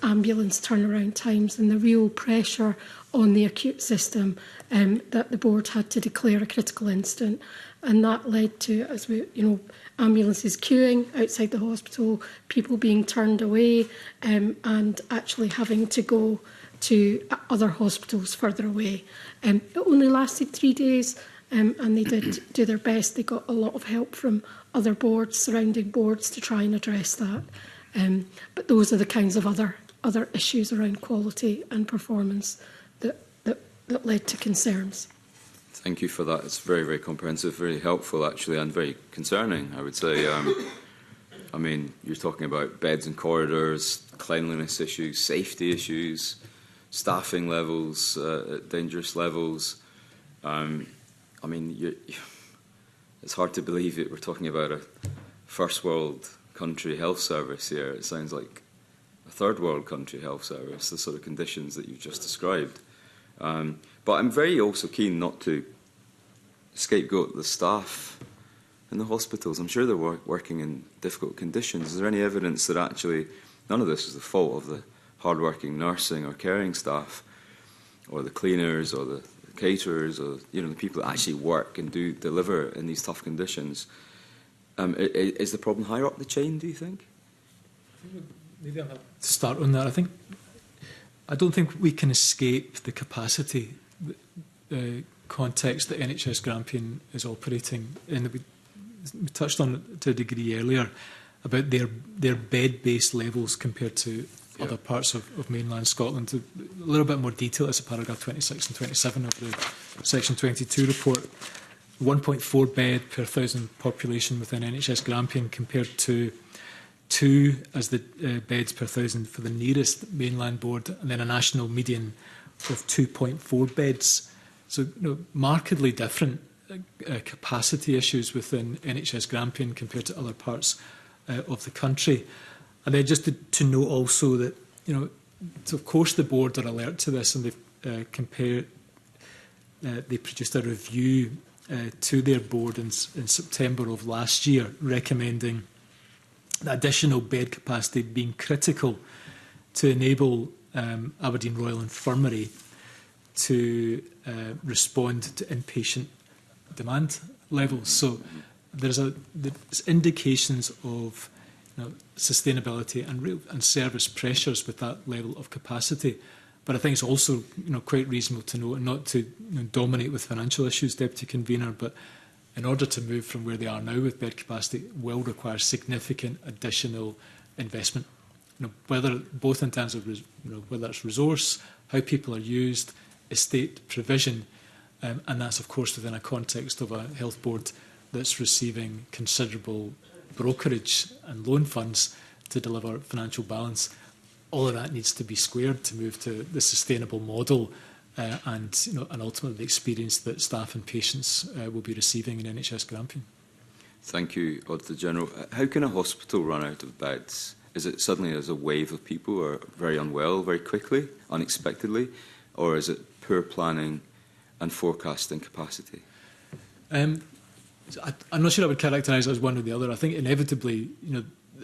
ambulance turnaround times, and the real pressure on the acute system that the board had to declare a critical incident. And that led to, as we, ambulances queuing outside the hospital, people being turned away, and actually having to go to other hospitals further away. It only lasted 3 days, and they did do their best. They got a lot of help from other boards, surrounding boards, to try and address that. But those are the kinds of other issues around quality and performance that led to concerns. Thank you for that. It's very, very comprehensive, very helpful, actually, and very concerning, I would say. I mean, you're talking about beds and corridors, cleanliness issues, safety issues, staffing levels at dangerous levels. I mean, it's hard to believe it. We're talking about a first world country health service here. It sounds like a third world country health service, the sort of conditions that you've just described. But I'm very also keen not to scapegoat the staff in the hospitals. I'm sure they're working in difficult conditions. Is there any evidence that actually none of this is the fault of the hard-working nursing or caring staff, or the cleaners, or the caterers, or the people that actually work and do deliver in these tough conditions? Is the problem higher up the chain, do you think? Maybe I'll have to start on that. I don't think we can escape the capacity context that NHS Grampian is operating in. We touched on it to a degree earlier about their bed-based levels compared to other parts of mainland Scotland. A little bit more detail is paragraph 26 and 27 of the Section 22 report. 1.4 bed per 1,000 population within NHS Grampian compared to 2 as the beds per 1,000 for the nearest mainland board, and then a national median of 2.4 beds. So, markedly different capacity issues within NHS Grampian compared to other parts of the country. And then just to note also that, so of course the board are alert to this, and they've they produced a review to their board in September of last year, recommending that additional bed capacity being critical to enable Aberdeen Royal Infirmary to respond to inpatient demand levels. So there's indications of sustainability and service pressures with that level of capacity. But I think it's also quite reasonable to note, and not to dominate with financial issues, Deputy Convener, but in order to move from where they are now with bed capacity will require significant additional investment. Whether both in terms of whether it's resource, how people are used, estate provision, and that's of course within a context of a health board that's receiving considerable brokerage and loan funds to deliver financial balance. All of that needs to be squared to move to the sustainable model and ultimately the experience that staff and patients will be receiving in NHS Grampian. Thank you, Auditor General. How can a hospital run out of beds? Is it suddenly as a wave of people who are very unwell very quickly, unexpectedly, or is it poor planning and forecasting capacity? I'm not sure I would characterise it as one or the other. I think inevitably,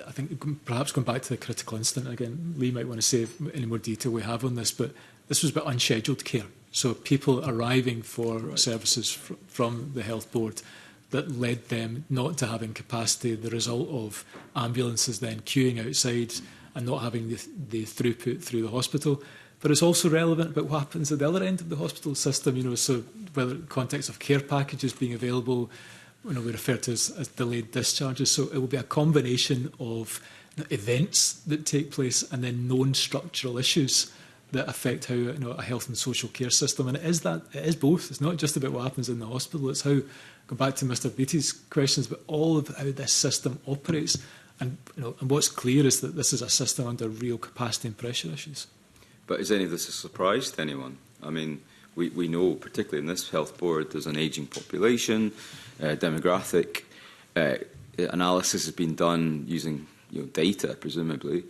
I think perhaps going back to the critical incident again, Lee might want to say any more detail we have on this, but this was about unscheduled care. So people arriving for services from the health board that led them not to having capacity, the result of ambulances then queuing outside and not having the throughput through the hospital. But it's also relevant about what happens at the other end of the hospital system, so whether in the context of care packages being available, we refer to as delayed discharges. So it will be a combination of events that take place and then known structural issues that affect how a health and social care system. And it is both. It's not just about what happens in the hospital. It's how, go back to Mr Beattie's questions, but all of how this system operates. And and what's clear is that this is a system under real capacity and pressure issues. But is any of this a surprise to anyone? I mean, we know, particularly in this health board, there's an ageing population, demographic analysis has been done using data, presumably,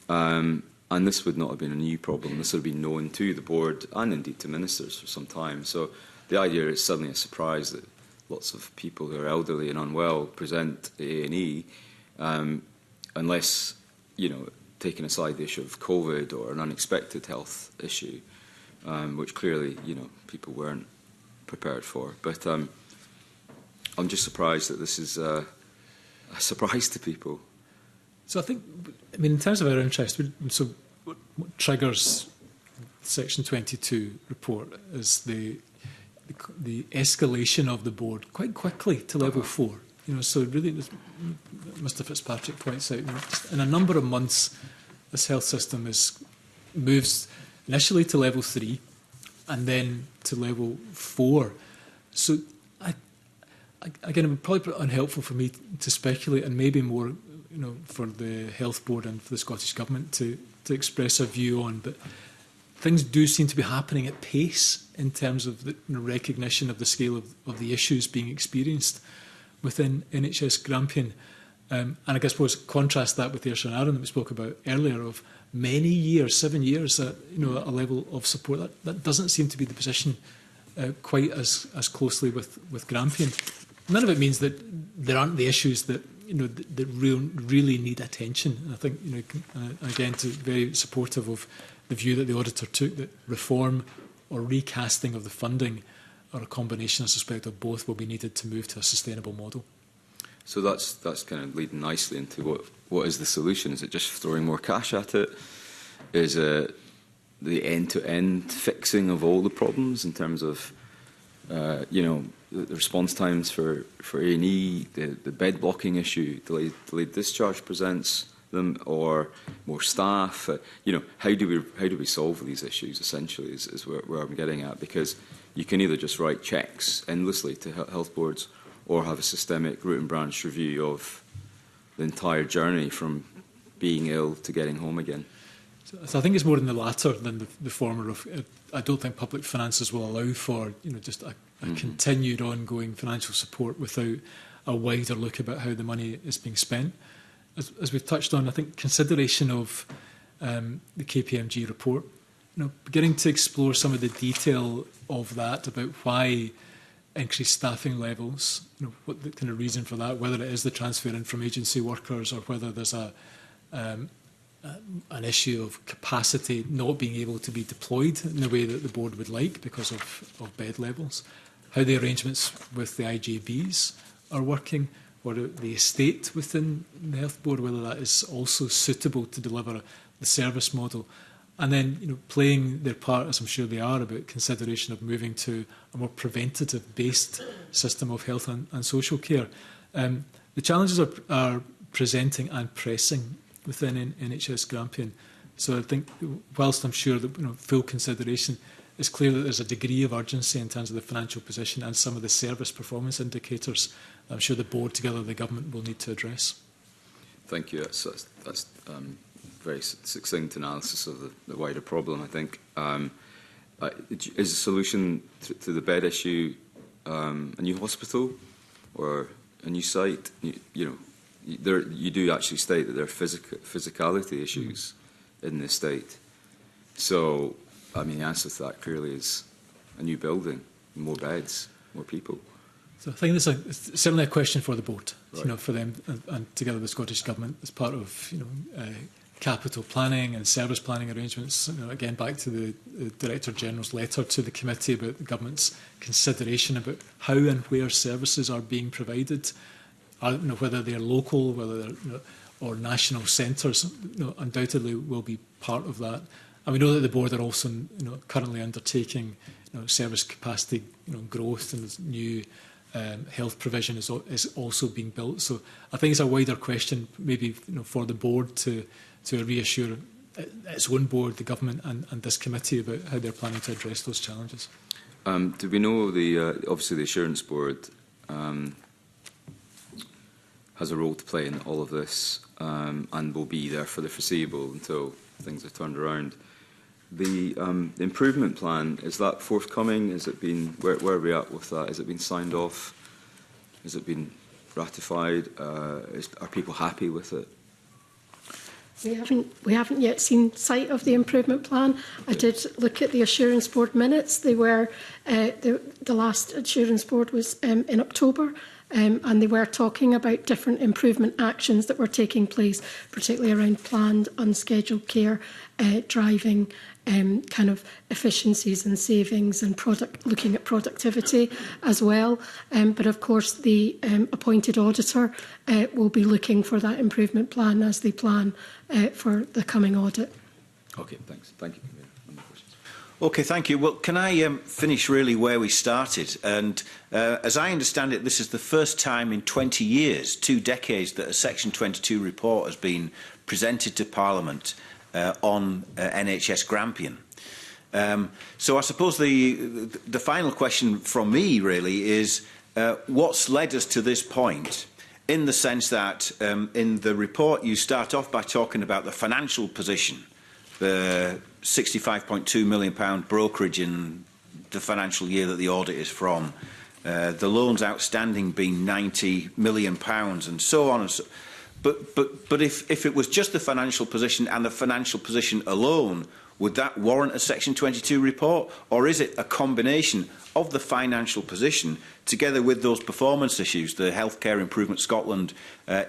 and this would not have been a new problem. This would have been known to the board and indeed to ministers for some time. So the idea is suddenly a surprise that lots of people who are elderly and unwell present A&E, unless, taking aside the issue of COVID or an unexpected health issue, which clearly, people weren't prepared for. But I'm just surprised that this is a surprise to people. So I think, in terms of our interest, so what triggers Section 22 report is the escalation of the board quite quickly to level 4. So really, Mr Fitzpatrick points out, in a number of months, this health system moves initially to level 3 and then to level 4. So again, it would probably be unhelpful for me to speculate, and maybe more, for the health board and for the Scottish Government to express a view on. But things do seem to be happening at pace in terms of the recognition of the scale of the issues being experienced within NHS Grampian. And I guess we'll contrast that with the Ayrshire and Arran that we spoke about earlier, of many years, 7 years, at a level of support. That doesn't seem to be the position quite as closely with Grampian. None of it means that there aren't the issues that that really need attention. And I think again, very supportive of the view that the auditor took, that reform or recasting of the funding, or a combination, I suspect, of both, will be needed to move to a sustainable model. So that's kind of leading nicely into what is the solution? Is it just throwing more cash at it? Is it the end-to-end fixing of all the problems in terms of the response times for A&E, the bed blocking issue, delayed discharge presents them, or more staff? How do we solve these issues? Essentially, is where I'm getting at, because you can either just write cheques endlessly to health boards, or have a systemic root and branch review of the entire journey from being ill to getting home again. So I think it's more in the latter than the former. Of I don't think public finances will allow for just a continued ongoing financial support without a wider look about how the money is being spent. As we've touched on, I think consideration of the KPMG report beginning to explore some of the detail of that, about why increased staffing levels, what the kind of reason for that, whether it is the transfer in from agency workers or whether there's an issue of capacity not being able to be deployed in the way that the board would like because of bed levels, how the arrangements with the IJBs are working, or the estate within the health board, whether that is also suitable to deliver the service model. And then, playing their part, as I'm sure they are, about consideration of moving to a more preventative-based system of health and social care. The challenges are presenting and pressing within NHS Grampian. So I think, whilst I'm sure that full consideration, it's clear that there's a degree of urgency in terms of the financial position and some of the service performance indicators I'm sure the board, together with the government, will need to address. Thank you. That's very succinct analysis of the wider problem, I think. Is the solution to the bed issue a new hospital or a new site? You do actually state that there are physicality issues in the estate. So, I mean, the answer to that clearly is a new building, more beds, more people. So I think it's certainly a question for the board, right. For them and together with the Scottish Government as part of, capital planning and service planning arrangements. Again, back to the Director General's letter to the committee about the government's consideration about how and where services are being provided, whether they're local, whether they're or national centres, undoubtedly will be part of that. And we know that the board are also, currently undertaking, service capacity, growth, and new health provision is also being built. So I think it's a wider question, maybe for the board to reassure its own board, the government, and this committee about how they're planning to address those challenges. Do we know obviously the Assurance Board has a role to play in all of this and will be there for the foreseeable until things are turned around. The improvement plan, is that forthcoming? Has it been, where are we at with that? Has it been signed off? Has it been ratified? Are people happy with it? We haven't yet seen sight of the improvement plan. I did look at the Assurance Board minutes. They were the last Assurance Board was in October, and they were talking about different improvement actions that were taking place, particularly around planned, unscheduled care, driving kind of efficiencies and savings, and looking at productivity as well. But of course, the appointed auditor will be looking for that improvement plan as they plan for the coming audit. Okay, thanks. Thank you. Okay, thank you. Well, can I finish really where we started? And as I understand it, this is the first time in 20 years, 2 decades, that a Section 22 report has been presented to Parliament on NHS Grampian. So I suppose the final question from me really is what's led us to this point, in the sense that in the report you start off by talking about the financial position, the £65.2 million brokerage in the financial year that the audit is from, the loans outstanding being £90 million and so on and so. But if it was just the financial position and the financial position alone, would that warrant a Section 22 report? Or is it a combination of the financial position together with those performance issues, the Healthcare Improvement Scotland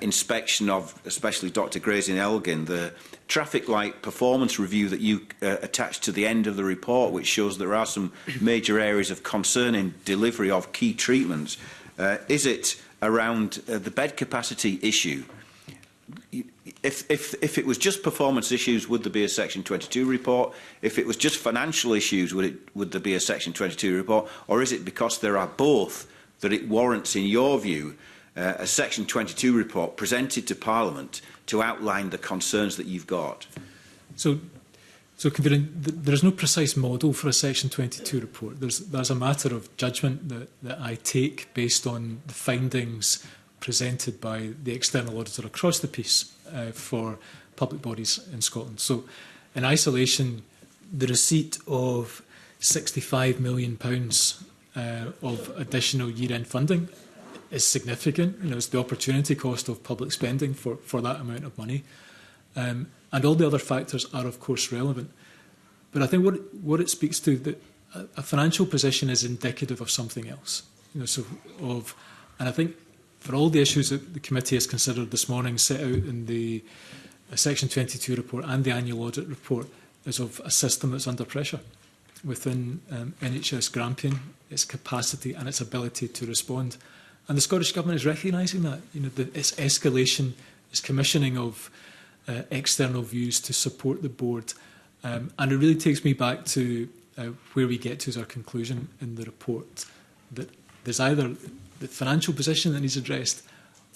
inspection of especially Dr Grays in Elgin, the traffic light performance review that you attached to the end of the report, which shows there are some major areas of concern in delivery of key treatments? Is it around the bed capacity issue? If it was just performance issues, would there be a Section 22 report? If it was just financial issues, would there be a Section 22 report? Or is it because there are both that it warrants, in your view, a Section 22 report presented to Parliament to outline the concerns that you've got? So Convener, there is no precise model for a Section 22 report. There's a matter of judgment that I take based on the findings presented by the external auditor across the piece for public bodies in Scotland. So, in isolation, the receipt of £65 million of additional year-end funding is significant. It's the opportunity cost of public spending for that amount of money. And all the other factors are, of course, relevant. But I think what it speaks to, that a financial position is indicative of something else. And I think for all the issues that the committee has considered this morning, set out in the Section 22 report and the annual audit report, is of a system that's under pressure within NHS Grampian, its capacity and its ability to respond. And the Scottish Government is recognising that. Its escalation, its commissioning of external views to support the board. And it really takes me back to where we get to as our conclusion in the report, that there's either the financial position that needs addressed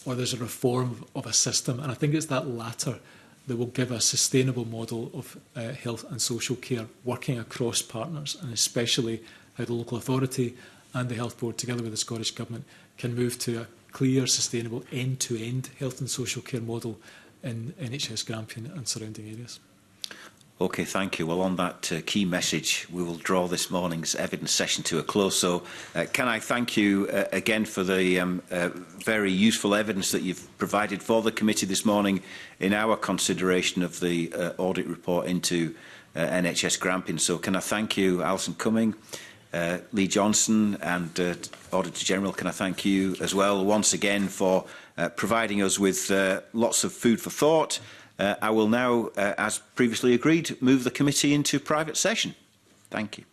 or there's a reform of a system. And I think it's that latter that will give a sustainable model of health and social care working across partners, and especially how the local authority and the Health Board, together with the Scottish Government, can move to a clear, sustainable, end-to-end health and social care model in NHS Grampian and surrounding areas. OK, thank you. Well, on that key message, we will draw this morning's evidence session to a close. So can I thank you again for the very useful evidence that you've provided for the committee this morning in our consideration of the audit report into NHS Grampian. So can I thank you, Alison Cumming, Lee Johnson and Auditor General. Can I thank you as well once again for providing us with lots of food for thought. I will now, as previously agreed, move the committee into private session. Thank you.